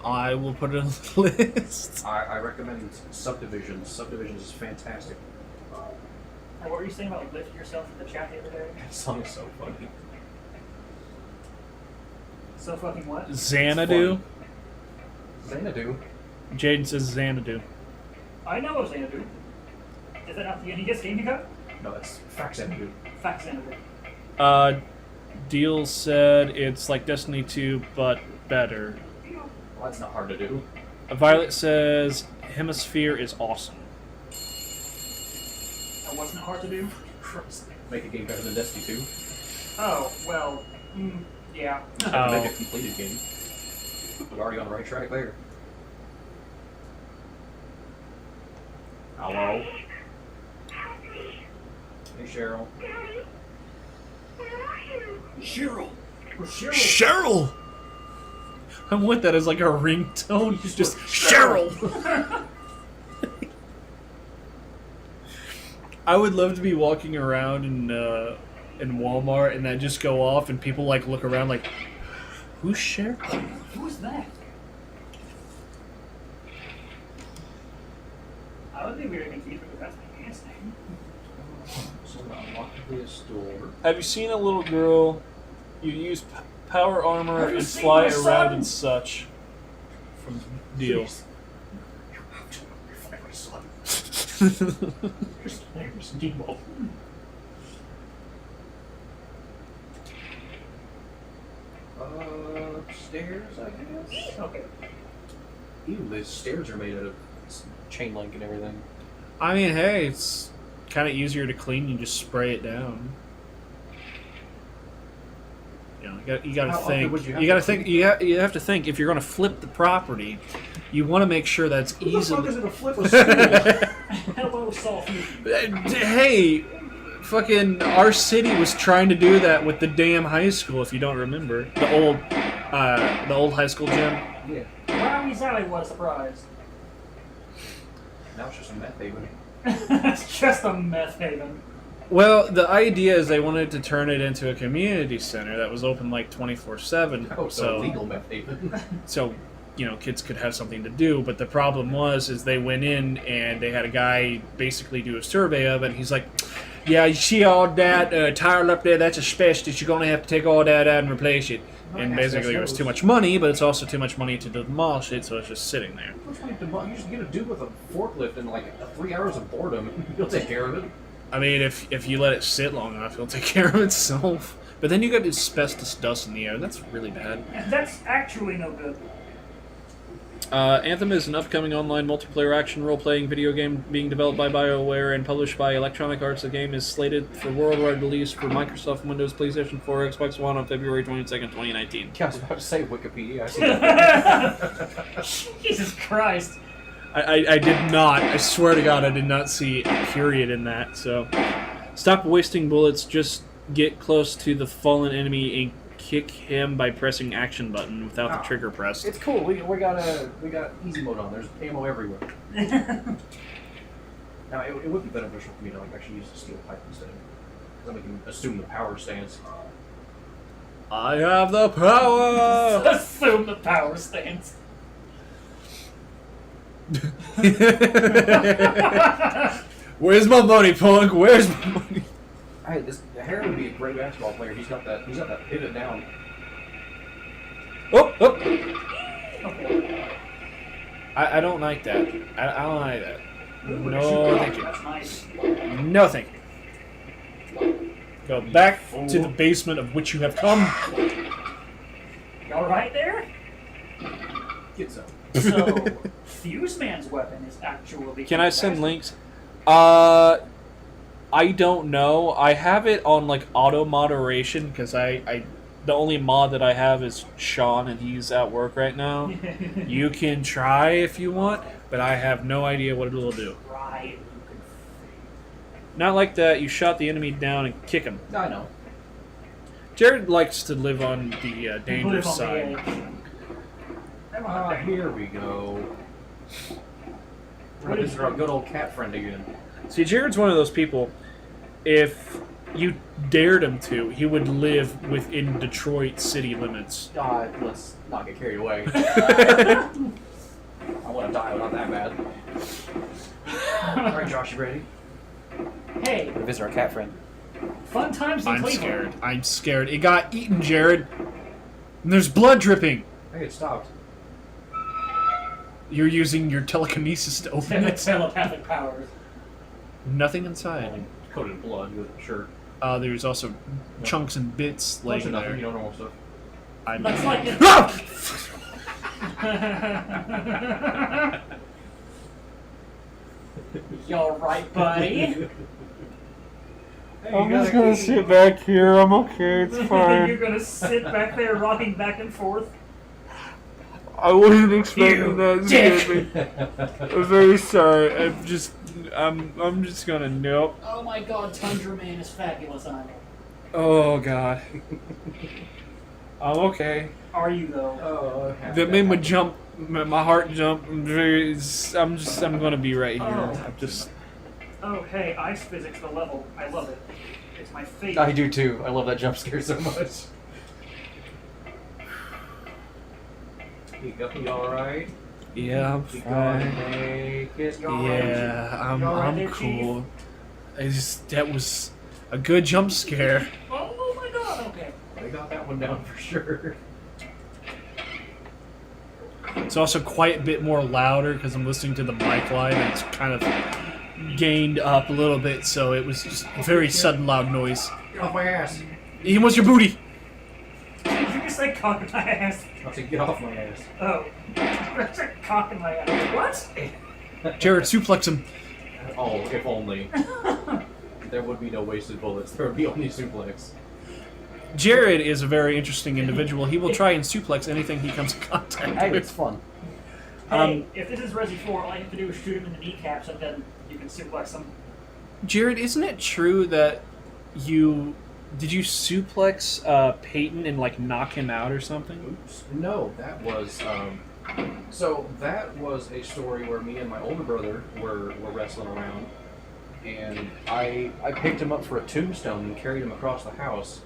I will put it on the list. I recommend Subdivisions. Subdivisions is fantastic. What were you saying about lifting yourself in the chat the other day? That song is so funny. So fucking what? Xanadu. Xanadu. Jaden says Xanadu. I know of Xanadu. Is that not the NES game you got? No, that's Xanadu. Fact Xanadu. Deal said it's like Destiny 2, but better. Well, that's not hard to do. Violet says Hemisphere is awesome. That wasn't hard to do. Make a game better than Destiny 2. Oh, well, yeah. Oh. Make a completed game. We're already on the right track there. Hello? Hey, Cheryl. Cheryl! Well, Cheryl. Cheryl! I want that as like a ringtone. Just Cheryl! I would love to be walking around in Walmart and that just go off and people like look around like, who's Cheryl? Who's that? I would think we were confused because that's my aunt's name. So I'm unlock this door. Have you seen a little girl? You use power armor Have you and seen fly my around son? and such. From Deal. You're my son. His name's Nemo. Upstairs, I guess? Okay. Ew, the stairs are made out of chain link and everything. I mean, hey, it's kind of easier to clean. You just spray it down. You know, you got to How often think. would you have You got to to think. You have to think. If you're going to flip the property, you want to make sure that's Who the fuck is easily. it a flip a stool? Hello, Saul Fusion. Hey, fucking our city was trying to do that with the damn high school. If you don't remember the old high school gym. Yeah. Wowie zowie, what a surprise. Now it's just a meth haven. It's just a meth haven. Well, the idea is they wanted to turn it into a community center that was open like 24/7. Oh, so legal meth haven. So, you know, kids could have something to do. But the problem is they went in and they had a guy basically do a survey of it. And he's like, "Yeah, you see all that tile up there? That's asbestos. You're gonna have to take all that out and replace it." And basically, it was too much money, but it's also too much money to demolish it, so it's just sitting there. You just get a dude with a forklift and like 3 hours of boredom. You'll take care of it. I mean, if you let it sit long enough, it'll take care of itself. But then you got asbestos dust in the air. That's really bad. That's actually no good. Anthem is an upcoming online multiplayer action role-playing video game being developed by BioWare and published by Electronic Arts. The game is slated for worldwide release for Microsoft Windows, PlayStation 4, Xbox One on February 22nd, 2019. Yeah, I was about to say Wikipedia. I see that. Jesus Christ. I did not. I swear to God, I did not see a period in that. So, stop wasting bullets. Just get close to the fallen enemy and kick him by pressing action button without the trigger pressed. It's cool. We got easy mode on. There's ammo everywhere. Now it would be beneficial for me to like actually use the steel pipe instead, because then we can assume the power stance. I have the power. Assume the power stance. Where's my money, punk? Where's my money? Hey, Harry would be a great basketball player. He's got that pivot down. Oh, oh. I don't like that. I don't like that. Ooh, No, thank you. That's nice. No, thank you. Go back to the basement of which you have come. You alright there? Get some. So, Fuse Man's weapon is actually... Can I send links? I don't know. I have it on like auto moderation because I the only mod that I have is Sean and he's at work right now. You can try if you want, but I have no idea what it will do. Right. Not like that. You shot the enemy down and kick him. I know. Jared likes to live on the dangerous Live on the side. edge. Come on, dang. Here we go. This is our good old cat friend again. See, Jared's one of those people. If you dared him to, he would live within Detroit city limits. Let's not get carried away. I want to die, but not that bad. Alright, Josh, you ready? Hey, To visit our cat friend. fun times in I'm Cleveland. scared. I'm scared. It got eaten, Jared. And there's blood dripping. Hey, it stopped. You're using your telekinesis to open And the it. telepathic powers. Nothing inside. Coated in blood, sure. There's also chunks and bits Bunch of laying nothing, there. normal stuff. I'm That's like it. Ah! You alright, buddy? I'm just gonna sit back here. I'm okay. It's You're fine. gonna sit back there rocking back and forth? I wasn't expecting that. dick. Excuse me. I'm very sorry. I'm just gonna nope. Oh my god, Tundra Man is fabulous on it. Oh God. I'm okay. Are you though? Oh, That made my jump, my heart jump. I'm gonna be right here. Oh. I'm just. Oh hey, ice physics, the level. I love it. It's my favorite. I do too. I love that jump scare so much. You alright? Yeah, I'm You gonna fine. make it? Yeah, I'm alright there, cool. That was a good jump scare. Oh my god, okay. I got that one down for sure. It's also quite a bit more louder because I'm listening to the mic line and it's kind of gained up a little bit, so it was just very sudden loud noise. Get off my ass. He wants your booty. Did you just say cock in my ass? I'll say get off my ass. Oh. That's a cock in my ass. What? Jared, suplex him. Oh, if only. There would be no wasted bullets. There would be only suplex. Jared is a very interesting individual. He will try and suplex anything he comes in contact Hey, with. it's fun. Hey, if this is Resi 4, all I have to do is shoot him in the kneecaps and then you can suplex him. Jared, isn't it true that did you suplex Peyton and like knock him out or something? Oops. No, that was so that was a story where me and my older brother were wrestling around, and I picked him up for a tombstone and carried him across the house,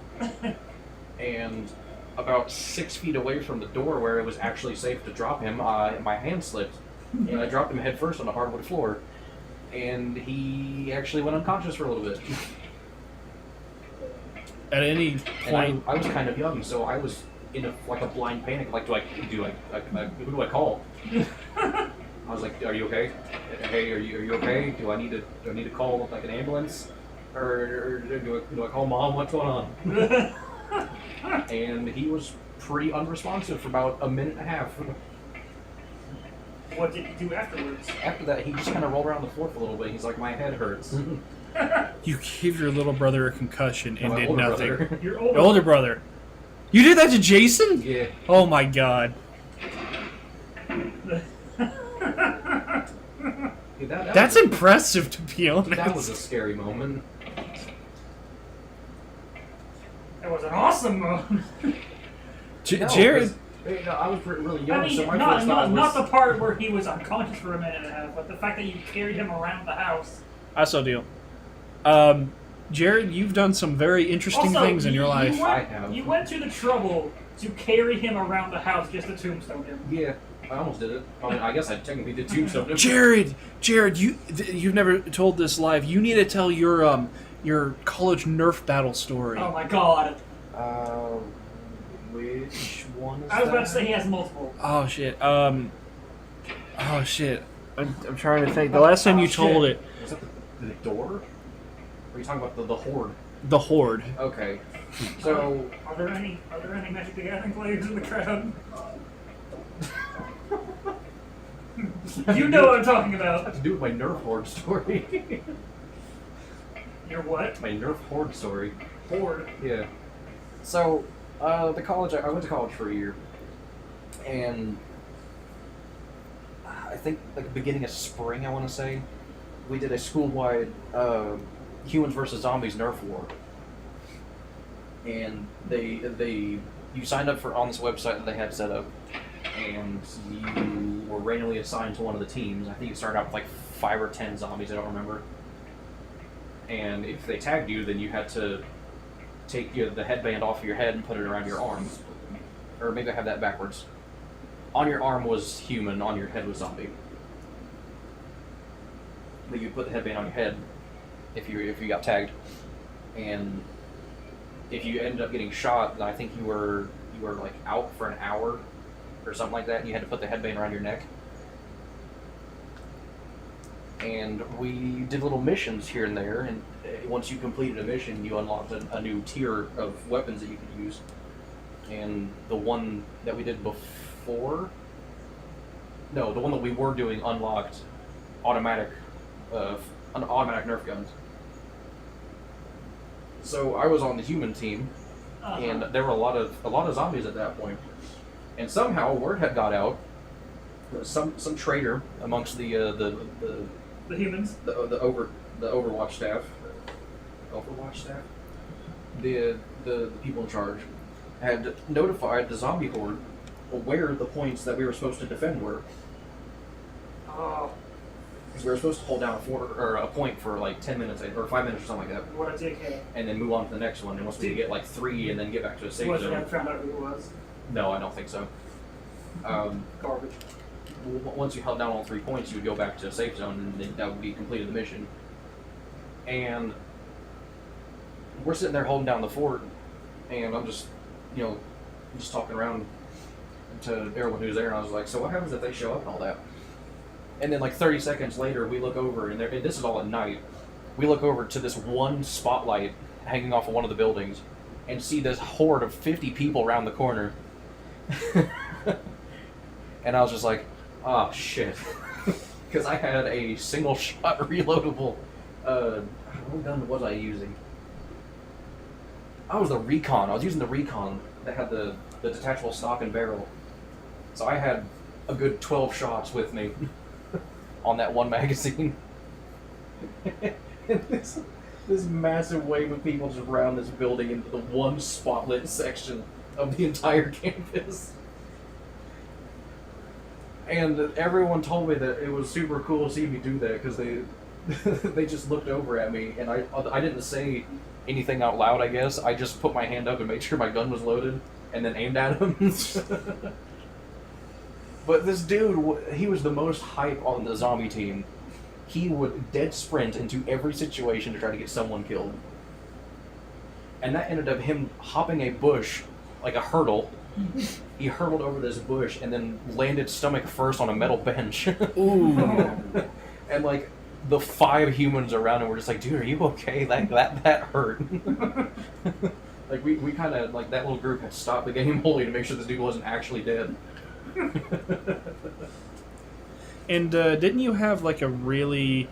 and about 6 feet away from the door where it was actually safe to drop him, my hand slipped, and I dropped him head first on the hardwood floor, and he actually went unconscious for a little bit. At any And point, I was kind of young, so I was in a blind panic. Like, who do I call? I was like, "Are you okay? Hey, are you okay? Do I need to call like an ambulance, or do I call mom? What's going on?" And he was pretty unresponsive for about a minute and a half. What did he do afterwards? After that, he just kind of rolled around the floor for a little bit. He's like, my head hurts. You gave your little brother a concussion and My did older nothing. brother. Your Your older brother. You did that to Jason? Yeah. Oh my god. Dude, that That's was, impressive, to be honest. that was a scary moment. That was an awesome moment. No, Jared. 'cause, I was really young, I mean, so my not, first not, thought not was... the part where he was unconscious for a minute and a half, but the fact that you carried him around the house. I saw deal. Jared, you've done some very interesting Also, things in your life. I have. You went to the trouble to carry him around the house just to tombstone him. Yeah, I almost did it. I mean, I guess I technically did tombstone him. Jared, you've never told this live. You need to tell your college Nerf battle story. Oh my god. Which one is I was about that? to say he has multiple. Oh shit. Oh shit. I'm trying to think. The last time you told it, Was that the door? Or are you talking about the horde? the Horde. Okay. So, Are there any Magic the Gathering players in the crowd? You know what I'm talking I about. have to do with my Nerf horde story. Your what? My Nerf horde story. Horde. Yeah. So, the college, I went to college for a year. And I think, like, beginning of spring, I want to say, we did a school-wide humans versus zombies Nerf war. And you signed up on this website that they had set up, and you were randomly assigned to one of the teams. I think you started out with like 5 or 10 zombies, I don't remember. And if they tagged you, then you had to take the headband off of your head and put it around your arm. Or maybe I have that backwards. On your arm was human, on your head was zombie. But you put the headband on your head if you got tagged. And if you ended up getting shot, then I think you were like out for an hour or something like that, and you had to put the headband around your neck. And we did little missions here and there, and once you completed a mission, you unlocked a new tier of weapons that you could use. And the one that we did before, no, the one that we were doing unlocked automatic Nerf guns. So I was on the human team, and there were a lot of zombies at that point. And somehow word had got out. Some traitor amongst the humans. the Overwatch staff, the people in charge, had notified the zombie horde where the points that we were supposed to defend were. Oh, Because we were supposed to hold down a point for like 10 minutes or 5 minutes or something like that, what a dickhead. and then move on to the next one. And once we get like 3, and then get back to a safe Was you zone. haven't found out who it was? No, I don't think so. Garbage. Once you held down all 3 points, you would go back to a safe zone, and then that would be completed the mission. And we're sitting there holding down the fort, and I'm just, just talking around to everyone who's there, and I was like, so what happens if they show up and all that? And then like 30 seconds later, we look over, and this is all at night, we look over to this one spotlight hanging off of one of the buildings, and see this horde of 50 people around the corner. And I was just like, oh shit. Because I had a single shot reloadable, what gun was I using? I was using the Recon that had the detachable stock and barrel. So I had a good 12 shots with me on that one magazine. And this massive wave of people just round this building into the one spotlit section of the entire campus. And everyone told me that it was super cool to see me do that, because they just looked over at me, and I didn't say anything out loud, I guess. I just put my hand up and made sure my gun was loaded, and then aimed at him. But this dude, he was the most hype on the zombie team. He would dead sprint into every situation to try to get someone killed. And that ended up him hopping a bush, like a hurdle. He hurtled over this bush and then landed stomach first on a metal bench. Ooh. And like the 5 humans around him were just like, dude, are you okay? That hurt. Like we kind of, like, that little group had stopped the game wholly to make sure this dude wasn't actually dead. And didn't you have like a really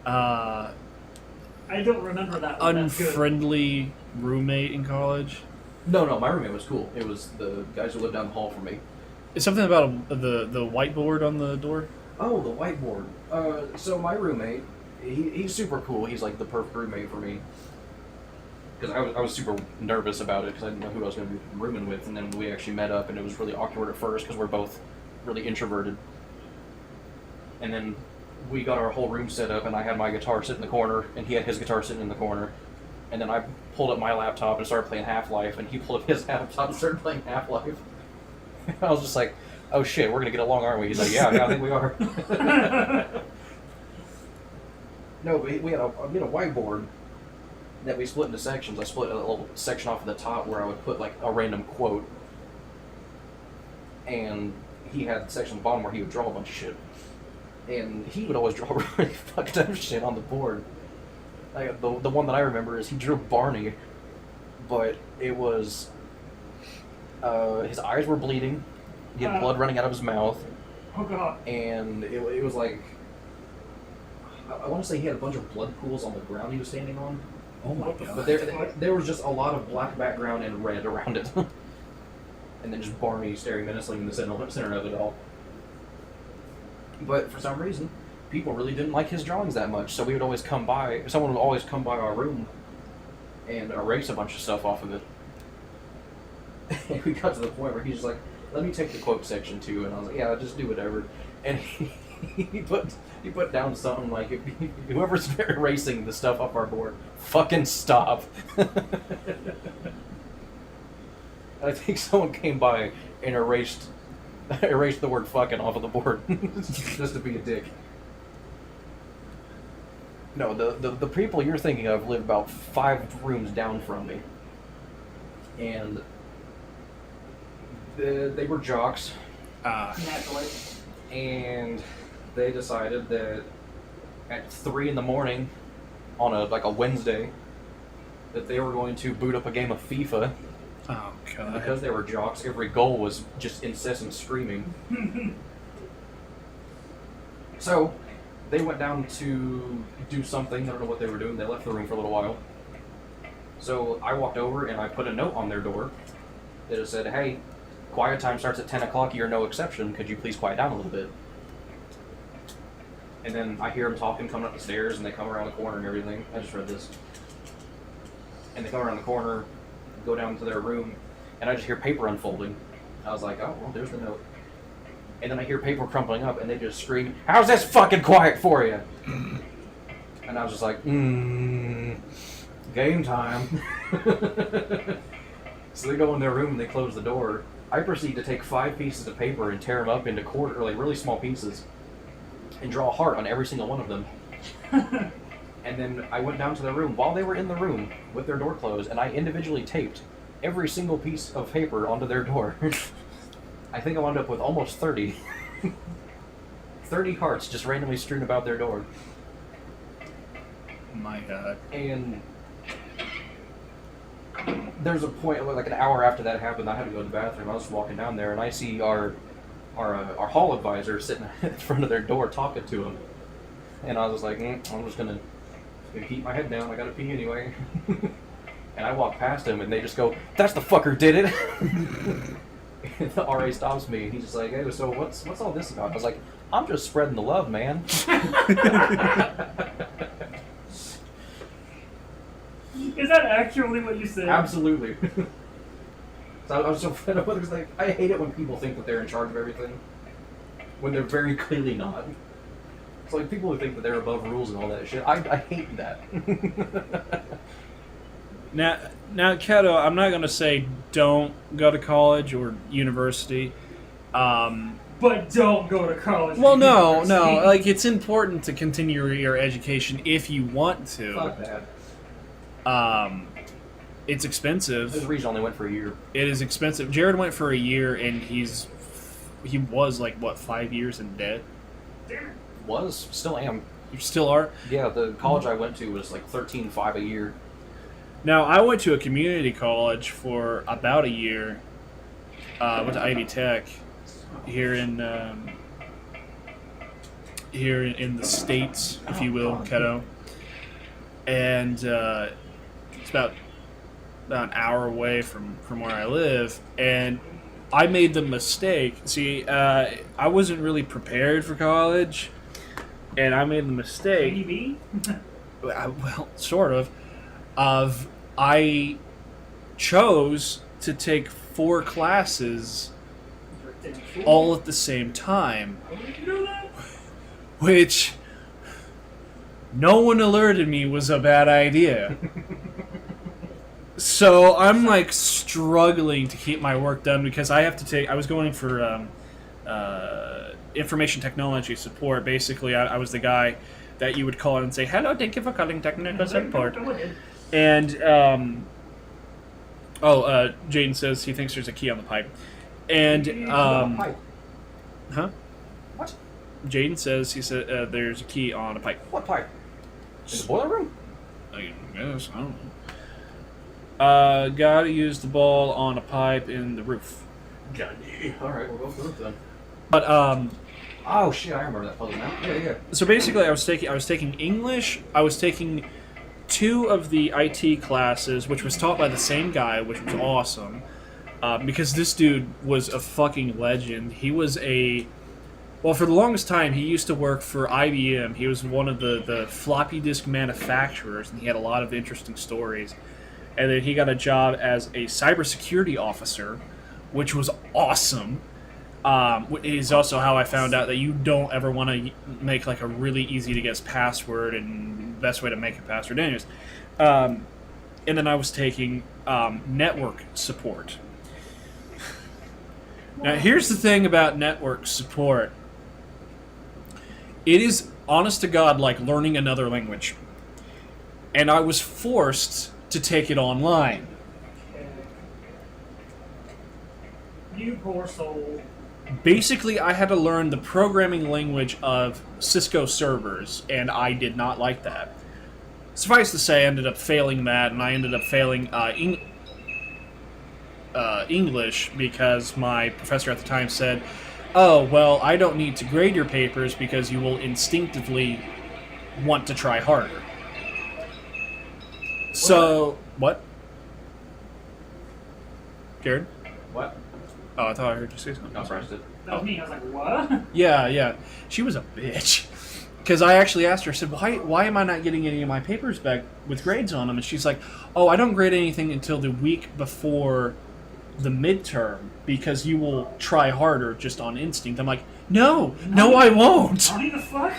I don't remember that one. That's good. unfriendly roommate in college? No, my roommate was cool. It was the guys who lived down the hall from me. Is something about the whiteboard on the door? Oh, the whiteboard. So my roommate, he's super cool. He's like the perfect roommate for me. Because I was super nervous about it because I didn't know who I was going to be rooming with, and then we actually met up, and it was really awkward at first because we're both really introverted. And then we got our whole room set up, and I had my guitar sitting in the corner, and he had his guitar sitting in the corner. And then I pulled up my laptop and started playing Half-Life, and he pulled up his laptop and started playing Half-Life. I was just like, oh shit, we're going to get along, aren't we? He's like, yeah, I think we are. No, but we had a whiteboard that we split into sections. I split a little section off at the top where I would put like a random quote, and he had the section at the bottom where he would draw a bunch of shit. And he would always draw really fucked up shit on the board. Like the one that I remember is he drew Barney, but it was his eyes were bleeding, he had blood running out of his mouth, Oh god. and it was like I want to say he had a bunch of blood pools on the ground he was standing on. Oh my god. But there was just a lot of black background and red around it. And then just Barney staring menacingly in the center of it all. But for some reason, people really didn't like his drawings that much, so someone would always come by our room and erase a bunch of stuff off of it. And we got to the point where he's just like, let me take the quote section too, and I was like, yeah, just do whatever. And he put down something like, if whoever's erasing the stuff off our board, fucking stop. I think someone came by and erased the word fucking off of the board just to be a dick. No, the people you're thinking of live about 5 rooms down from me, and they were jocks. Naturally. And they decided that at 3 in the morning on a Wednesday that they were going to boot up a game of FIFA. Oh god. Because they were jocks, every goal was just incessant screaming. So they went down to do something. I don't know what they were doing. They left the room for a little while. So I walked over and I put a note on their door that it said, hey, quiet time starts at 10 o'clock, you're no exception. Could you please quiet down a little bit? And then I hear them talking, coming up the stairs, and they come around the corner and everything. I just read this. And they come around the corner, go down to their room, and I just hear paper unfolding. I was like, oh, well, there's the note. And then I hear paper crumpling up, and they just scream, how's this fucking quiet for you? And I was just like, game time. So they go in their room and they close the door. I proceed to take 5 pieces of paper and tear them up into really small pieces and draw a heart on every single one of them. And then I went down to their room while they were in the room with their door closed, and I individually taped every single piece of paper onto their door. I think I wound up with almost 30. 30 hearts just randomly strewn about their door. My god. And there's a point, like an hour after that happened, I had to go to the bathroom. I was walking down there, and I see our hall advisor sitting in front of their door talking to him. And I was like, I'm just gonna keep my head down. I gotta pee anyway. And I walk past him, and they just go, "That's the fucker did it." And the RA stops me, and he's just like, "Hey, so what's all this about?" I was like, "I'm just spreading the love, man." Is that actually what you said? Absolutely. So I was so fed up with it. It's like, I hate it when people think that they're in charge of everything, when they're very clearly not. It's like people who think that they're above rules and all that shit. I hate that. Now, Kato, I'm not going to say don't go to college or university. But don't go to college. Well, or no. university. Like, it's important to continue your education if you want to. Fuck that. It's expensive. There's a reason I only went for a year. It is expensive. Jared went for a year, and he was like, what, 5 years in debt? Was. Still am. You still are? Yeah, the college I went to was like $13,500 a year. Now, I went to a community college for about a year. Went to Ivy Tech here in here in the States, if you will, Keto. And it's about an hour away from where I live. And I made the mistake. See, I wasn't really prepared for college. And I made the mistake. Maybe. Well, sort of. I chose to take 4 classes all at the same time, which no one alerted me was a bad idea. So I'm like struggling to keep my work done because I have to take. I was going for information technology support. Basically, I was the guy that you would call and say, "Hello, thank you for calling technical support." And Jaden says he thinks there's a key on the pipe. And huh? What? Jaden says he said there's a key on a pipe. What pipe? In the boiler room? I guess I don't know. Gotta use the ball on a pipe in the roof. Johnny. Alright, we'll go through it then. But Oh shit, I remember that puzzle now. Yeah. so basically, I was taking English. I was taking 2 of the IT classes, which was taught by the same guy, which was awesome. Because this dude was a fucking legend. He was well, for the longest time, he used to work for IBM. He was one of the floppy disk manufacturers, and he had a lot of interesting stories. And then he got a job as a cybersecurity officer, which was awesome. Is also how I found out that you don't ever want to make like a really easy to guess password, and best way to make a password anyways. And then I was taking network support. Now here's the thing about network support. It is honest to God like learning another language. And I was forced to take it online. You poor soul. Basically, I had to learn the programming language of Cisco servers, and I did not like that. Suffice to say, I ended up failing that, and I ended up failing English because my professor at the time said, "Oh, well, I don't need to grade your papers because you will instinctively want to try harder." So, what? Jared? What? Oh, I thought I heard you say something. No, Bryce did. That was me. I was like, what? Yeah. She was a bitch. Because I actually asked her, I said, why am I not getting any of my papers back with grades on them? And she's like, oh, I don't grade anything until the week before the midterm because you will try harder just on instinct. I'm like, no, I won't. I don't need to fuck.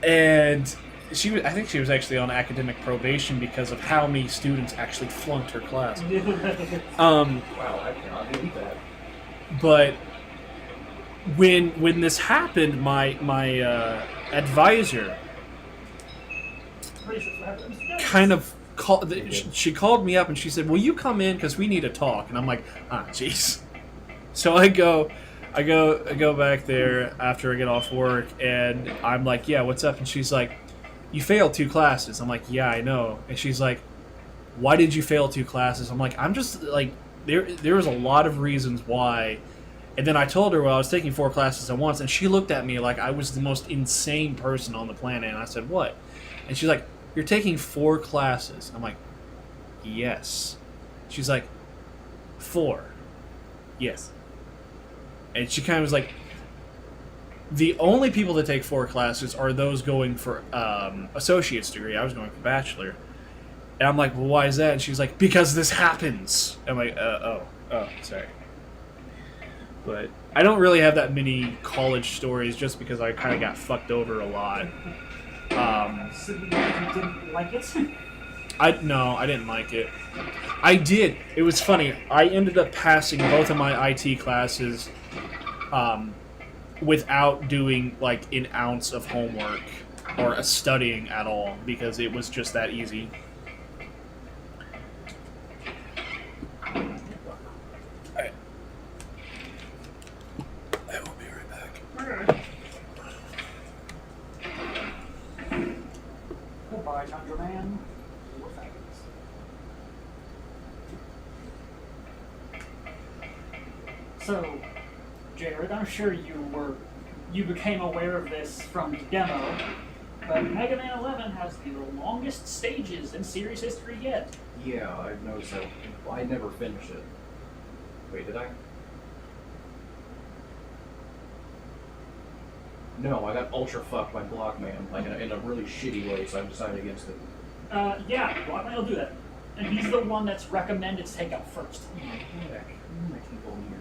And I think she was actually on academic probation because of how many students actually flunked her class. Wow, I cannot believe that. But when this happened, my advisor kind of she called me up and she said, "Will you come in because we need to talk?" And I'm like, jeez. So I go back there after I get off work, and I'm like, "Yeah, what's up?" And she's like, "You failed 2 classes." I'm like, "Yeah, I know." And she's like, "Why did you fail 2 classes?" I'm like, "I'm just like there was a lot of reasons why." And then I told her, well, I was taking 4 classes at once, and she looked at me like I was the most insane person on the planet. And I said, what? And she's like, you're taking 4 classes. I'm like, yes. She's like, 4. Yes. And she kind of was like, the only people that take 4 classes are those going for associate's degree. I was going for bachelor. And I'm like, well, why is that? And she's like, because this happens. I'm like, oh, sorry. But I don't really have that many college stories just because I kind of got fucked over a lot. So you didn't like it? I didn't like it. I did. It was funny. I ended up passing both of my IT classes without doing like an ounce of homework or studying at all because it was just that easy. I will be right back. Goodbye, Tundra Man. We're faggots. So, Jared, I'm sure you you became aware of this from the demo, but Mega Man 11 has the longest stages in series history yet. Yeah, I've noticed that. I never finished it. Wait, did I? No, I got ultra fucked by Blockman, like in a really shitty way, so I've decided against it. Yeah, Blockman will do that. And he's the one that's recommended to take out first. Oh, heck. I keep going here.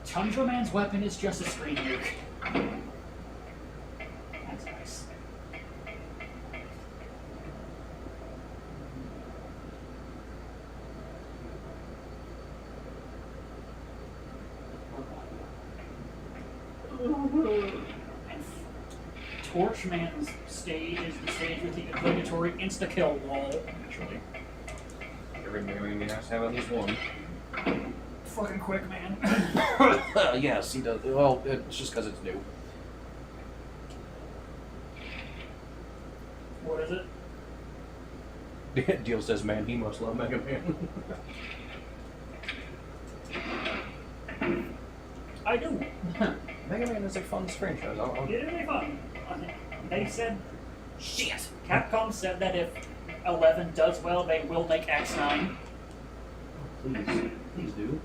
Tundra Man's weapon is just a screen nuke. That's nice. And Torchman's stage is the stage with the obligatory insta-kill wall. Naturally. Every Mega Man has to have at least one. Fucking quick, man. Yes, he does. Well, it's just because it's new. What is it? Deal says, man, he must love Mega Man. I do. Mega Man is a fun franchise. It is really fun. They said, shit. Capcom said that if 11 does well, they will make X9. Please. Please do.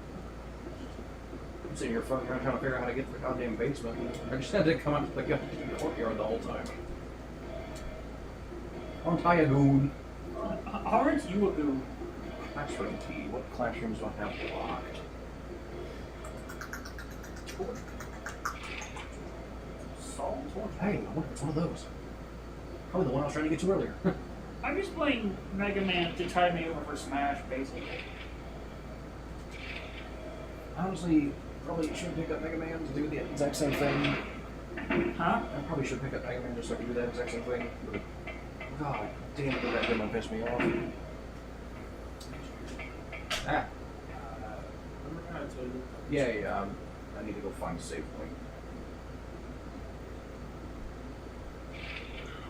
I'm sitting here fucking around trying to figure out how to get to the goddamn basement. I just had to come out to the goddamn courtyard the whole time. On Tyagoon. Aren't you a goo? Classroom T. What classrooms do I have locked? Salt? Hey, I wonder if it's one of those. Probably the one I was trying to get to earlier. I'm just playing Mega Man to tie me over for Smash, basically. Honestly, probably should pick up Mega Man to do the exact same thing. Huh? I probably should pick up Mega Man just so I can do that exact same thing. But, God damn it, that demo pissed me off. Ah. Yeah, I need to go find a save point.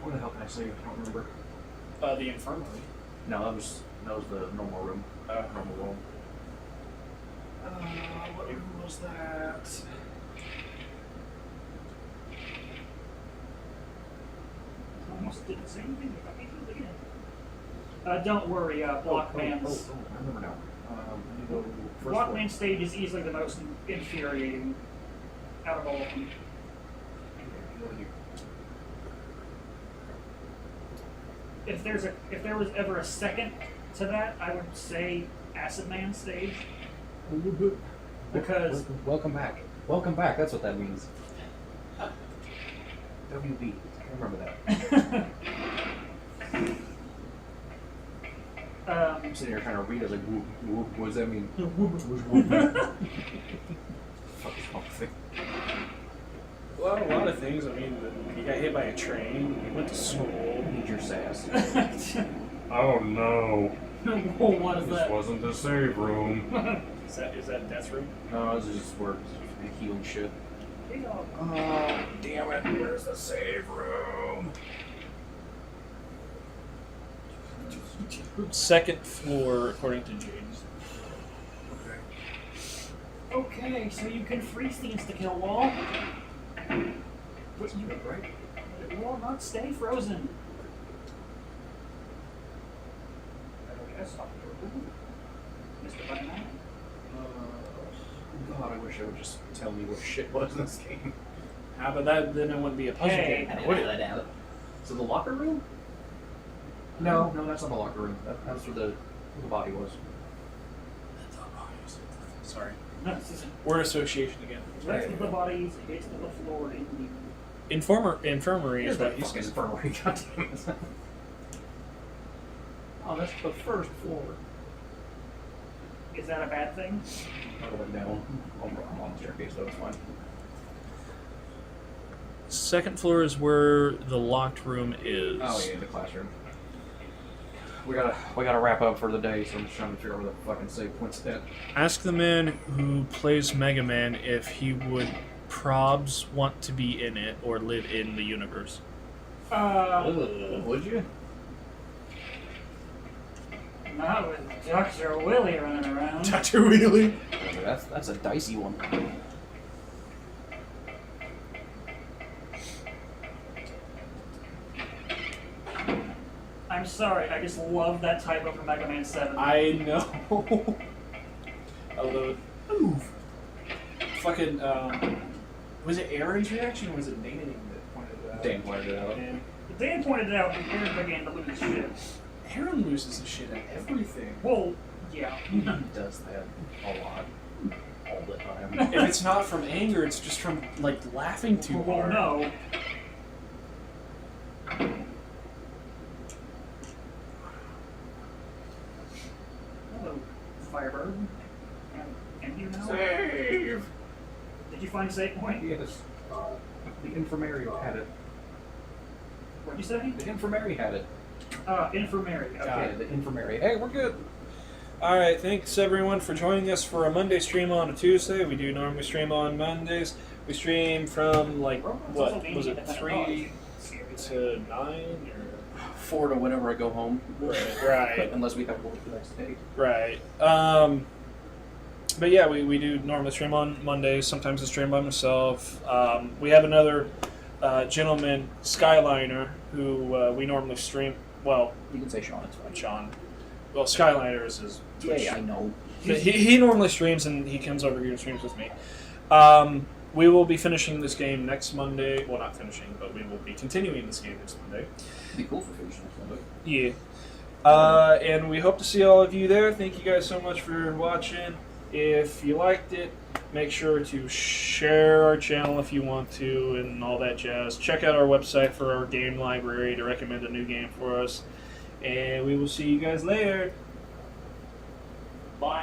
Where the hell can I save? I don't remember. The infirmary. No, that was the normal room. Normal room. What room was that? Almost did the same thing. Got me through again. Don't worry, Blockman's... I remember now. I need to go first Blockman's stage is easily the most infuriating out of all of them. If there was ever a second to that, I would say Acid Man stage. Because Welcome back. Welcome back, that's what that means. WB. I remember that. I'm sitting here trying to read it, like, whoop, whoop, what does that mean? Fuck is wrong with it? Well, a lot of things. I mean, he got hit by a train. He went to school. Need your sass. Oh no, what is this that? wasn't the save room. Is that Death Room? No, this is just where the healing shit. Oh, damn it, where's the save room? Second floor, according to James. Okay, so you can freeze the insta-kill wall. What's you right? It will not stay frozen. Yes, Mr. Banana. God, I wish I would just tell me what shit was in this game. How about that? Then it wouldn't be a puzzle Hey. game. Would it? So the locker room? No, that's not the locker room. That's where the body was. Sorry. No, this isn't. Word association again. Rest of the bodies hits to the floor in the Infirmary is what he's fucking saying. infirmary, goddammit. Oh, that's the first floor. Is that a bad thing? I went down. I'm on the staircase, though, it's fine. Second floor is where the locked room is. Oh, yeah, the classroom. We gotta wrap up for the day, so I'm just trying to figure out where the fucking save point's at. Ask the man who plays Mega Man if he would probs want to be in it or live in the universe. Would you? Not with Dr. Willie running around. Dr. Wheelie. that's a dicey one. I'm sorry, I just love that typo for Mega Man 7. I know. Although, move. Fucking, was it Aaron's reaction or was it Dan that pointed it out? Dan pointed it out. Dan. Dan pointed it out and Aaron began to lose shit. Aaron loses his shit at everything. Well, yeah. He does that a lot. All the time. If it's not from anger, it's just from, like, laughing too Well, hard. no. Hello, Firebird. And you now? Save! Did you find a save point? Yes. The infirmary had it. What'd you say? The infirmary had it. Infirmary. Okay. Got Yeah, the infirmary. Hey, we're good. Alright, thanks everyone for joining us for a Monday stream on a Tuesday. We do normally stream on Mondays. We stream from, like, what, was it 3 to 9? Or 4 to whenever I go home. Right. Unless we have work the next day. Right. But yeah, we do normally stream on Mondays. Sometimes I stream by myself. We have another gentleman, Skyliner, who we normally stream. Well, You can say Sean, it's fine. Sean. Well, Skyliner is his Twitch. Yeah, I know. But he normally streams and he comes over here and streams with me. We will be finishing this game next Monday. Well, not finishing, but we will be continuing this game next Monday. It'd be cool for finishing this one. Yeah. And we hope to see all of you there. Thank you guys so much for watching. If you liked it, make sure to share our channel if you want to and all that jazz. Check out our website for our game library to recommend a new game for us. And we will see you guys later. Bye.